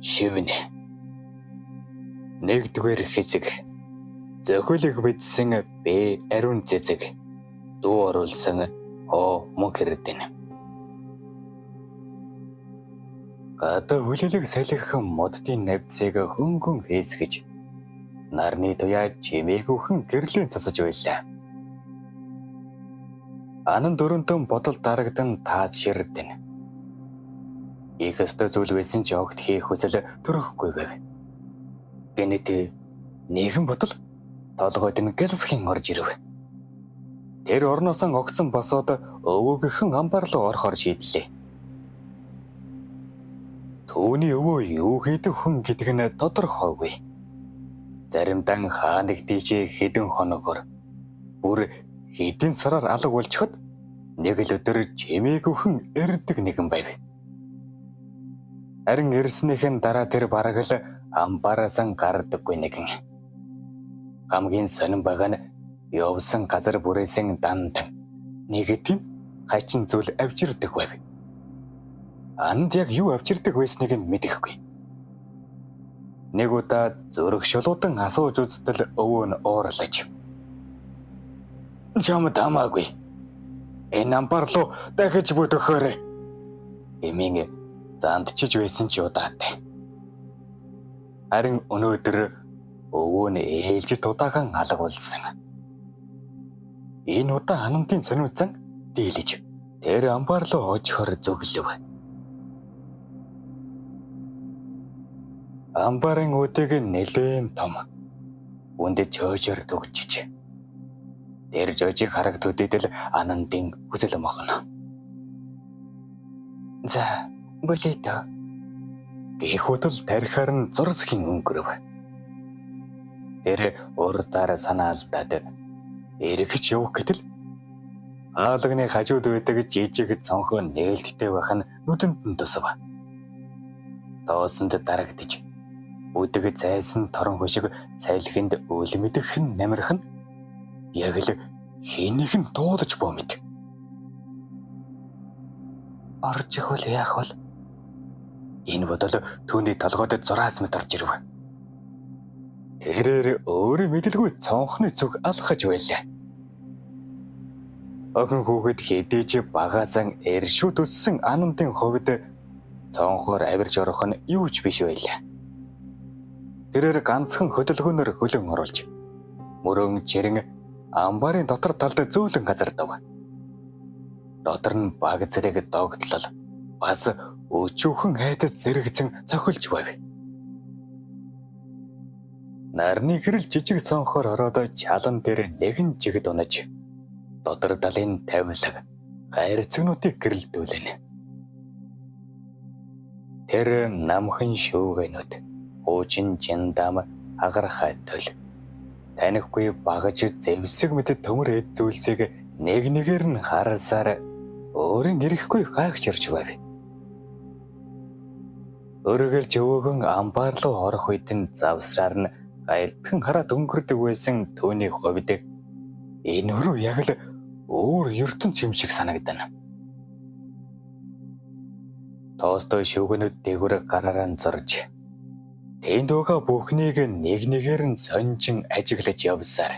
Шивнэ. Нэгдүгээр хэсэг. Зохиолыг бичсэн Б. Ариун цэцэг. Дуу оруулсан О. Мөнхөрдөн. Гадаа хүлээлэг салхихан моддын навцыг хөнгөн хийсгэж нарны туяа чимээгүйхэн гэрлийн цацаж байлаа. Анан дөрөнтөн бодол дарагдан таас ширдэн. Их өстө зүйл байсан ч огт хийх хүсэл төрөхгүй байв. Гэнэт нэгэн бодол толгойд нь гэлсхэн орж ирэв. Тэр орноосоо огцон босоод өвөөгийнхэн амбар руу орохоор шийдлээ. Түүний өвөө юу хийдэг хүн гэдэг нь тодорхойгүй. Заримдаа хааныг тийшээ хэдэн хоногор бүр хэдэн сараар алга болчиход нэг л өдөр чимээгүйхэн эрдэг нэгэн байв. Харин ирснийхэн дараа тэр бараг л амбараас гардаггүй нэгэн. Хамгийн сонирн байгаа нь явсан газар бүрээсээ дандан нэг тийм хачин зүйл авчирдаг байв. Анд яг юу авчирдаг байсныг нь мэдэхгүй. Нэг удаа зүрх шулуудан асууж үзтэл өвөө нь уурлаж. Чамд хамаагүй. Энэ амбар руу дахиж бүдөхөөрэй. Эмийн зандчиж байсан ч удаатай. Харин өнөөдөр өвөө нь ээлж удаахан алга болсон. Энэ удаа анантын сониуцан дийлэж тэр амбар руу очихоор зөвлөв. Амбарын үдэг нэлээд том. Үндэд чөöжөр төгчж. Тэр жожиг хараг төдөдөл анантын хүсэл мохно. За, болиото. Гэх хөдөл тарихаар нь зурсхийн өнгөрөв. Тэр урдаар санаалдаад эргэж явах гэтэл хаалганы хажууд байдаг жижиг цонхоо нээлттэй байх нь нүдэнд нь тусав. Тоосонд дарагдж үдэг зайсан торон хөшиг сайлхинд үл мэдэх нь намирх нь яг л хэнийг нь дуудаж боо мэд. Орж ихвэл яах вэ? Энэ бодол түүний толгойд зураас мэт орж ирв. Тэрээр өөрөө мэдлгүй цонхны зүг алхаж байлаа. Охин хүүхэд хэдийж багаасан эршүү төссөн анантын хувьд цонхоор авирж орох нь юу ч биш байлаа. Тэрээр ганцхан хөдөлгөөнөөр хөлөн оруулж мөрөн чирэн амбарын дотор талд зөөлөн газардав. Дотор нь баг зэрэг догтлол бас өчүүхэн айдас зэрэгцэн цохилж байв. Нарны гэрэл жижиг цонхоор ороод чалан дээр нэгэн жигд унаж дотор далын тавилаг хайрцагнуудыг гэрэлдүүлнэ. Тэр намхан шүүгэнүүд хуучин жиндам агархай төл танихгүй багаж зэвсэг мэт төмөр эд зүйлсийг нэг нэгээр нь харсаар өөрийн ирэхгүй гайхширч байв. Өргөлж өвөөгөн амбар руу орох үед нь завсраар нь гайлтхан хараад өнгөрдөг байсан түүний хувьд энэ өрөө яг л өөр ертөнц юм шиг санагдана. Тоостой шүүгэнүүд дээгүүр гараараа зорж тэнд байгаа бүхнийг нэг нэгээр нь сонжин ажиглаж явсаар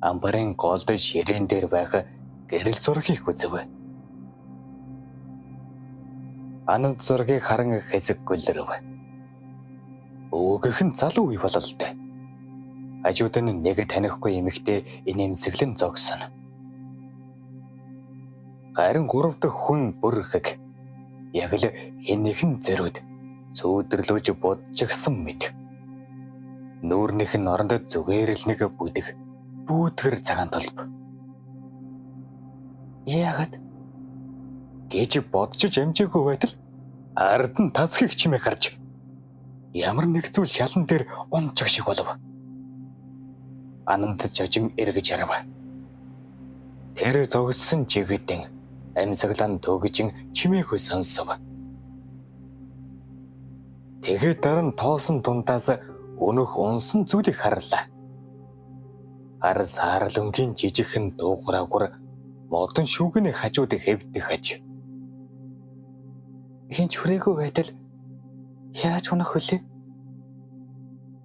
амбарын голд ширээн дээр байх гэрэл зургийг үзв. Ананд зургийг харан хэсэг гөлрөв. Өвгөх нь залуу үе бололтой. Хажууд нь нэг танихгүй эмэгтэй инээмсэглэн зогсоно. Харин гурав дахь хүн бүрхэг яг л хэнийхэн зэрүүд сүйдэрлөж бодчихсан мэт. Нүүрнийх нь оронд зүгээр л нэг бүүдгэр цагаан толб. Яагаад гэж бодчих амжаагүй байтал ард нь тасхийг чимээ гарч ямар нэг зүйл шалан дээр унчих шиг болов. Ананд жожин эргэж харав. Тэр зогссон жигдэн амьсгалан төгжин чимээгүй сонсов. Тэгээд дараа нь тоосон дундаас өнөх унсан зүйлийг харлаа. Хар саарлөнгийн жижигхэн дуугараагүй модон шүүгний хажууд хэвдэх аж. Хинч хүрээгүй байтал Яаж унах вүлээ?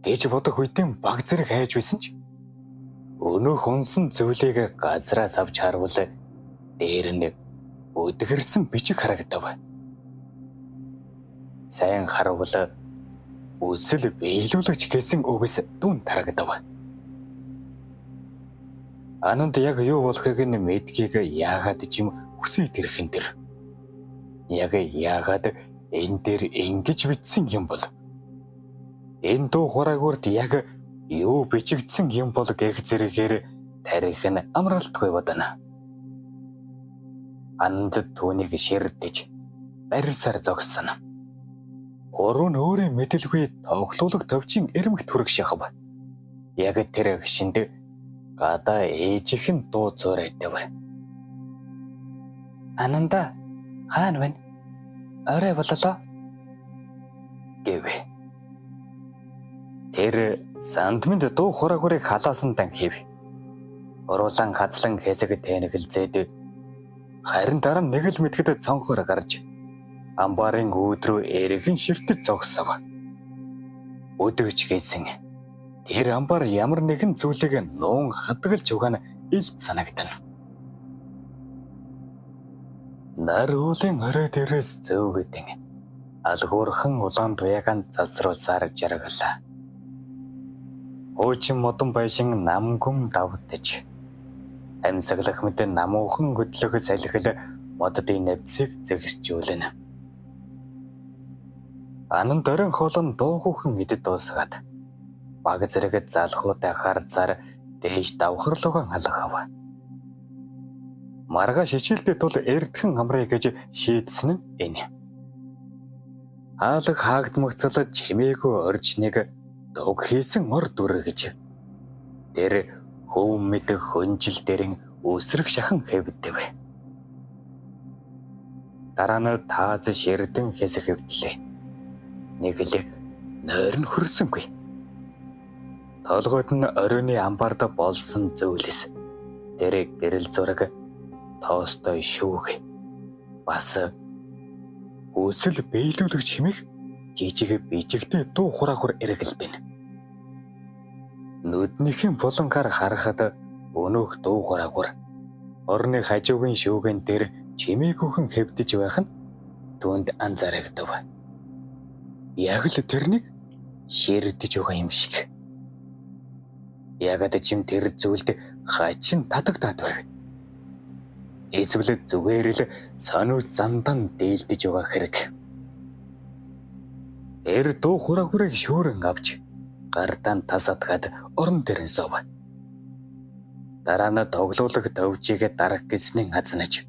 Гэж бодох үедээ баг зэрэг хайж байсан ч өнөөх унсан зүйлийг газраас авч харвал дээр нь өдгөрсөн бичиг харагдав. Сайн харвал үсэл биелүүлэгч гэсэн үгс дүн тарагдав. Ананд яг юу болохыг нь мэдгийг яагаад ч юм хүсээд ирэх энэ төр. Яг яагаад энэ дээр ингэж бичсэн юм бол? Энэ дуу хураагүрд яг юу бичигдсэн юм бол гэх зэрэгээр тарих нь амралтгүй бодно. Ананд түүнийг ширдэж барьсаар зогссон. Уруу нь өөрийн мэдэлгүй тоглоулах төвчин эрмэгт хүрэх шахав. Яг тэр гişинд гадаа ээжийнхэн дуу зурайдав. Ананда хаана вэ? Орой боллоо гэв. Тэр сандминд дуу хураагүрыг халаасан дан хийв. Уруулан хазлан хэсэг тэнэгэлзээд харин дараа нэг л мэдгэд цонхоор гарч амбарын үүд рүү эргэн ширтэж зогсов. Өдөгч гэсэн тэр амбар ямар нэгэн зүйлийг нуун хадгалж угаана илт санагдана. Нар уулын орой дээрээс зөөгдөн алгуурхан улаан туяагаан засруулсаар жаргалаа. Хуучин модон байшин намгүм давтаж амьсгалах мэт намуухан хөдлөх салхил моддын навцыг зэгсжүүлнэ. Анан дөрөн хоолн доогуухан идэд дуусгаад баг зэрэг залхуутай харцаар дээш давхарлуугаан алхав. Марга шичилдэд тул эрдхэн амрыг гэж шийдсэн нь энэ. Хаалга хаагдмагцал чимээгүй оржныг дог хийсэн ор дүр гэж. Тэр хөв мэдэх хөнжил дээрэн өсрөх шахан хэвдэв. Дараа нь тааз ширдэн хэсэг хэвдлээ. Нэг л нойрн хөрсөнгүй. Толгойд нь оройны амбард болсон зүйлс. Тэр гэрэл зураг тоостой шүүх. Бас үсэл биелүүлэгч хэмээх жижиг бичигтэй дуу хураагүр эргэлдэнэ. Нүднийхэн булангаар харахад өнөөх дуу хураагүр орны хажуугийн шүүгэн дээр чимээгүйхэн хэвдэж байх нь түүнд анзаарагдав. Яг л тэрнийг ширдэж байгаа юм шиг. Ягаад ч юм тэр зүйлд хачин татагдаад байв. Эсвэл зүгээр л сониуч зандан дээлдэж байгаа хэрэг. Тэр дуу хураагүрийг шүүрэн авч гартаа тасатгаад орон дээр сов. Дараа нь тоглоулах төвчийг дарах гэснийн азнаж.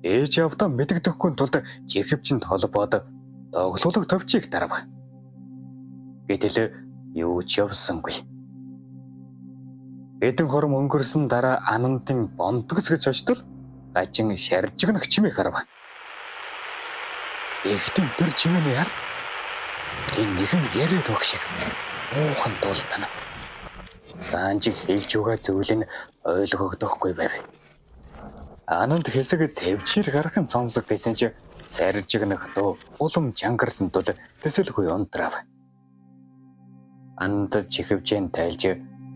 Ээж авдаа мэдэгдэхгүй тулд чихвчэнд холбоод тоглоулах төвчийг дарав. Гэтэл юу ч явсангүй. Эдэн хором өнгөрсөн дараа Анандын бондгос гэж очтол гажин шаржигнах чимээг харав. Ихтэн тэр чимээний ял тийм нэгэн яриад баг шиг муухан дуултана. Даанжиг хэлж байгаа зүйл нь ойлгогдохгүй байв. Ананд хэсэг төвчээр гарахын сонсог гэсэн чи саржигнах дуу улам чангарсан тул тэсэлгүй унтрав. Ананд чихвчэн тайлж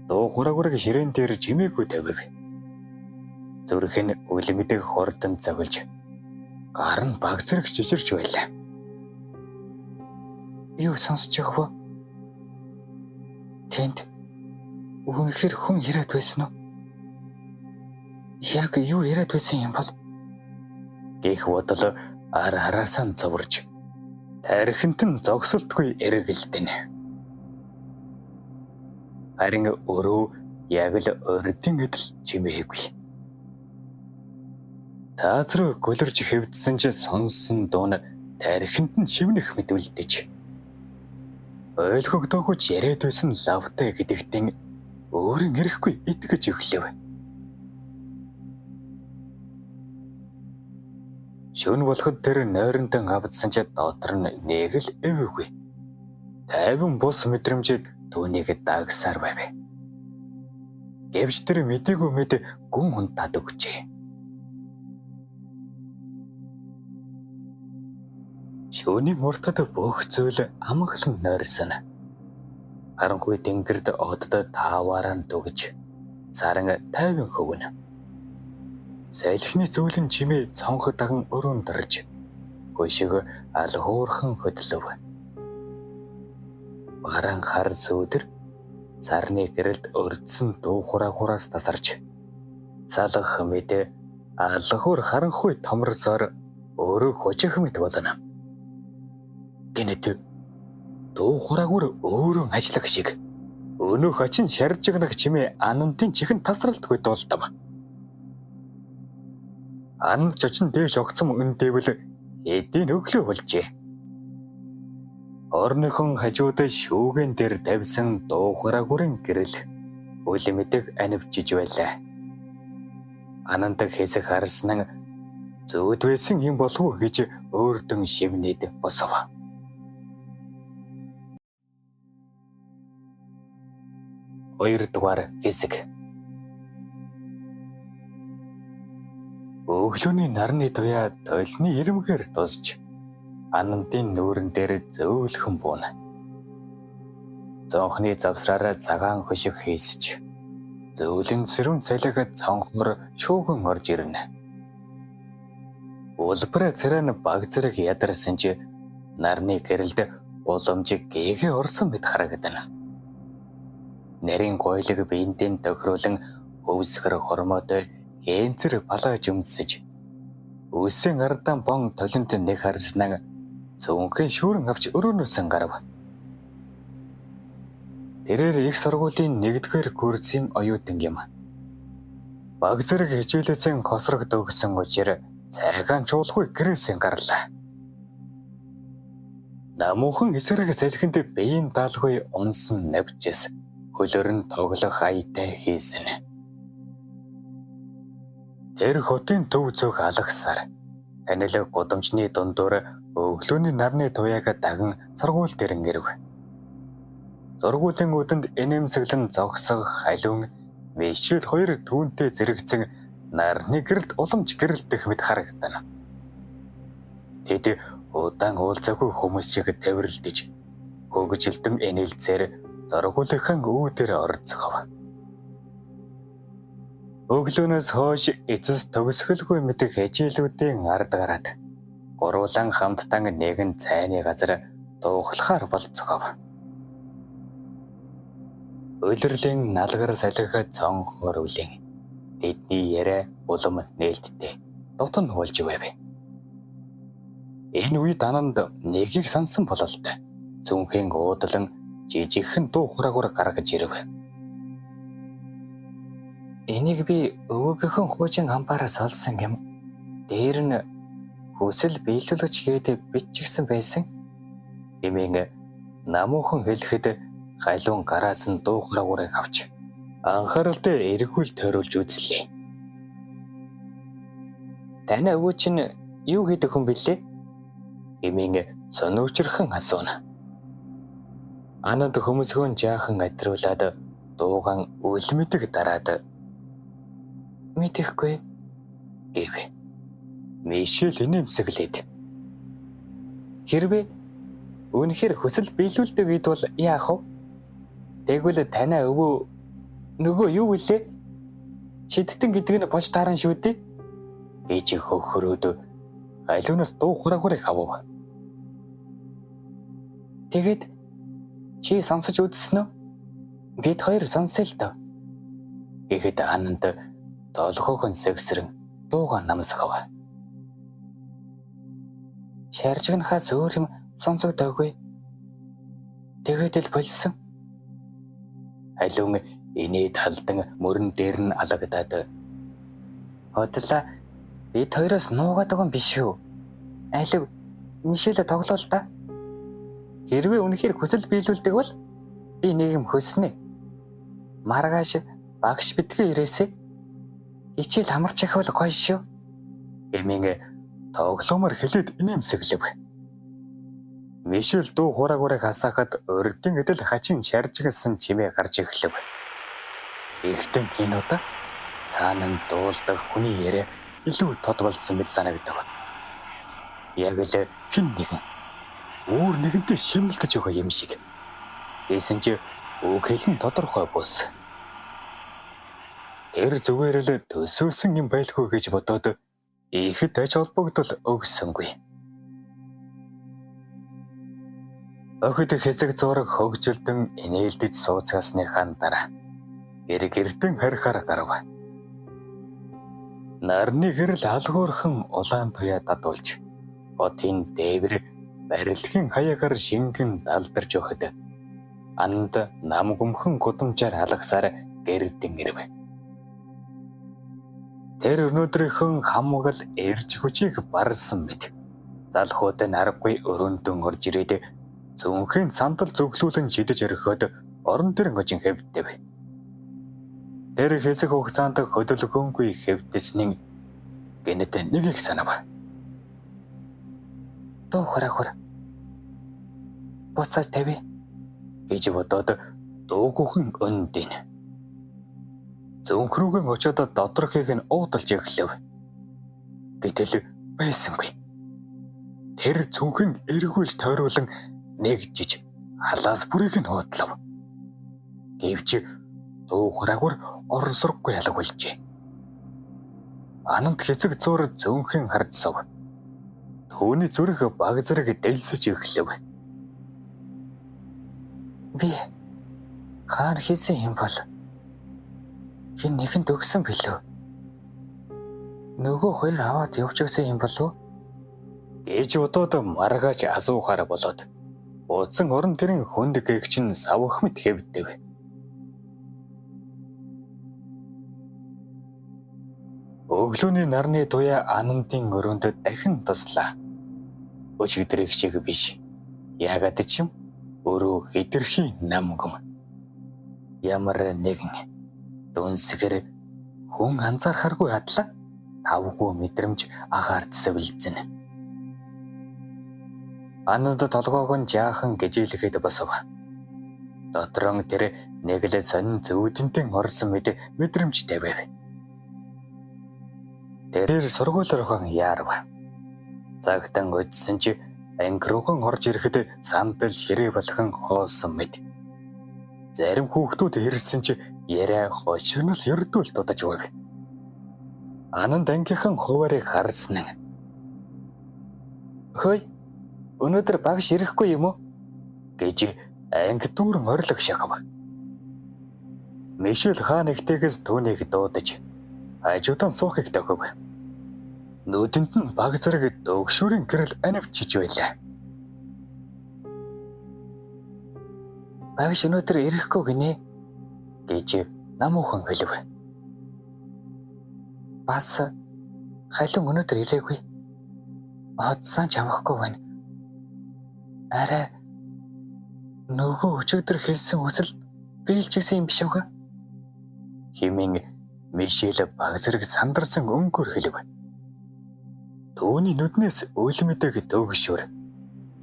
дуу хураагүрийг ширээн дээр чимээгүй тавив. Зүрх нь үлэмдэг хурдан зовлж гар нь баг зэрэг чичирч байлаа. Юу сонсож байгаа вэ? Тэнд үнэхээр хүн яриад байсан уу? Яг юу яриад байсан юм бол? Гэх бодол араасаа зоврж тархинд нь зогсолтгүй эргэлдэнэ. Харин өөрөө яг л урдын эдл чимээгүй. Таас руу гөлөрж хэвдсэн ч сонсон дуу нь тархинд нь шивнэх мэдүүлдэж. Ойлгогдоогүй ч яриад байсан лавтай гэдэгтэн өөрийн ирэхгүй итгэж өглөв. Шөнө болоход тэр нойрондон авдсан ч дотор нь нэг л эвгүй. Тайван бус мэдрэмжид түүнийг дагсаар байв. Гэвч тэр мэдээгүй мэд гүн унтаад өгчээ. Шөөний мурдад бүх зүйл амгалан нойрсон. Харанхуй тэнгэрд одод тааваараа дүгж саран тайван хөвнө. Салхины зөөлөн чимээ цонхо даган өрөөнд дөрж гүйшиг ал хуурхан хөдлөв. Баран хар зөөдөр сарны гэрэлд өрдсөн дуу хураагуураас тасарч салах мэдээ алхуур харанхуй томрсоор өөрөө хожих мэт болно. Гэнэт дуу хураагуур өөрөө ажиллах шиг өнөө хачин шаржигнах чимээ анантын чихэн тасралтгүй дуулдав. Ан жочин дээш огцом өндөөвөл эдийн өглөө болжээ. Орныхон хажуудад шүүгэн дээр тавьсан дуу хураагуурын гэрэл үл мэдэх анивчиж байлаа. Анандаг хэсэг харснан зөөд байсан юм болов уу гэж өөртөө шивнээд босов. Хоёрдугаар хэсэг. Өглөөний нарны туяа тойлны ирмгээр тусж анантын нүүрэн дээр зөөлхөн бууна. Зонхны завсраараа цагаан хөшиг хийсч зөөлөн сэрүүн цалигаа цонхоор шүүгэн орж ирнэ. Улбараа царайна баг зэрэг ядарсан чи нарны гэрэлд уламжиг гээгээ орсон мэт харагдана. Нарийн гойлог биентэй тохируулан өвсгөр хормоотой гэнцэр балааж өмсөж үсэн ардан бон толинт нэг харснаа цөөнхөн шүүрэн авч өрөөнөөсөн гарав. Тэрээр их сургуулийн 1-р курсын оюутан юм. Баг зэрэг хичээлээсээ хосрогд өгсөн учраас цайгаан чуулгүй гэрээсээ гарлаа. Намуухан эсрэг салхинд биеийн даалгүй унсан навчис хөлөр нь тоглох аятай хийсэн. Тэр хотын төв зүг алгасаар танилаг гудамжны дундуур өглөөний нарны туяага даган сургууль дээр ирэв. Сургуулийн үүдэнд энэмсэглэн зогсох халуун мишэл хоёр түүнтэй зэрэгцэн нарны гэрэлд уламж гэрэлдэх мэт харагдана. Тэд удаан уулзаагүй хүмүүс шиг тавирлдэж хөгжилтөн энэлзээр сургуулийнхан үүдээр орцгов. Өглөөнөөс хойш эцэс төгсгөлгүй мэдэх хичээлүүдийн ард гараад гуруулан хамттан нэгэн цайны газар дууглахаар болцгов. Улирлийн налгар салхи цонхоор үлэн тэдний яриа улам нээлттэй дотн болж байв. Энэ үед ананд нэгийг сансан бололтой цүнхэн уудлан жижигхэн дуу хураагуур гаргаж ирэв. Энийг би өвөөгийнхэн хуучин хамбаараас олсон юм. Дээр нь хүсэл биелүүлж гээд бичигсэн байсан. Эмээн намуухан хэлэхэд халуун гараас нь дуу хураагуурыг авч анхааралтай эргүүл тойруулж үзлээ. Таны өвөө чинь юу хийдэг хүн бэлээ? Эмээн сониучрхан асууна. Ананд хүмүүсгөө жаахан адруулаад дуугаан үлмэдэг дараад мэдэхгүй гэв. Мишель инээмсэглээд хэрвээ үнэхээр хүсэл биелүүлдэг үед бол яах вэ? Тэгвэл танай өвөө нөгөө юу гэлээ? Шидтэн гэдэг нь болж тааран шүү дээ. Ээж хөхрөөд алиунаас дуу хураагуурыг авав. Тэгээд чи сонсож үзсэн үү? Бид хоёр сонсъё л доо. Гэхэд Ананд толгойн сэгсрэн дууга намсгав. Шаржигнахаас өөр юм сонсогдоогүй. Тэгээд л болсон. Халуун инээд халдан мөрөн дээр нь алагдаад хотлаа бид хоёроос нуугаад байгаа юм биш үү? Алив Мишель тоглоол та. Хэрвээ үнэхээр хүсэл биелүүлдэг бол би нэг юм хөснө. Маргааш багш битгий ирээсэй. Хичээл хамарч ихвэл гоё шүү. Эмийн тоглоомор хэлээд инээмсэглэв. Мишель дуу хураагуурыг хасаахад урдын эдэл хачин шаржигсан чимээ гарч эхлэв. Ихтэн энэ удаа цаана нь дуулдаг хүний яриа илүү тод болсон мэт санагдав. Яг л хэн нэгэн өөр нэгэнтэй шимэлдэж байгаа юм шиг. Ийсэн чи үг хэлэн тодорхой бус. Тэр зүгээр л төсөөлсөн юм байлгүй гэж бодоод ихэд аж холбогдол өгсөнгүй. Охид хэсэг зураг хөгжилдөн инээлдэж сууцгаасныхаа дараа гэртэн харихаар гарав. Нарны гэрэл алгуурхан улаан туяа дадуулж хотын дээвэр барилгын хаягаар шингэн далдарч өгөхөд анд нам гүмхэн гудамжаар алгасаар гэрдэн ирв. Тэр өнөөдрийнхэн хамгал эрж хүчийг барсан мэт залхууд нь аргагүй өрөөндөн орж ирээд зөвхөн сандал зөвглүүлэн шидэж орхиод орон дэрэн хожин хэвдэв. Тэр хэсэг хугацаанд хөдөлгөөнгүй хэвдэснийн гэнэт нэг их санав. Дуу харахур буцаж тавь гэж бодоод дуугүйхэн өндөн. Зөвхрүүгэн очоод доторхыг нь уудалж эхлэв. Гэтэл байсангүй. Тэр зөвхөн эргүүл тойруулан нэгжиж халаас бүрийг нь хуудлав. Гэвч дуу харахур орсоргүй алгуулжээ. Ананд хэсэг зур зөвхөн хардсав. Түүний зүрх баг зэрэг дэлсэж эхлэв. Би хаан хийсэн юм бол хин нэгэнд өгсөн билүү? Нөгөө хоёр аваад явж өгсөн юм болов? Гэж бодоод маргааш асуухаар болоод ууцсан орон тэрийн хүнд гэгч нь савх мэт хэвдэв. Өглөөний нарны туяа Анандын өрөөнд дахин туслаа. Өчигдрийг шиг биш. Яагаад ч юм өөрөө хэтэрхий намгам. Ямар нэгэн дүнсгэр хүн анзаархааргүй хадлаа тавгүй мэдрэмж агаард сэвэлзэн. Ананд толгоог нь жаахан гжээлэхэд босов. Дотрон тэр нэг л сонин зүудэнтэн орсон мэдрэмж тавив. Тэрээр сургууль руухан яарв. Цагтан өдсөн чи анги руухан орж ирэхэд сандал ширээ болгон хоосон мэд. Зарим хүүхдүүд ирсэн чи яриа хошигнол ердүүл дудаж байв. Ананд ангийнхан хуваарыг харсан. Хөөе, өнөөдөр багш ирэхгүй юм уу? Гэж анги дүүрэн орилог шахав. Мишель хаан ихтэйгээс түүнийг дуудаж хажуудан суухыг тохив. Нүдэнд нь баг зэрэг дөгшүүрийн гэрэл анивчиж байлаа. Багш өнөөдөр ирэхгүй гинэ гэж намуухан хэлв. Бас хайлун өнөөдөр ирээгүй. Одсон ч амахгүй байна. Арай нөгөө өчигдөр хэлсэн үсэл биелжсэн юм биш үү? Химэн Мишель баг зэрэг сандарсан өнгөөр хэлв. Түүний нүднээс үлмэдэг дөгшүүр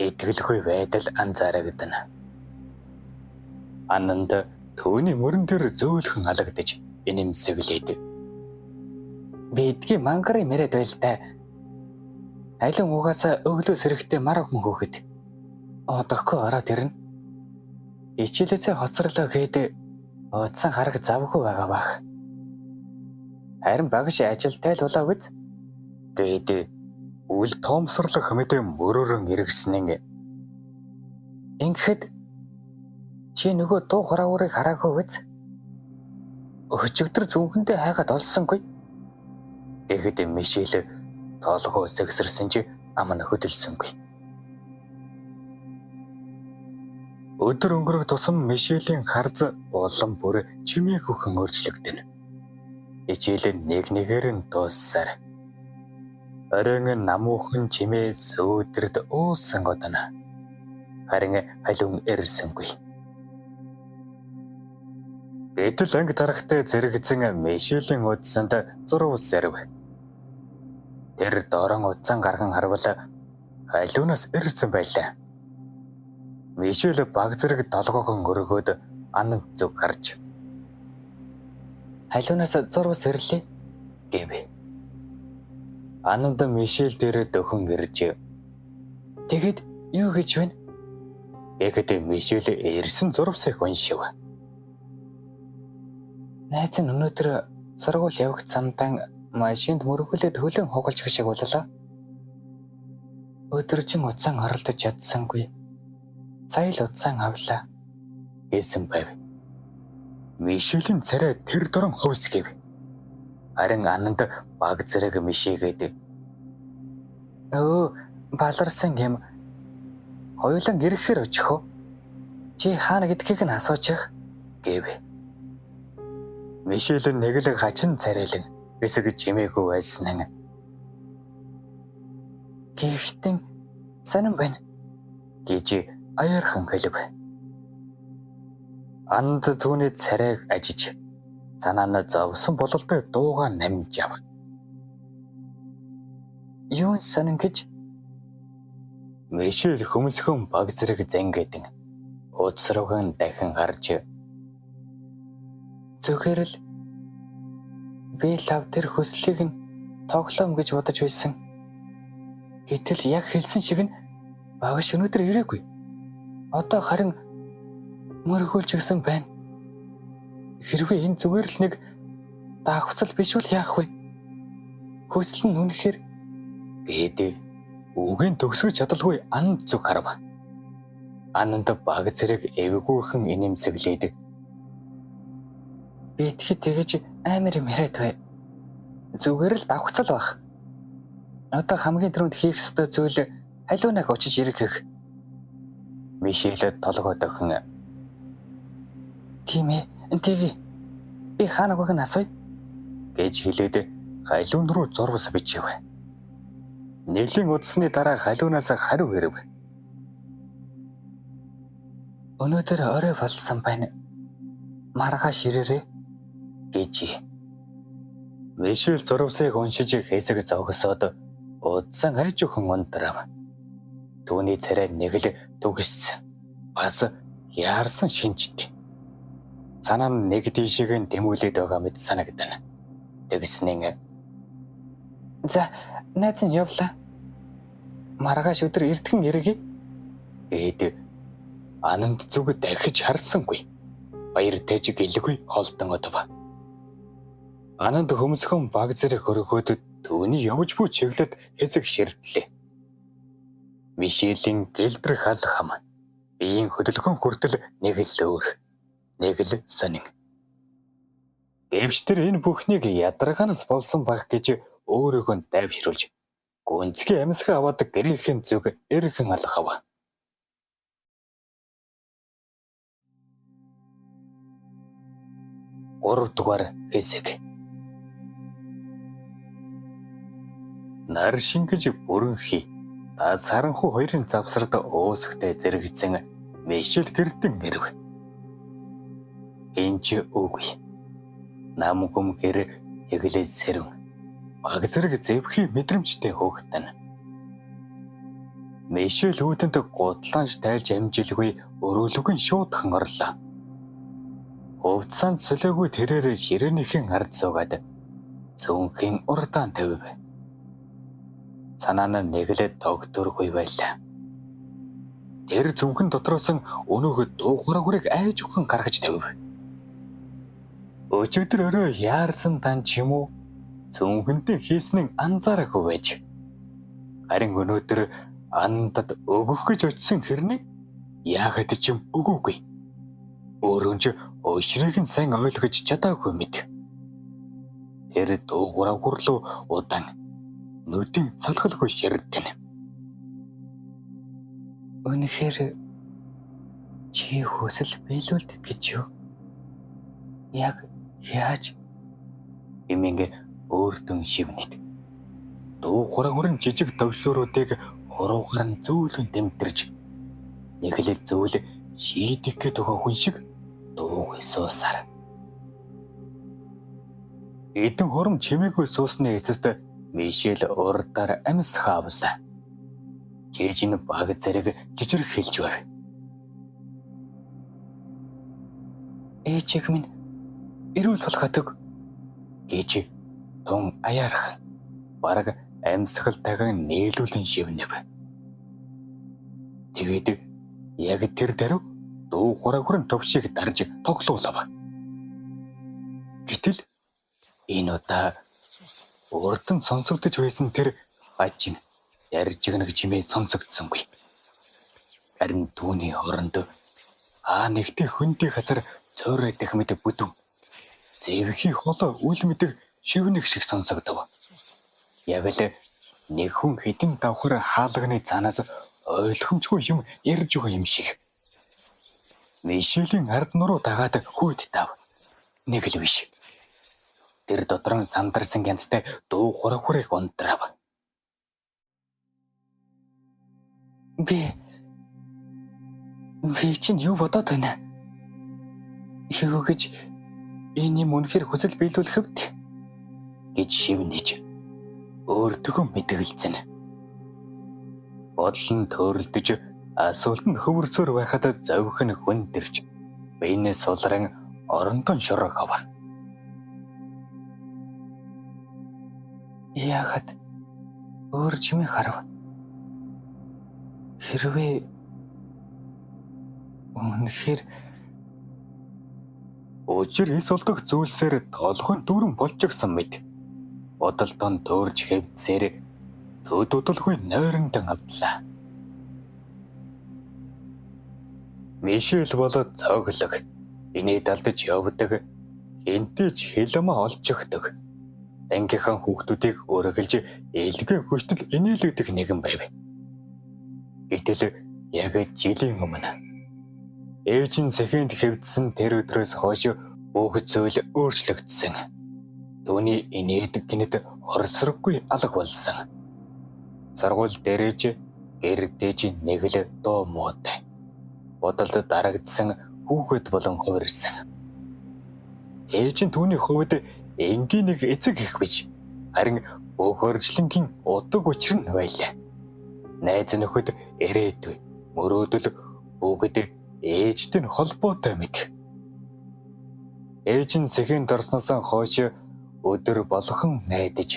итгэлгүй байдал анзаарагдана. Ананд түүний мөрөн дээр зөөлхөн алагдаж инэмсэглээд. Бидгийн мангарын мэрэд байл та. Айлын угаасаа өглөө сэрэхтэй мар хүн хөөхд. Одохгүй ороод ирнэ. Ичээлээсээ хоцорлоо гээд удсан хараг завгүй байгаа бах. Харин багш ажилтай л улаа биз? Тэгээд үл тоомсорлох мэдээ мөрөөрөн иргэснэн. Ингэхэд чи нөгөө дуу хараагуурыг хараагүй биз? Өчигдөр зүнхэндээ хайгаад олсонгүй. Тэгэхэд Мишель тоолгоо сэгсэрсэн чи ам нь хөдөлсөнгүй. Өдөр өнгөрөх тусам Мишелийн харз улам бүр чимээгүйхэн өөрчлөгдөнө. Ичээл нэг нэгээр нь дууссаар. Оройн намуухан чимээ сөөдрөд уусан годно. Харин халуун эрсэнгүй. Гэтэл анги дарагтай зэрэгцэн Мишелийн удсанд зурвал сэрв. Тэр доорон удсан гарган харвал халуунаас эрсэн байлаа. Мишель баг зэрэг толгоогон өргөөд анан зүг харж. Халуунаас зурвал сэрлээ гэв. Ананд Мишель дээр дөхөн ирж. Тэгэд Юу гэж байна? Тэгэхэд Мишель ирсэн зурвсыг уншив. Найз нь өнөөдөр сургууль явах замдаа машинд мөргөлөд хөлөн хугалж гişиг боллоо. Өдөржин уцаан оролдож чадсангүй. Сая л уцаан авлаа гэсэн байв. Мишелийн царай тэр дорн хөвсгэв. Харин Ананд баг зэрэг мишигээд баларсан юм. Хоёулан ирэхээр очих уу? Чи хаана гэдгийг нь асуучих гэв. Мишель нэг л хачин царайлан эсэг чимээгүй байсан. Гэхдээ сонирн байна гэж аяархан хэлв. Анд түүний царайг ажиж санаа нь зовсон бололтой дуугаа намж ав. Юу сонин гэж Мишель хөмсгөн баг зэрэг зангидэн ууцрууган дахин харж зүгээр л би лав тэр хөслийг нь тоглоом гэж бодож байсан. Гэтэл яг хэлсэн шиг нь багш өнөөдөр ирээгүй. Одоо харин мөргүүлж гисэн байна. Хэрвээ энэ зүгээр л нэг даахцал биш бол яах вэ? Хөсөл нь үнэхээр гэдэг үгийн төгсгөж чадалгүй Ананд зүг харав. Ананд баг зэрэг эвгүүрхэн инэмсэглээд би тэгэхэд тэгэж амар юм яриад бай. Зүгээр л давхцал баг. Одоо хамгийн түрүүнд хийх ёстой зүйл халуунаг очиж ирэхэх. Мишель толгой дохин. Тийм ээ, тэгээ би хаана байгааг нь асууя гэж хэлээд халуун руу зурвас бичив. Нэлийн удсны дараа халуунаас хариу ирэв. Өнөөдөр орой болсон байна. Маргааш ирээрэй гэж. Мишель зурвасыг уншиж хэсэг зогсоод удсан айж өхөн ундрав. Түүний царай нэг л түгссэн. Бас яарсан шинжтэй. Санаа нь нэг тийшээ нь дэмүүлээд байгаа мэт санагдана. Тэгснэн за найз нь явлаа. Маргааш өдөр эртхэн иргий гэд Ананд зүг дахиж харсангүй. Баяр тэж гэлгүй холдон одов. Ананд хөмсгөн баг зэрэг хөргөөд түүний явж буй чиглэлд хэсэг ширтлээ. Мишелийн гэлдрэх ал хам биеийн хөдөлгөөн хүртэл нэг л өөр, нэг л сонин. Гэвч тэр энэ бүхнийг ядаргаанаас болсон баг гэж өөрөөгөө дайвшруулж гүнзгий амьсгаа аваад гэрийнхэн зүг эрхэн алхав. 3 дугаар хэсэг. Нар шингэж бүрэнхий та саранхуу хоёрын завсарт уусахтай зэрэгцэн Мишель гэрдэн ирв. Энд ч үгүй. Нам гүм гэр эглээ сэрэн баг зэрэг зэвхий мэдрэмжтэй хөөгтөн. Мишель үүдэнд гутлаанш тайлж амжилгүй өрөөлөгөн шуудхан орлоо. Хувцаанд солиогүй тэрээр ширээнийхэн ард суугаад цөөнхийн урдаан тавив. Санаа нь нэглээд тогтворгүй байлаа. Тэр зүнхэн дотроос өнөөгөө дуухрагурыг айж өгөн гаргаж тавив. Өчигдөр орой яарсан дан ч юм уу цөөнхөнтэй хийснэн анзаараагүй байж. Харин өнөөдөр Анандад өгөх гэж очисон хэрнийг яагаад ч юм өгөөгүй. Өөрөө ч өшрийг нь сайн ойлгож чадаагүй мэт. Тэр дуухрагур руу удаан нүдийн салхалгүй ширдэн. Үнэхээр чи хүсэл биелүүлдэг гэж юу? Яг яаж? Эминг өөртөө шивнэт. Дуухрагурын жижиг төвшөөрүүдийг хуруугаар нь зөөлөн дэмтэрж нэг л зөөл шийдэх гээд байгаа хүн шиг дууг суусаар. Эдэн хором чимээгүй суусны эцэст Мишель урдаар амьс хаавлаа. Жижиг баг зэрэг жижиг хэлж байв. Ээжиг минь эрүүл болгодог гэж тун аяарах бараг амьсгалтайгаа нийлүүлэн шивнэв. Тэгээд яг тэр даруй дуу хураагрын төвшийг дарж тоглоулав. Гэтэл энэ удаа урд нь сонсогдож байсан тэр бажин ярьж игнэг чимээ сонсогдсонгүй. Харин түүний оронд нэгтэй хөндөй хазар цойроо дэх мэд бүдүүн зэвхий холоо үл мэдэг шивнэг шиг сонсогдов. Яг л нэг хүн хэдэн давхар хаалганы цаанаас ойлгомжгүй юм ярьж байгаа юм шиг. Мишелийн ард нуруу дагаад хүйд тав. Нэг л биш. Тэр дотрон сандарсан гянцтай дуу хураагрыг унтрав. Би чинь юу бодоод байна? Юу гэж энэ юм үнэхээр хүсэл биелүүлэхэд гэж шивнэж өөртөө мэдгэлцэн. Бодол нь төөрөлдөж асуултанд хөвөрсөөр байхад зовх нь хүндэрч биенээ сулран орондон шорохов. Яагаад өөр чимээ харав? Хэрвээ үнэхээр өчир эс олдох зүйлсээр толгойн дүүрэн болчихсон мэд. Бодолтон төөрж хэвдсээр төдөлгүй нойрондон авдлаа. Мишель болоод цоглог инээд алдаж явдаг, хинтэж хэлэмэ олжигдаг. Ангийнхан хүүхдүүдийг өргөлж ээлгэн хөштөл инээлгдэг нэгэн байв. Гэтэл яг жилийн өмнө ээж нь сэхэнд хэвдсэн тэр өдрөөс хойш бүх зүйл өөрчлөгдсөн. Түүний инээдэг гинэд хорсроггүй алга болсон. Сургууль дээрэж гэрдэж нэг л доо муутай. Бодолд дарагдсан хүүхэд болон хувирсан. Ээж нь түүний хувьд энгийн нэг эцэг их биш. Харин бүх өржлөнгийн удаг учир нь байлаа. Найз нөхөд ирээдүй, мөрөөдөл бүгд ээжтэй нь холбоотой мэт. Ээж нь сэхэнд орсноос хойш өдөр болгон найдаж,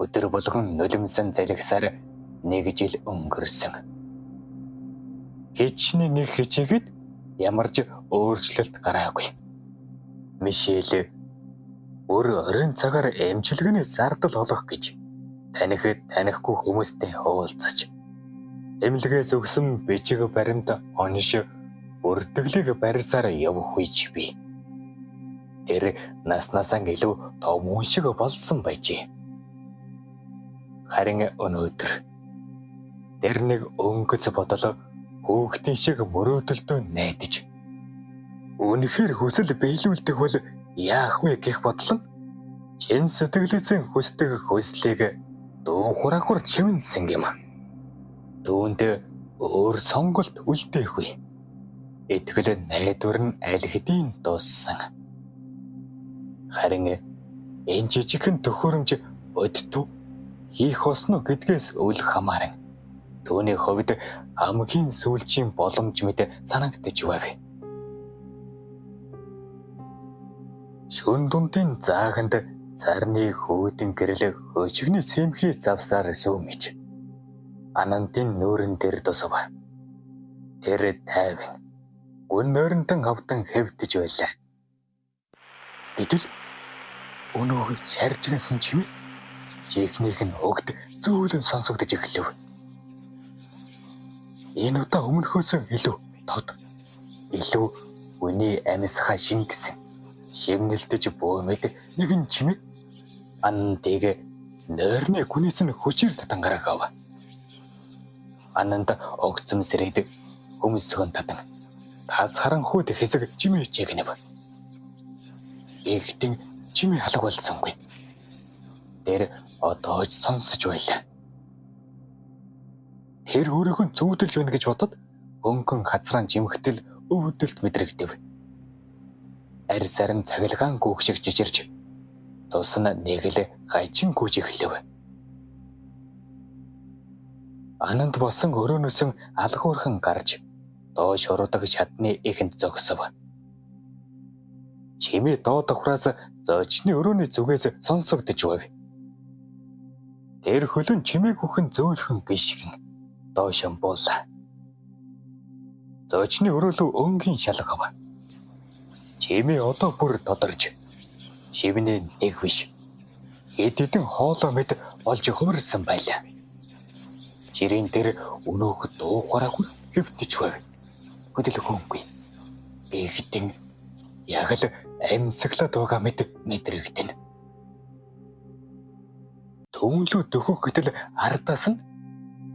өдөр болгон нулимсан залгисаар нэг жил өнгөрсөн. Хичнээн их хичээгээд ямарч өөрчлөлт гараагүй. Мишель өөр оройн цагаар эмчилгээний зардал олох гэж танихгүй хүмүүстэй уулзаж, эмнэлгээс өгсөн бичиг баримт онш бүртгэлийг барьсаар явах үеч би. Тэр наснасаа илүү том хүн шиг болсон байжээ. Харин өнөөдөр тэр нэг өнгөц бодол хөөхтийн шиг мөрөөдөлтөө найдаж, үнэхээр хүсэл биелүүлдэг бол яах вэ гэх бодол нь чин сэтгэлээсээ хүсдэг хүслийг дуу хураагур чимнсэн юм. Түүнд өөр сонголт үлдээхгүй. Итгэл найдвар нь аль хэдийн дууссан. Харин энэ жижигхэн төхөөрөмж бодтуу хийх осноо гэдгээс үл хамааран түүний хувьд хамгийн сүүлчийн боломж мэт санагдаж байв. Шөн дундын зааганд царны хүүдэн гэрэл хөшигний сэмхий завсаар сүүмэж Анантын нүүрэн дээр тусав. Тэр тайван гүн нойронтон авдан хэвдэж байлаа. Гэтэл өнөөх шаржгэнсэн чимээ чихнийх нь огт зөөлөн сонсогдож эхлэв. Энэ удаа өмнөхөөс илүү тод, илүү үний амьсгаа шингэсэн, шивнэлдэж буумэд нэгэн чимээ Анантыг нойрны күнээс нь хүчээр татангаргав. Анант огцом сэрэгдэг хүмүүсгэн татан тас харанхуйд хэсэг чимээ чигнэв. Ихтэн чимээ халаг болсонгүй. Тэр одоо ч сонсож байлаа. Тэр өөрөөхөн зүудэлж байна гэж бодод хөнгөн хацраан жимхтэл өвдөлт мэдрэгдэв. Арь сарн цагилгаан гүөх шиг жижирч цус нь нэг л гажин гүйж эхлэв. Ананд босон өрөөнөөс алхуурхан гарч доош уруудаг шатны ихэнд зогсов. Чимээ доод давхраас зочны өрөөний зүгээс сонсогдож байв. Тэр хөлн чимээг бүхэн зөөлхөн гიშгэн доош амбуулаа. зочны өрөөлөө өнгийн шалга ав. Чимээ одоо бүр тодорж шивнээ нэг биш хэд хэдэн хоолой мэд олж хувирсан байлаа. Жирийн дээр өнөөх дуухаараагүй хэвтэж байв. Хөдөлгөөнгүй. Ихтэн яг л амьсгалаад байгаа мэд мэдрэгдэн. Түүнлүү дөхөх гэтэл ардаас нь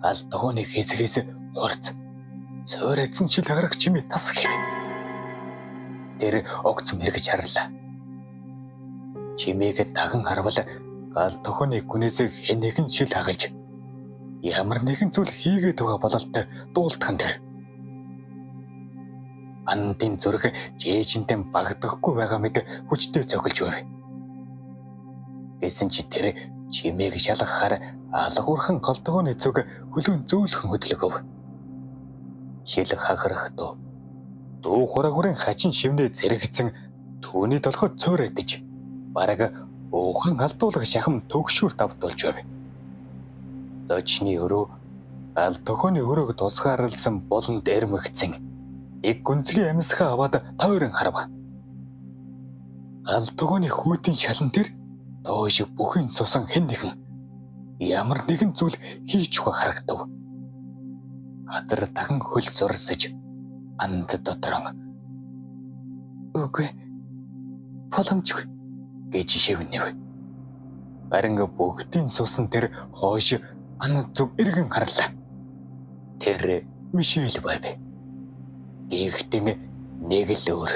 гал тогооны хэсгээс хурц цойрцсон шил хагарах чимээ тас гэв. Тэр огц мэргэж харлаа. Чимээг даган харвал гал тогооны гүнээс хэн нэгэн шил хагалж ямар нэгэн зүйл хийгээд байгаа бололтой дуулдхан тэр. Андын зүрх жээжинтэй багдахгүй байгаа мэт хүчтэй цогилж байв. Гэсэн чи тэр чимээг шалгахаар алгуурхан голтгооны зүг хөлөөн зөөлхөн хөдөлгөв. Шил хахарах дуу хураагурын хачин шивнээ зэрэгцэн түүний толгой цойройдож бараг уухан алдуулах шахам төгшүүр давтуулж байв. Зочны өрөө гал тогооны өрөөг тусгаарлсан болонд эрмэгцэн иг гүнзгий амьсгаа аваад тойрон харав. Гал тогооны хүүтийн шалан тэр доош бүхэн сусан хэн нэгэн ямар нэгэн зүйл хийж байгаа харагдав. Хатар дахин хөл зурсаж анд дотрон үгүй боломжгүй гэж шивнэв. Харин бүгдийн сусан тэр хойш ан зүг эргэн харлаа. Тэр Мишель байв. Ихтэн нэг л өөр.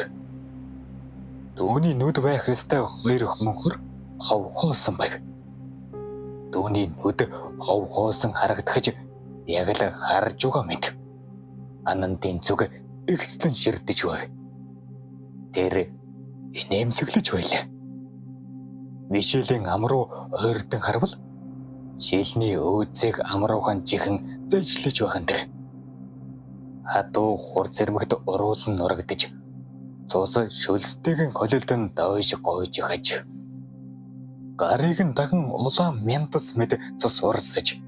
Түүний нүд байх ёстой хоёр хонхор ховхоосон байв. Түүний нүд ховхоосон харагдахж яг л харж байгаа мэт. Анандын зүг ихсэн ширдэж байв. Тэр инээмсэглэж байлаа. Мишелийн ам руу ойртон харвал шилний өөцөг амруухан чихэн зэжлэж байгаа нэр. Хатуу хур зэрмэгт уруулан нурагдж цус шөлстэйгэн колилдон дойш гойж хаж. Гарыг нь дахин улаан мянтас мэд цус урсаж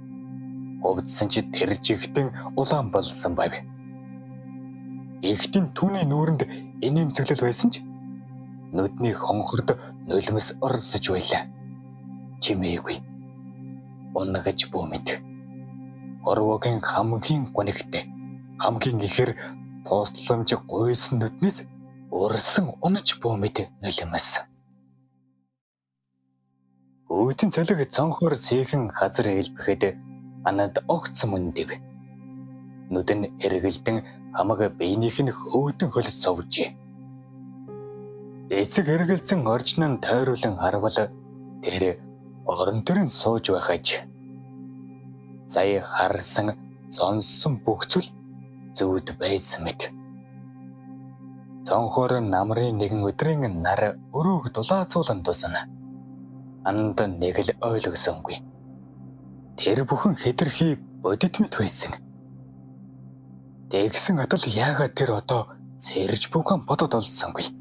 өвдсөн чи тэр жигтэн улаан болсон байв. Ихтэн түүний нүүрэнд инээмсэглэл байсан ч нүдний хонхорд нулимс орсож байлаа. Чимээгүй. Унгаж бөөмэд. Орвогийн хамгийн гонигтэй, хамгийн ихээр тоосламж гуйсан нүднээс урсан унаж бөөмэд нулимс. Өөдөн цалиг цонхоор сээхэн хазар хэлбэхэд анад огцсон мөндөв. Нүд нь эргэлдэн хамаг биенийх нь хөөдөн хөлж сувжээ. Эсэг эргэлзэн оржнон тойруулан харвал тэр орон төрн сууж байхаж сая харсан сонссон бүх зүйл зүуд байсан мэт. Цонхоор намрын нэгэн өдрийн нар өрөөг дулаацуулан тусна. Анд нэг л ойлгосонгүй. Тэр бүхэн хэтэрхий бодит мэт байсан. Тэгсэн атал яагаад тэр одоо сэрж бүхэн бодод олсонгүй.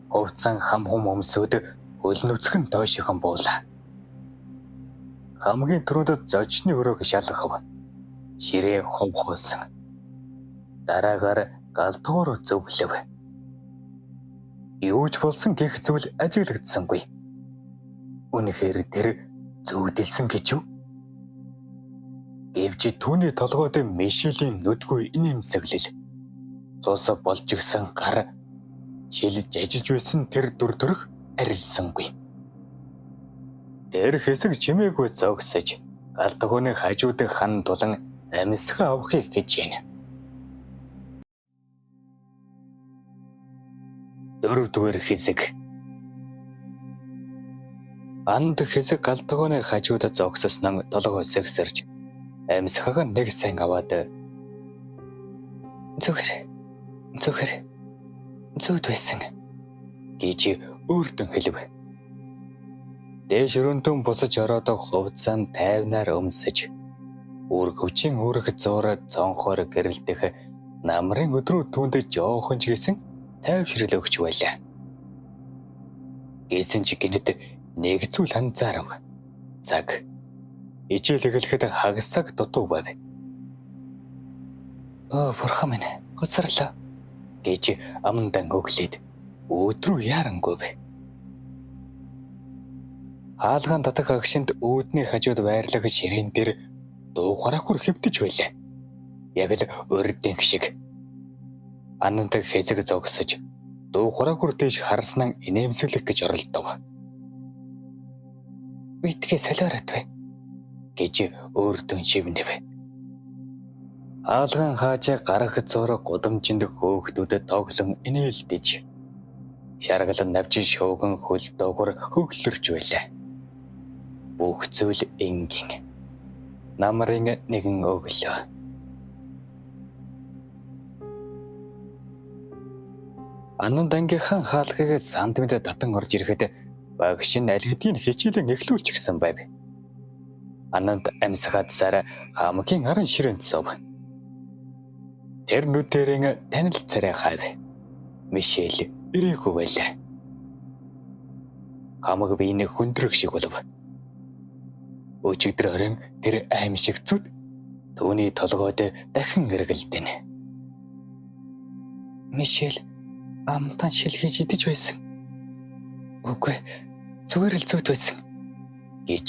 Хувцсан хамхум өмсөд хөл нүцгэн дойшихон буулаа. Хамгийн түрүүнд зочны өрөөг шалгав. Ширээ ховхоосон. Дараагаар галтгоор зөвлөв. Юу ч болсон гэх зүйл ажиглагдсангүй. Үнэхээр тэр зүүдэлсэн гэж юу? Гэвч түүний толгойд Мишелийн нүдгүй инээмсэглэл цус болж гисэн гар шилж ажиж байсан тэр дүр төрх арилсангүй. Тэр хэсэг чимээгүй зогсож галтгооны хажууд хан тулан амьсгаа авахыг гэж байна. Дөрөвдүгээр хэсэг. Анд хэсэг галтгооны хажууд зогсосноо толгой сэгсэрж амьсгааг нэг сайн аваад зүгэр зүүд байсан гэж өөртөө хэлв. Дээш өрөндөн босож ороод хувцаан тайвнаар өмсөж үр хөвчийн үүрэг зуураад цонхоор гэрэлдэх намрын өдрөө түүнд жоохон ч гэсэн тайвшрал өгч байлаа. Гэсэн чи гинэд нэг зүйл анзаарав. Цаг ичээл эхлэхэд хагасцаг дутуу байв. Бурхан минь, хоцорлоо гэж амандан өглөөд өөдрөө яарангүй бай. Хаалгаан татах агшинд үүдний хажууд байрлах ширээн дээр дуугараагүй хэвтэж байлаа. Яг л урдын шиг. Анант хэзэг зогсож дуугараагүй дэш харснан инээмсэглэх гэж оролдов. Битгий солиорот бай гэж өөртөө шивнэв. Хаалгаан хааж гарах зураг гудамжинд хөөхтүүдэд тоглон инээлдэж шаргалан навч шууган хөл доогор хөглөрч байлаа. Бүх зүйл энгийн. Намрын нэгэн өглөө. Ананд ангийнхан хаалгыг сандмид татан орж ирэхэд багш нь аль хэдийн хичээлэн эхлүүлж гисэн байв. Ананд амьсгаадсаар хамгийн аран ширээнд суув. Тэр нүдэрийн танил царай хайв. Мишель ирээгүй байлаа. Хамаг биений хүндрэх шиг болов. Өчигдөр орон тэр аимшиг зүд түүний толгойд дахин эргэлдэнэ. Мишель амтан шилхийж идэж байсан. Үгүй, зүгээр л зүгт байсан гэж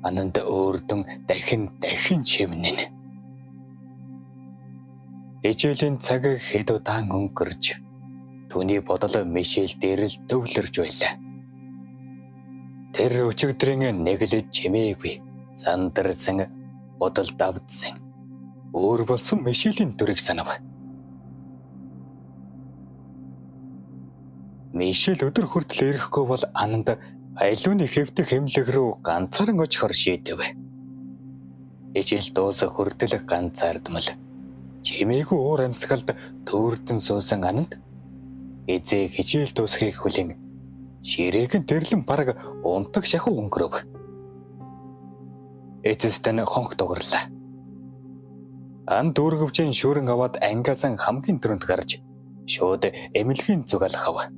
Ананд өөрдөн дахин шивнэнэ. Хичээлийн цаг хэд удаан өнгөрч түүний бодол Мишель дээр л төвлөрж байлаа. Тэр өчигдрийн нэг л чимээгүй, сандарсан, бодол давдсан. Өөр болсон Мишелийн дүрийг санав. Мишель өдөр хүртэл ирэхгүй бол Ананд айлууны хэвдэх эмнэлэг рүү ганцааран очихоор шийдэв. Хичээл дуусах хүртэл ганцаардмал чимээгүй уур амьсгалд төөрдөн суусан Ананд эзээ хичээл дуусхийг хүлээн ширээг нь тэрлэн бараг унтаг шахуу өнгөрөв. Эцэст нь хонх дугарлаа. Ан дүүргэвчийн шүүрэн аваад ангиасан хамгийн түрүүнд гарч шууд эмнэлгийн зүг алхав.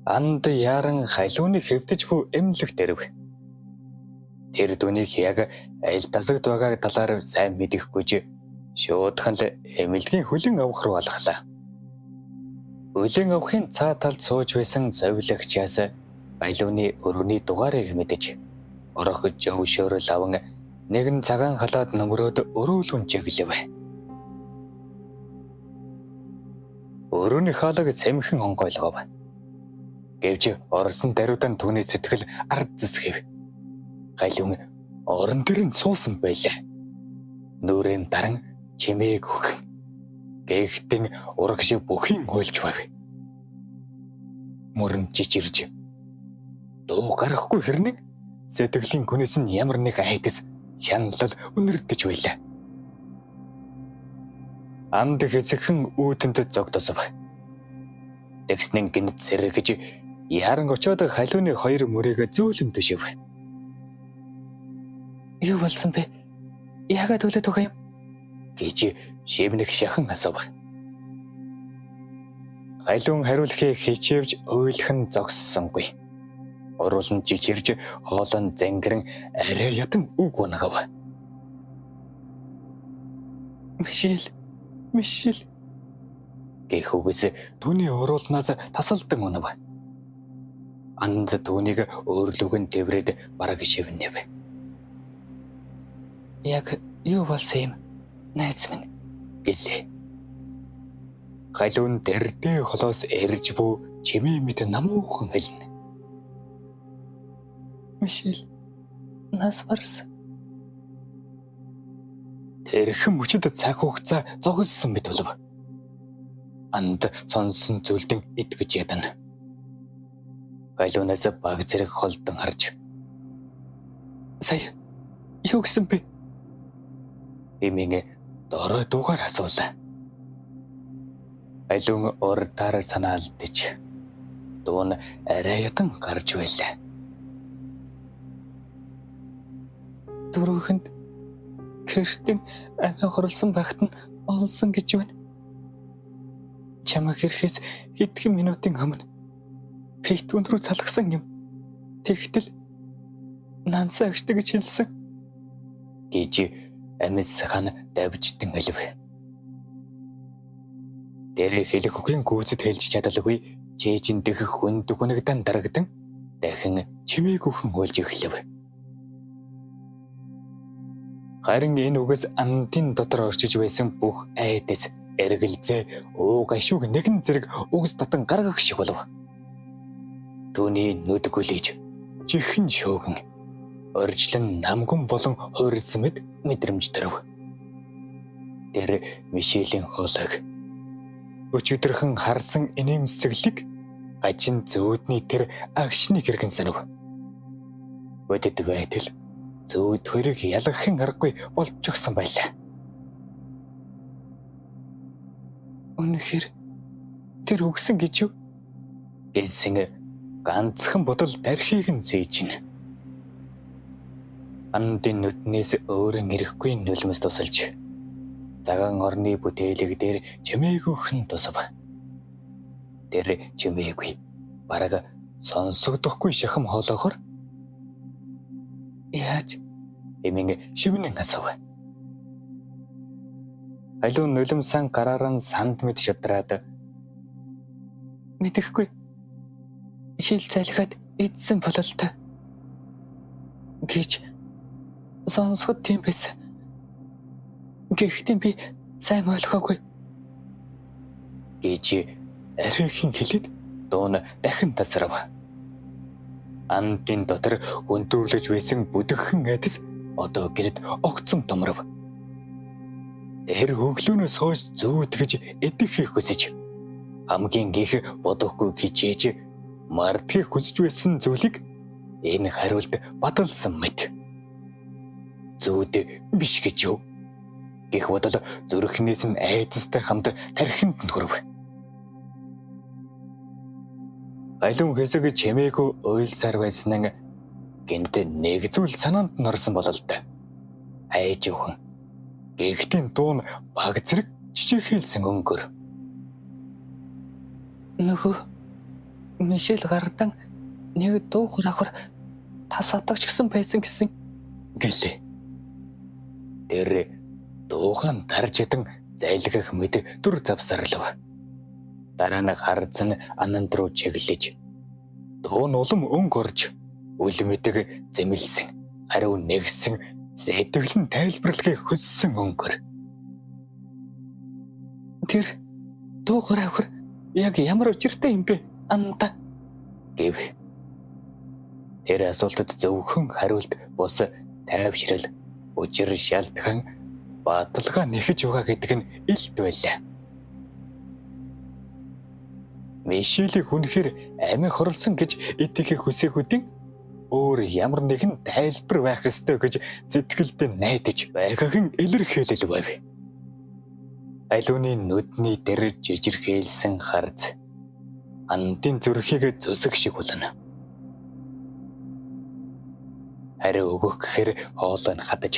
Анд яран халууны хэвдэж буй эмнэлэг дэрв. Тэр дүнийг яг аль тасагд байгааг талаар сайн мэдэхгүйж шуудхан л эмнэлгийн хүлэн авах руу алхлаа. Хүлэн авахын цаа талд сууж байсан зовлогчаас айлууны өрөөний дугаарыг мэдэж орох жовшөөрөл аван нэгэн цагаан халаад нөмрөөд өрөөлөн чиглэв. Өрөөний хаалаг цэмхэн онгойлгов. Гэвч орсон даруйдан түүний сэтгэл ард зэсгэв. Галиун орон дээр нь суусан байлаа. Нүрэн даран чимээг хөх. Гэхтэн урагш бүхийн ойлж байв. Мөрөн жижирж. Дуу гарахгүй хэрнэг сэтгэлийн күнээс нь ямар нэг айдас шаналл үнэрдэж байлаа. Анд хэсэгхэн үүдэнд зогдосов. Тэгснэн гинт сэргэж яран очоод халууны хоёр мөрийг зөөлөн төшөв. Юу болсон бэ? Яагаад үлээд байгаа юм? Гэж шивнэх шахан асуув. Халуун хариулахыг хичээвж ойлхон зогссонгүй. Уруулан жижирж хоолон зангиран арай ятан үг унагав. Мишель гэх үгээс түүний уруулнаас тасалдан унав. Анд түүнийг өөрлөгөн тэврээд бараг шивнэв. Яг юу болсон юм? Найз минь гэлээ. Халуун дэрдээ холоос эрж буй чимээ мэт намуухан хэлнэ. Мишель нас барсан. Тэрхэн мөчөд цаг хугацаа зогссон мэт болов. Анд сонсон зүйлдэн итгэж ядана. Халуунаас баг зэрэг холдон харж. Сая юу гэсэн бэ? Эмийн дорой дуугаар асуулаа. Халуун урдаар санаалдэж дуун арай ятан гарч байлаа. Дөрөвхөнд гэртэн амиа хорлсон багт нь олсон гэж байна. Чамайг ирэхээс хэдхэн минутын өмнө Пейтүүн рүү залгасан юм. Тэгтэл нансаа агшдаг гэж хэлсэн. Гэж Амьс хан давжтан алив. Тэр хэлэх үгийн гүйцэд хэлж чадалгүй чэжин дэх хүн дүгнэгдэн дарагдан дахин чимээгүйхэн уйлж эхлэв. Харин энэ үгс андын дотор орчиж байсан бүх айдас эргэлзээ ууг ашиг нэгэн зэрэг үгс татан гаргах шиг болов. Түүний нүд гүлээж чихэн шөөгөн оржлон намган болон хуурсан мэд мэдрэмж төрөв. Тэр Мишелийн хоолойг өчигдөрхөн харсан инээмсэглэг гажин зүүдний тэр агшныг хэрхэн санав. Бодит байтал зүүд хөрийг ялгахын аргагүй болчихсон байлаа. Үнэхээр тэр үгсэн гэж юу? Гэсэн ганцхан бодол дархийг нь зээжинэ. Андын нүднээс өөрөн ирэхгүй нулимс тусалж заган орны бүтээлэг дээр чимээгүйхэн тусав. Тэр чимээгүй бараг сонсогдохгүй шахам хоолоохоор яаж эмийн шивнэн асуув. Халуун нулимсан гараараа санд мэд шудраад мэдэхгүй шил залхаад идсэн бололтой гэж сонсоход тийм байсан. Гэхдээ би сайн ойлгоогүй гэж арайхийн хэлээд дуун дахин тасрав. Андын дотор гүнтүрлэж байсан бүдгхэн айдас одоо гэрд огцом томров. Тэр хөглөөнөөс хойш зүүдгэж идэхийг хүсэж хамгийн их бодохгүй хичээж мартахыг хүсэж байсан зүйлийг энэ хариулт баталсан мэт. Зүүд биш гэж юу? Гэх бодол зүрхнээс нь айдастай хамт тархинд нь хүрв. Халуун хэсэг чимээгүй уйлсаар байсан нь гэнт нэг зүйл санаанд нь орсон бололтой. Айж өвхөн гэгтийн дуун баг зэрэг жижигхэлсэн өнгөр. Нөхөө Мишель гардан нэг дуу хураагаар тас атагч гисэн байсан гэсэн гэлээ. Тэр дуухан таржитан зайлгах мэд дүр завсарлав. Дараа нь харцсан ананд руу чиглэж дуу нь улам өнгө орж үл мэдэг зэмлсэн хариу нэгсэн сэтгэлэн тайлбарлахыг хүссэн өнгөр. Тэр дуу хураагаар яг ямар учиртай юм бэ анда гэв. Тэр асуултад зөвхөн хариулт бус тайвшрал учир шалтгаан баталгаа нэхэж байгаа гэдэг нь илт байлаа. Мишелийг үнэхээр амин хорлсон гэж итгэхийг хүсээгүүдийн өөр ямар нэгэн тайлбар байх ёстой гэж сэтгэлд найдаж байгааг нь илэрхийлэл байв. Алууны нүдний дээр жижигхээлсэн харц андын зүрхийг зүсэх шиг болно. Хариу өгөх гэхээр хоол нь хадаж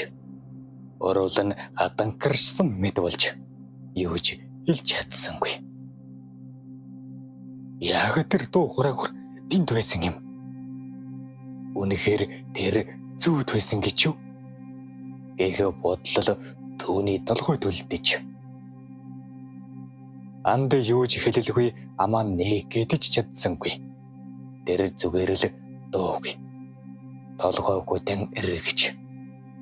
уруул нь хатанкарсан мэд болж юуж хэлж чадсангүй. Яагаад тэр дуу хураагаар тэнд байсан юм? Үнэхээр тэр зүүд байсан гэж юу? Гэх бодлол түүний толгойд үлдэж. Анд юуж хэлэлгүй амаа нэг гэдэж чадсангүй. Тэр зүгээр л дууг толгойгүйдэн эргэж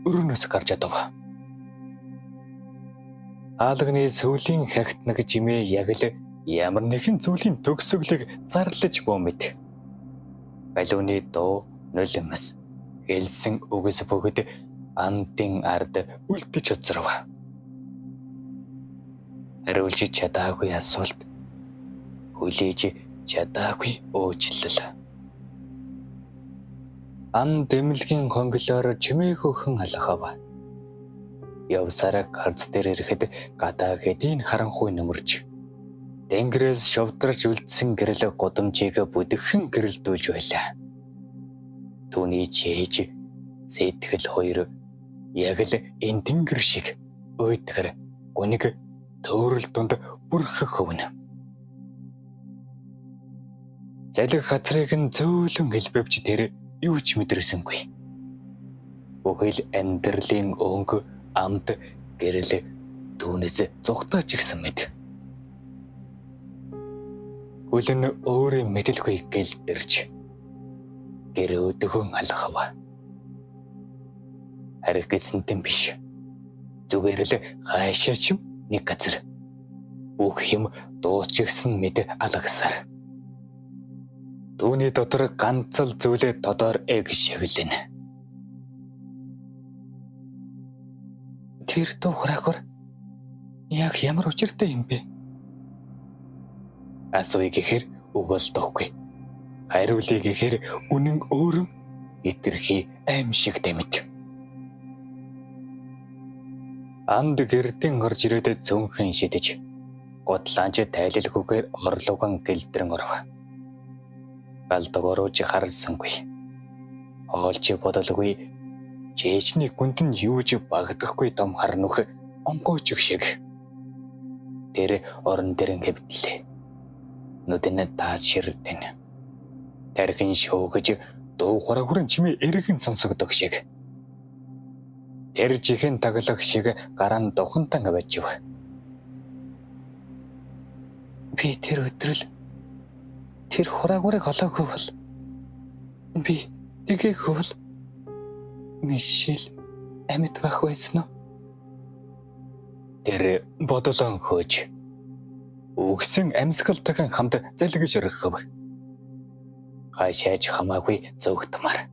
өрөөнөөс гарч чадав. Хаалганы сүүлийн хагт нэг жимээ яг л ямар нэгэн зүйлийн төгсгөлийг зарлаж буй мэд. Балууны дуу нулимс хэлсэн үгс бүгд андын ард үлдэж оцров. Хариулж чадаагүй асуулт, хүлээж чадаагүй уучлал. Ан дэмлэгийн хонглоор чимээгүйхэн алхав. Явсараа гарц дээр ирэхэд гадаа хэдийн харанхуй нөмөрч тэнгэрээс шовдарч үлдсэн гэрэл гудамжийг бүдгхэн гэрэлдүүлж байлаа. Түүний чээж сэтгэл хоёр яг л энэ тэнгэр шиг уйдгар гүнэг төөрөл дунд бүрхэх хөвнө. Залих газрыг нь зөөлөн элбэвч тэр юу ч мэдэрсэнгүй. Бүхэл амьдралын өнгө амд гэрэл түүнээс зүгтаач гисэн мэд. Хүлэн өөрийн мэдэлгүй гэлдэрч гэр өдгөн алхав. Харин гэсэнтэн биш. Зүгээр л хаашаа ч нэг газар бүх юм дуусчихсан мэд алгасаар. Түүний дотор ганц л зүйлээ тодор эг шиглэнэ. Тэр тухрагвар яг ямар учиртай юм бэ? Асууя гэхээр өгөлдөхгүй. Хариулъя гэхээр үнэн өөрөн итэрхий аимшигтай мэт. Амд гэрдэн орж ирээд цөөнхэн шидэж готлаанч тайлалгүйгээр орлогон гэлдрэн оров. Галдгорууж харсангүй. Хоолч бодолгүй жээчний гүнд нь юуж багдахгүй том хар нүх онгойч шиг. Тэр орон дэрэн хэвдлээ. Нүдэн тааширдэн. Тархин шоогож дуу хорогрын чимээ эргэн сонсогдох шиг. Тэр чихэн таглах шиг гараан духантан авчив. Би тэр өдрөл тэр хураагуурыг олоогүй бол би тэгээгүй бол Мишель амьд байх байсан уу? Тэр бодлон хөөж өгсөн амьсгалтайхан хамт залгиж өргөв. Хаашаач хамаагүй зөвхтмар.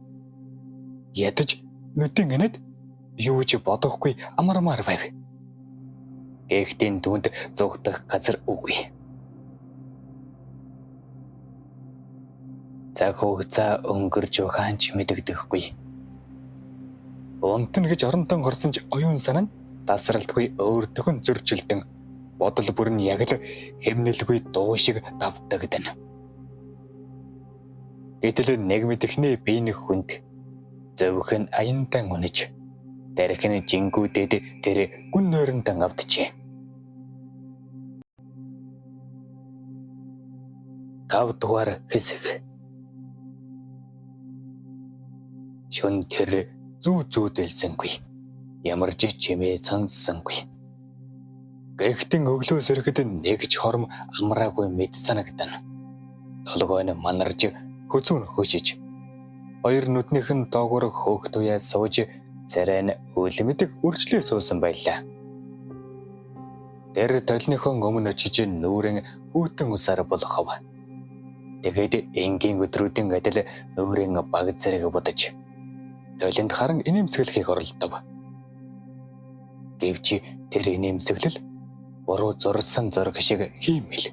Ядаж нүдэн энэд юу ч бодохгүй амармаар байв. Эхтийн дүнд зүгтах газар үгүй. Цаг хугацаа өнгөрч ухаанч мэдэгдэхгүй. Унтна гэж оронтон горсон ч оюун санаа нь тасралтгүй өөртөө зөрчилдөн бодол бүр нь яг л хэмнэлгүй дуу шиг давтагдана. Гэтэл нэг мэдхнээ би нэг хүнд зөвхөн аянтан унаж дархин жингүүдэд тэр гүн нойронтон авдчихэ. 5 дугаар хэсэг. Шүн тэр зүүдэлсэнгүй. Ямар ч чимээ цансангүй. Гэхдээ өглөө зэрэгт нэг ч хорм амраагүй мэд санагдана. Толгой нь манарж хөзүүн хөшиж. Хоёр нүднийх нь доогуур хөөх туяа сууж царай нь үлэмдэг үржлээ суусан байлаа. Тэр толныхон өмнө очиж нүүрэн хүүтэн усаар болохов. Тэгээд энгийн өдрүүдийн адил нүүрэн баг зэрэг бодож тойлонд харан инээмсэглэхийг оролдов. Гэвч тэр инээмсэглэл буруу зурсан зураг шиг хиймэл.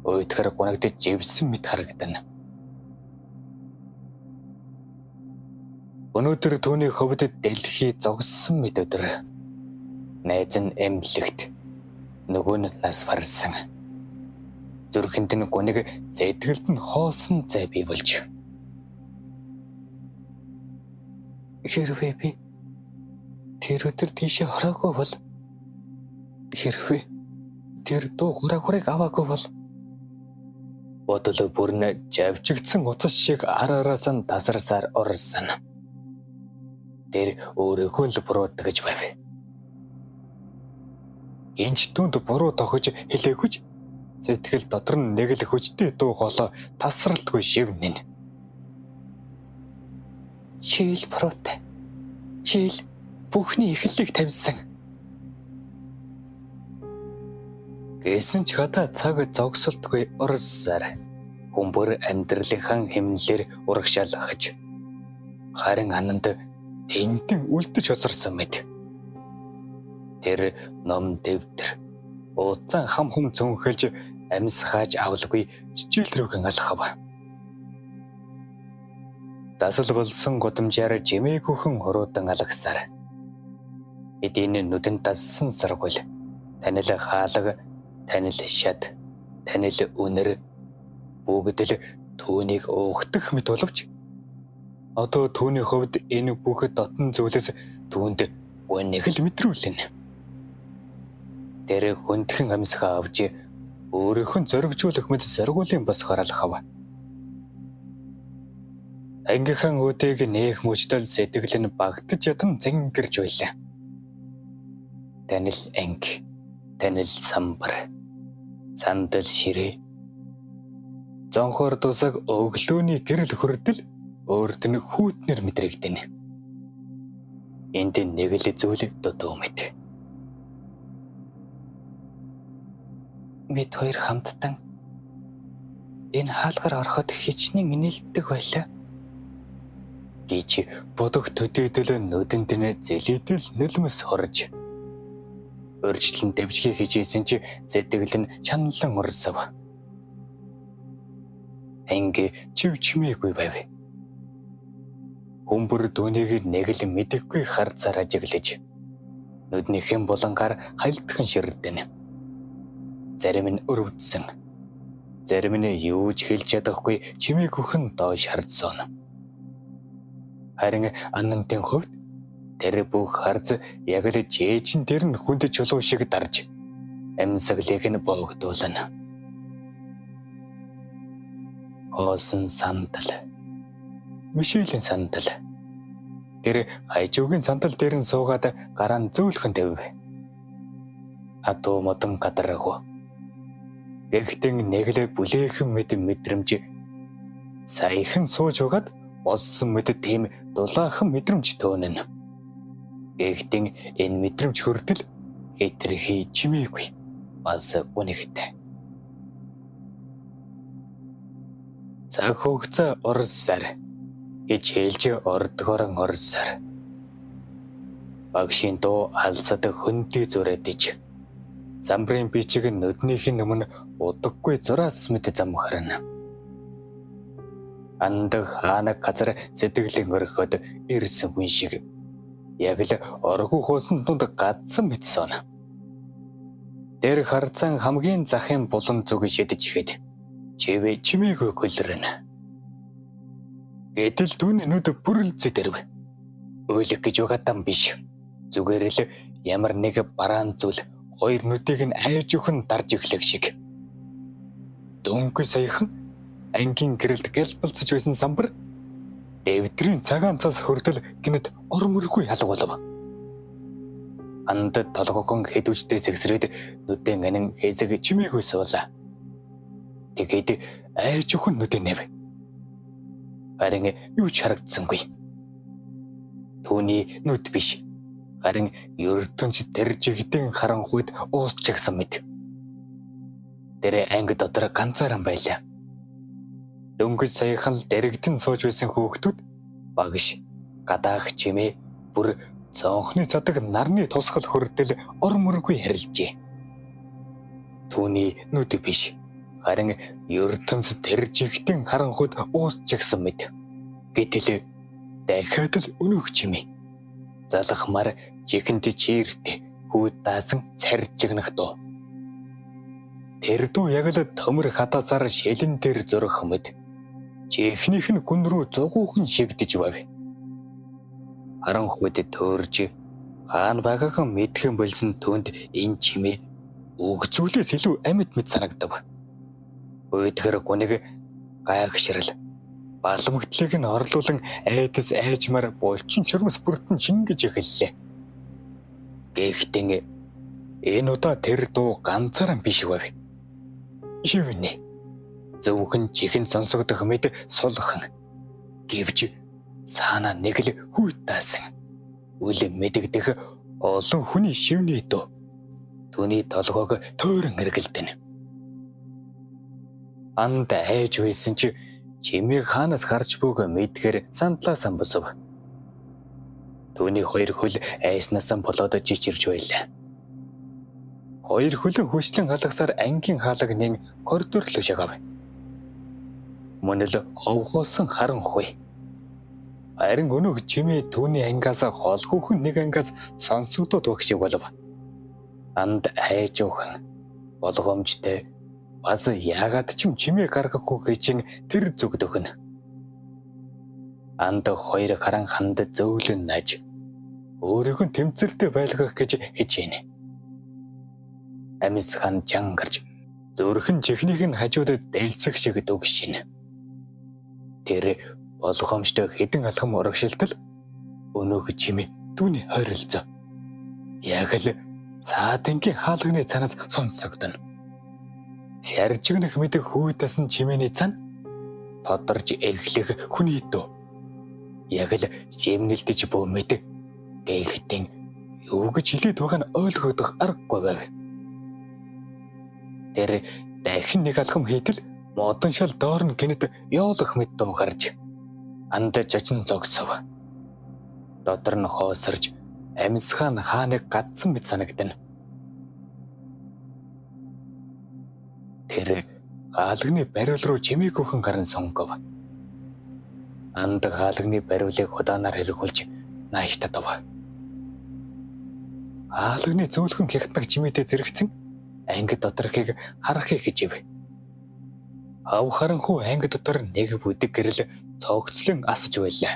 Уйтгар гунагдж живсэн мэт харагдана. Өнөөдөр түүний хөвд дэлхий зогссон мэт өдөр. Найз нь эмнэлэгт, нөгөө нь нас барсан. Зүрхэнд нь гуниг, сэтгэлд нь хоосон зай бий болж. Хэрвээ би тэр өдөр тийшээ ороогүй бол, хэрвээ тэр дуу хураагуурыг аваагүй бол, бодол бүр нь жавжигдсан утас шиг араас нь тасарсаар орсон. Тэр өөрөөхөө л буруудаг гэж байв. Гинч түнд буруу тохиж хэлээхүч сэтгэл дотор нь нэг л хүчтэй дуу хоолой тасралтгүй шивнэн. Чийл буруутай. Чийл бүхний эхлэлийг тавьсан. Гэсэн ч хата цаг зогсолтгүй орсаар хүмбэр амьдралынхан хэмнэлээр урагшаалгаж харин ананд тэнтэн үлдэж хоцорсон мэт. Тэр ном дэвтэр ууцан хам хүм цөнхөлж амьс хааж авалгүй чичээл рүүгэн алхав. Дасал болсон гудамжаар жимээгүйхэн хуруудан алгасаар эдийн нүдэн дассан саргуул танил хаалга, танил шат, танил үнэр бүгд л түүнийг уухтах мэт боловч одоо түүний хувьд энэ бүх дотн зүйлс түүнд нэг л мэдрүүлнэ. Тэр хүндхэн амьсгаа авч өөрөөх нь зоригжуулах мэт саргуулийн босгоор алхав. Ангийнхан үдэг нээх мөчтөл сэтгэл нь багтаж ятан зингэрж байлаа. танил анги, танил самбар, сандал ширээ. Зонхоор дусаг өглөөний гэрэл хүртэл өөрт нь хүүтнэр мэдрэгдэнэ. Энд нэг л зүйл дутуу мэт. Бид хоёр хамттан энэ хаалгаар ороход хичнээн нэлддэг байлаа. Гэж будаг төдөөдөл нүдэнд нь зэлэдэл нөлмөс хорж. Өрчлөн дэвжихийг хичээсэн чи зэтгэл нь чаналан урсав. Анги чив чимээгүй байв. Хүмбэр дүүнийг нэг л мэдэггүй харцаар ажиглаж нүднийхэн булангаар хайлтхан ширдэнэ. Зарим нь өрөвдсөн. Зарим нь юу ч хэлж чадахгүй чимээгүйхэн доош хардсан. Харин аннантын хувьд тэр бүх харц яг л жээжин дээр нь хүнд чулуу шиг дарж амьсгалыг нь боогдуулна. Хоосон сандал. Мишелийн сандал. Тэр хажуугийн сандал дээр нь суугаад гараа зөөлхөн тавив. Атуу модон гадараагүй. Гэхдээ нэг л бүлээхэн мэд мэдрэмж саяхан сууж угаад болсон мэд тийм дулаахан мэдрэмж төөнөн. Гэхдээ энэ мэдрэмж хүртэл хэтэрхий чимээгүй бас үнэхтэй. Цаг хугацаа орсаар гэж хэлж ордгорон орсаар. Багшийн дуу алсад хөндөй зурээдэж. Замбрын бичиг нүднийх нь өмнө удаггүй зураас мэт зам харна. Анд хаана газар сэтгэлийн өрхөд ирсэн хүн шиг. Яг л оргуу хуусан дунд гадсан мэт сон. Тэр харцан хамгийн захын булан зүг шидэж ихэд чивэ чимээгүй хөлрөнө. Гэтэл түүний нүд бүрэлцээ дэрв. Өөлөх гэж угаатан биш. Зүгээр л ямар нэг бараан зүйл хоёр нүдийг нь айж өхөн дарж эхлэх шиг. Дөнгөж саяхан ангийн гэрэлд гэлбэлцэж байсан самбар дэвдрийн цагаан цас хүртэл гинэт ормөргүй алгуулав. Анд толгойн хэдвчтэй сэгсрээд нүдэн анин хэзэг чимээгүй суулаа. Тэгээд айж өхөн нүдэн нэв. Харин юу ч харагдсангүй. Түүний нүд биш. Харин ертөнц тэр жигдэн харанхуйд уусчихсан мэт. Тэр анги дотор ганцаараа байлаа. Дөнгөж саяхан л дэрэгдэн сууж байсан хүүхдүүд багш, гадаах чимээ бүр цонхны цадаг нарны тусгал хүртэл ормөргүй харилжээ. Түүний нүд биш. Харин ертөнц тэр жигдэн харанхуйд уусчихсан мэт. Гэтэл дахиад л өнөөх чимээ. Залхмаар жихэнд чирт хүүд даасан царжигнах дуу. Тэр дуу яг л төмөр хатасаар шилэн дээр зурх мэд. Чихнийх нь гүн рүү зугуухан шигдэж байв. Харанхуйд төөрж хаана байгаагаа мэдхэн болсон түнд энэ чимээ өгзүүлээс илүү амьд мэд санагдав. Өйдгэр гүнийг гайхшрал баламгтлыг нь орлуулан айдас айжмаар булчин шөрмөс бүртэн шингэж эхэллээ. Гэхдээ энэ удаа тэр дуу ганцаараа биш байв. Юунэ? Зөвхөн чихэн сонсогдох мэд сулхан. Гэвч цаана нэг л хүйтаасан. Үл мэдэгдэх олон хүний шивний дуу. Түүний толгойг тойрон эргэлдэнэ. Анд айж байсан чи чимээг хаанаас гарч бүг мэдгээр сандлаа самбосов. Түүний хоёр хөл айснаас болоод жижирж байлаа. Хоёр хөлөө хүчлэн халахсаар ангийн хаалга нэн коридор руу шагав. Мөн л овгоосон харанхуй. Харин өнөөх чимээ түүний ангиас холхүүхэн нэг ангиас сонсогдоод байх шиг болов. Анд айж уухан болгоомжтой бас яагаад ч юм чимээ гаргахгүй гэж тэр зүгдөхнө. Анд хоёр харан ханд зөөлөн наж өөрийгөө тэмцэлтэй байлгах гэж хичээнэ. Амис хан жангарч зүрхэн чихнийг нь хажуудад дэлсэх шиг дүгшин. Тэр болгоомжтой хэдэн алхам урагшилтал өнөөх чимээ түүний хойролцоо. Яг л Саадынгийн хаалганы цанаас сонсогдоно. Шаржигнах мэдэх хүйдсэн чимээний цан тодорж эхлэх хүний дөө. Яг л шимнэлдэж буй мэд. Гэхдээ юу гэж хэлээд байгааг нь ойлгох аргагүй байв. Тэр дахин нэг алхам хийтэл модон шал доор нь гинэд ёолох мэт дуу гарч андаж очин зогсов. Дотор нь хоосорж амьсгаан хааныг гадсан мэт санагдана. Тэр хаалганы бариул руу чимээг өхөн гарan сонгов. Анд хаалганы бариулыг удаанаар хэрэгүүлж нааш татав. Хаалганы зөөлхөн хятнаг чимээтэй зэрэгцэн анги доторхыг харахыг хичээв. Ав харанхуй анги дотор нэг бүдэг гэрэл цогцлон асж байлаа.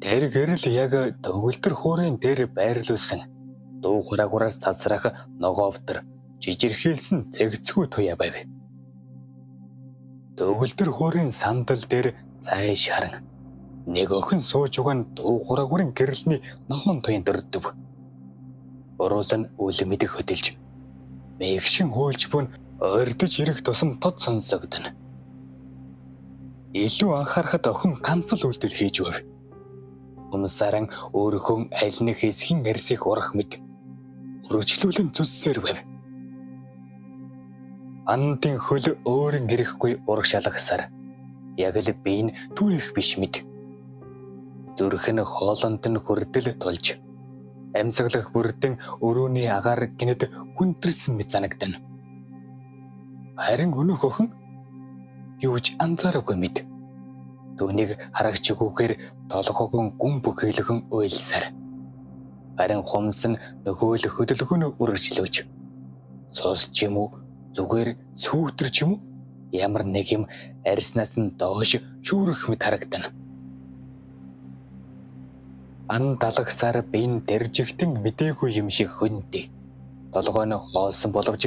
Тэр гэрэл яг төгөлтөр хуурын дээр байрлуулсан дуу хураагуураас цацрах ногоовтор жижирхийлсэн зэгцгүй туяа байв. Төгөлтөр хуурын сандал дээр цай шаран нэг охин сууж угаан дуу хураагуурын гэрэлний нохон туян дөрдөв. Уруул нь үл мэдэх хөдөлж мэгшин хуйлж буун ордож ирэх тусам тод сонсогдно. Илүү анхаарахад охин ганц л үйлдэл хийж байв. Умсаран өөрхөн аль нэг хэсгийн арсыг урах мэт өргөжлүүлэн зүссээр байв. Андын хөл өөрийн ирэхгүй ураг шалгасаар яг л бие нь түүнийх биш мэт. Зүрх нь хоолонд нь хүрдэл тулж амьсгалах бүрдэн өрөөний агаар гинэд хүндрэлсэн мэт санагдана. Харин өнөөх охин юу ч анзаараагүй мэт. Түүнийг харагчгүйгээр толгойгон гүн бүхэлгэн уйлсаар. Харин хумс нь нөхөөл хөдөлгөөнөө үргэлжлүүлж цус ч юм уу зүгээр сүүтэр ч юм уу ямар нэг юм арьснаас нь доош шүүрэх мэт харагдана. Ан далагсаар бин дэржигтэн мэдээгүй юм шиг хөндөй. Толгой нь хоолсон боловч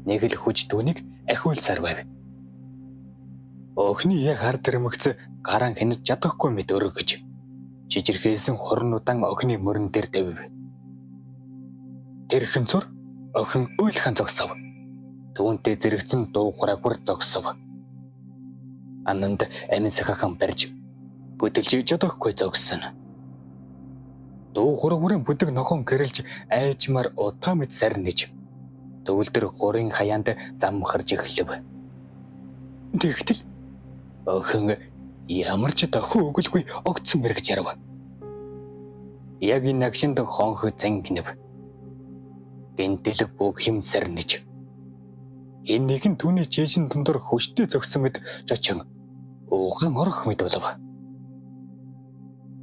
нэг л хүч түүнийг ахиулсаар байв. Охины яг ард ирмэгц гаран хянаж чадахгүй мэт өргөж жижирхээсэн хорнудан охины мөрөн дээр давив. Тэрхэн зур охин уйлхан зогсов. Түүнтэй зэрэгцэн дуу хураагур зогсов. Ананд амьсгахан барьж бүдэлж жодохгүй зогсон. Дуу хураагурын бүдэг нохон гэрэлж айжмаар утаа мэт сарниж төгөлдөр гурын хаяанд замхарж эхлэв. Тэгтэл охин ямар ч дохио өгөлгүй огцсон мэрэгж ярав. Яг энэ агшинд хонх зангинав. Гэнтэл бүх юм сарниж. Энэ нэгэн түүний чэйшин дундор хөштэй зогсон мэд жочин уухан орох мэд болов.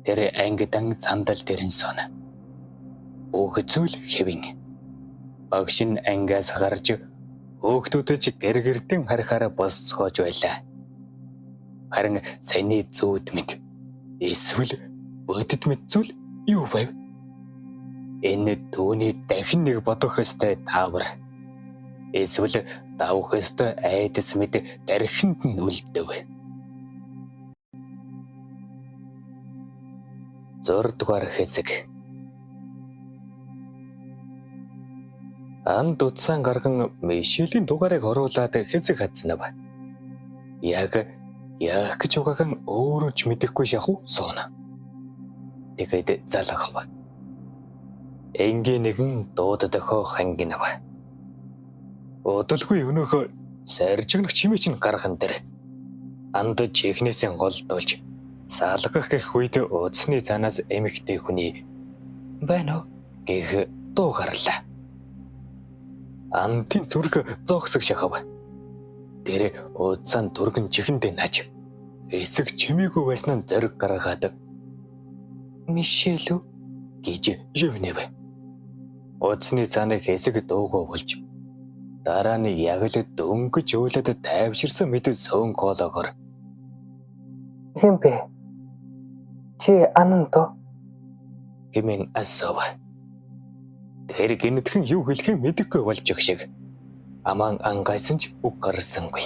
Тэр ангидан сандал дээрэн сууна. Бүх зүйл хэвэн. Багшин ангиас гарч хөөгтүүдэд гэргэрдэн харахаараа босцоож байлаа. Харин саяны зүүд мэд эсвэл бодит мэд зүйл юу байв? Энэ түүний дахин нэг бодох ёстой таавар. Эсвэл давах ёстой айдас мэд дархинд нь үлдэв. 6 дугаар хэсэг. Анд утсан гарган Мишелийн дугаарыг оруулаад хэсэг хадснав. Яг яах гэж байгаагаа өөрөө ч мэдэхгүй шахуу сууна. Тэгээд залгав. Энгийн нэгэн дууд дохио хангинав. Удалгүй өнөөхөө саржигнах чимээ чинь гарган дээр анд чихнээсээ голдуулж салгах гэх үед удсны цаанаас эмэгтэй хүний байна уу гэх дуу гарлаа. Антын зүрх зогсог шахав. Тэр удсан түргэн чихэндээ нааж эсэг чимээгүй байснаа зориг гаргаад Мишель гэж живнэв. Удсны цааныг эсэг дуугаа болж дараа нь яг л дөнгөж өөлөд тайвширсан мэт сөвөн коологоор "Хэм бэ? Чи ананто?" хэмээн асуув. Тэр гинэтхэн юу хэлэхээ мэдэхгүй болж их шиг аман ангайсан ч үг гарсангүй.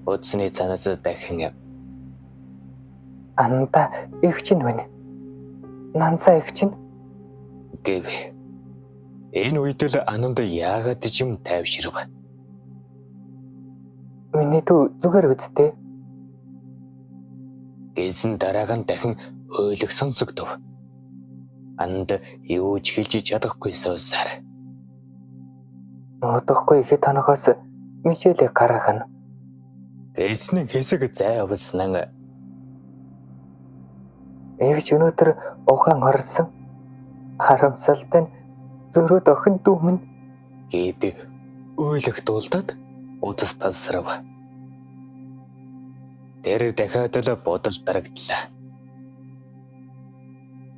Удсны цаанаас дахин "Анда их чинь вэ? Нансаа их чинь?" гэв. Энэ үед л Ананд яагаад ч юм тайвширв. Миний дүү зүгээр үсттэй. Гэсэн дараахан дахин ойлог сонсогдов. Ананд юу ч хэлж чадахгүй суусаар. Удахгүй ихэд танахаас Мишелийг гаргана. Гэсэн хэсэг зай авснаа. Эвч өнөөдөр ухаан орсон. Харамсалтай нь зөрөөд охин дүү минь Гээд ойлог дуулдаад удас тасрав. Тэр дахиад л бодол дарагдлаа.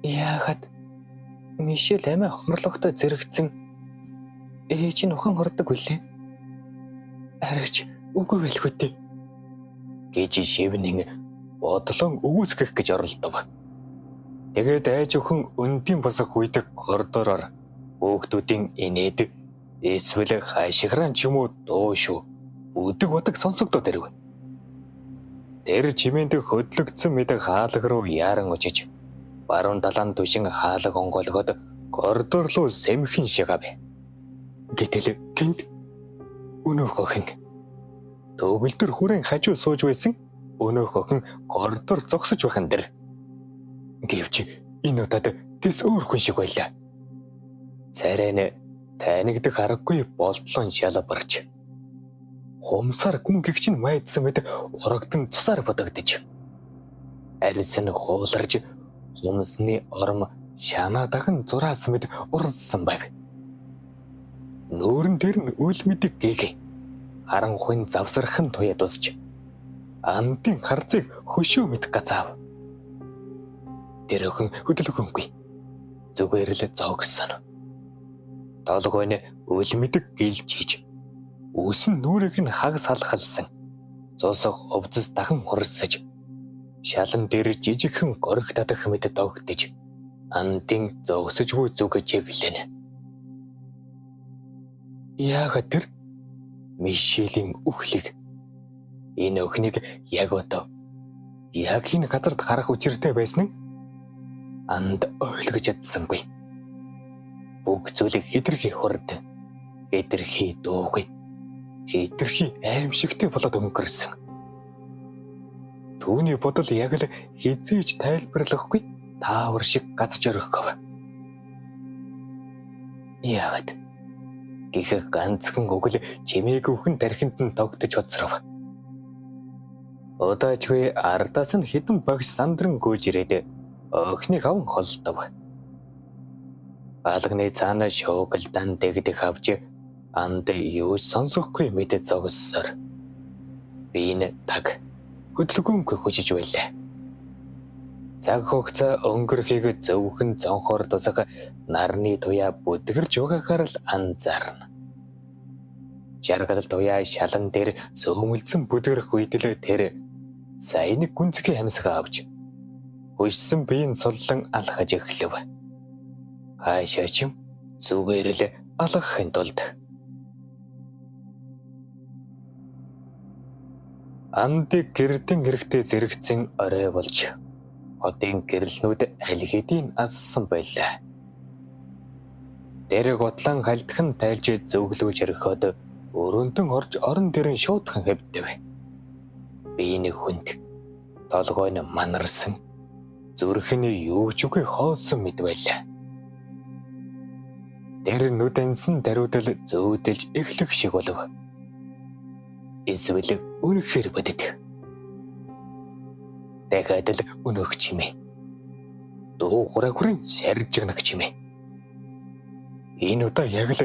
Яагаад Мишель амиа хорлогтой зэрэгцэн ээж нь ухаан ордог үлээ? Арайч үгүй байлгүй дээ. Гэж шивнэн бодлон өгөөсгөх гэж оролдов. Тэгээд айж өхөн өндийн босох үед коридороор хүүхдүүдийн инээд эсвэл хашгиран ч юм уу дуу шүү үдэг бодог сонсогдоод ирв. Тэр чимээнд хөдлөгдсөн мэд хаалга руу яаран очиж баруун талаан түшин хаалга онгойлгоод коридор руу сэмхэн шигав. Гэтэл тэнд өнөөх охин төгөлдөр хүрэн хажуу сууж байсан өнөөх охин коридор зогсож байхан дэр. Гэвч энэ удаад тэс өөр хүн шиг байлаа. Царай нь танигдах аргагүй болтлон шалбарч. Хумсаар гүн гэгч нь майдсан мэд урагдан цусаар бодогдож. Арьс нь хууларж хумсны ором шанаа дахин зураасан мэд урссан байв. Нүүрэн дээр нь үл мэдэг гээгээ. Харанхуйн завсархан туяа дусж. Андын харцыг хөшөө мэд гацаав. Тэр охин хөдөлгөөнгүй. Зүгээр л зогссон. Толгой нь үл мэдэг гэлж хийж. Үсэн нүрийг нь хагас халахалсан. Зоосох овцос дахин хурсаж. Шалан дээр жижигхэн горих татах мэд догтож. Андын зогсож буй зүг чиглэнэ. Яагаад тэр Мишелийн үхлийг энэ охиныг яг одоо яг энэ газарт харах учиртай байсан нь Анд ойлгож чадсангүй. Бүх зүйлийг хэтэрхий хурд, хэтэрхий дуугүй, хэтэрхий аимшигтэй болоод өнгөрсөн. Түүний бодол яг л хизээж тайлбарлахгүй таавар шиг гацж өргөхөв. Яагаад гихэх ганцхан өгөл чимээг өхөн тархинд нь тогтож хоцров. Удаачгүй ардаас нь хідэн багш сандран гүйж ирээд охиныг аван холдов. Алганы цаанаа шуугалдан дэгдэх авч Анд юу сонсохгүй мэдээ зогссоор. Би энэ таг хөдөлгөөнгүй хүчиж байлаа. Цаг хугацаа өнгөрөхийг зөвхөн зонхоор тусах нарны туяа бүдгэрж байгаагаар л анзаарна. Жаргал туяа шалан дээр сөмөлдсөн бүдгэрх үед л тэр сайн нэг гүнзгий амьсгаа авч хүчсэн биеийн соллон алхаж эхлэв. Хаашаа ч юм зүгээр л алхахын тулд. Андыг гэрдэн эрэхтэй зэрэгцэн орой болж хотын гэрэлнүүд аль хэдийн ассан байлаа. Тэр готлан хальдхан тайлж зөвглөөж орхиод өрөөндөн орж орон дээр нь шуудхан хэвдэв. Биений хүнд толгой нь манарсан. Зүрх нь юу ч үгүй хоосон мэд байлаа. Тэр нүдэнсэн даруйдал зөөдөлж эхлэх шиг болов. Эсвэл үнэхээр бодит. Дахиад л өнөөх чимээ. Дуу хураагрын саржигнах чимээ. Энэ удаа яг л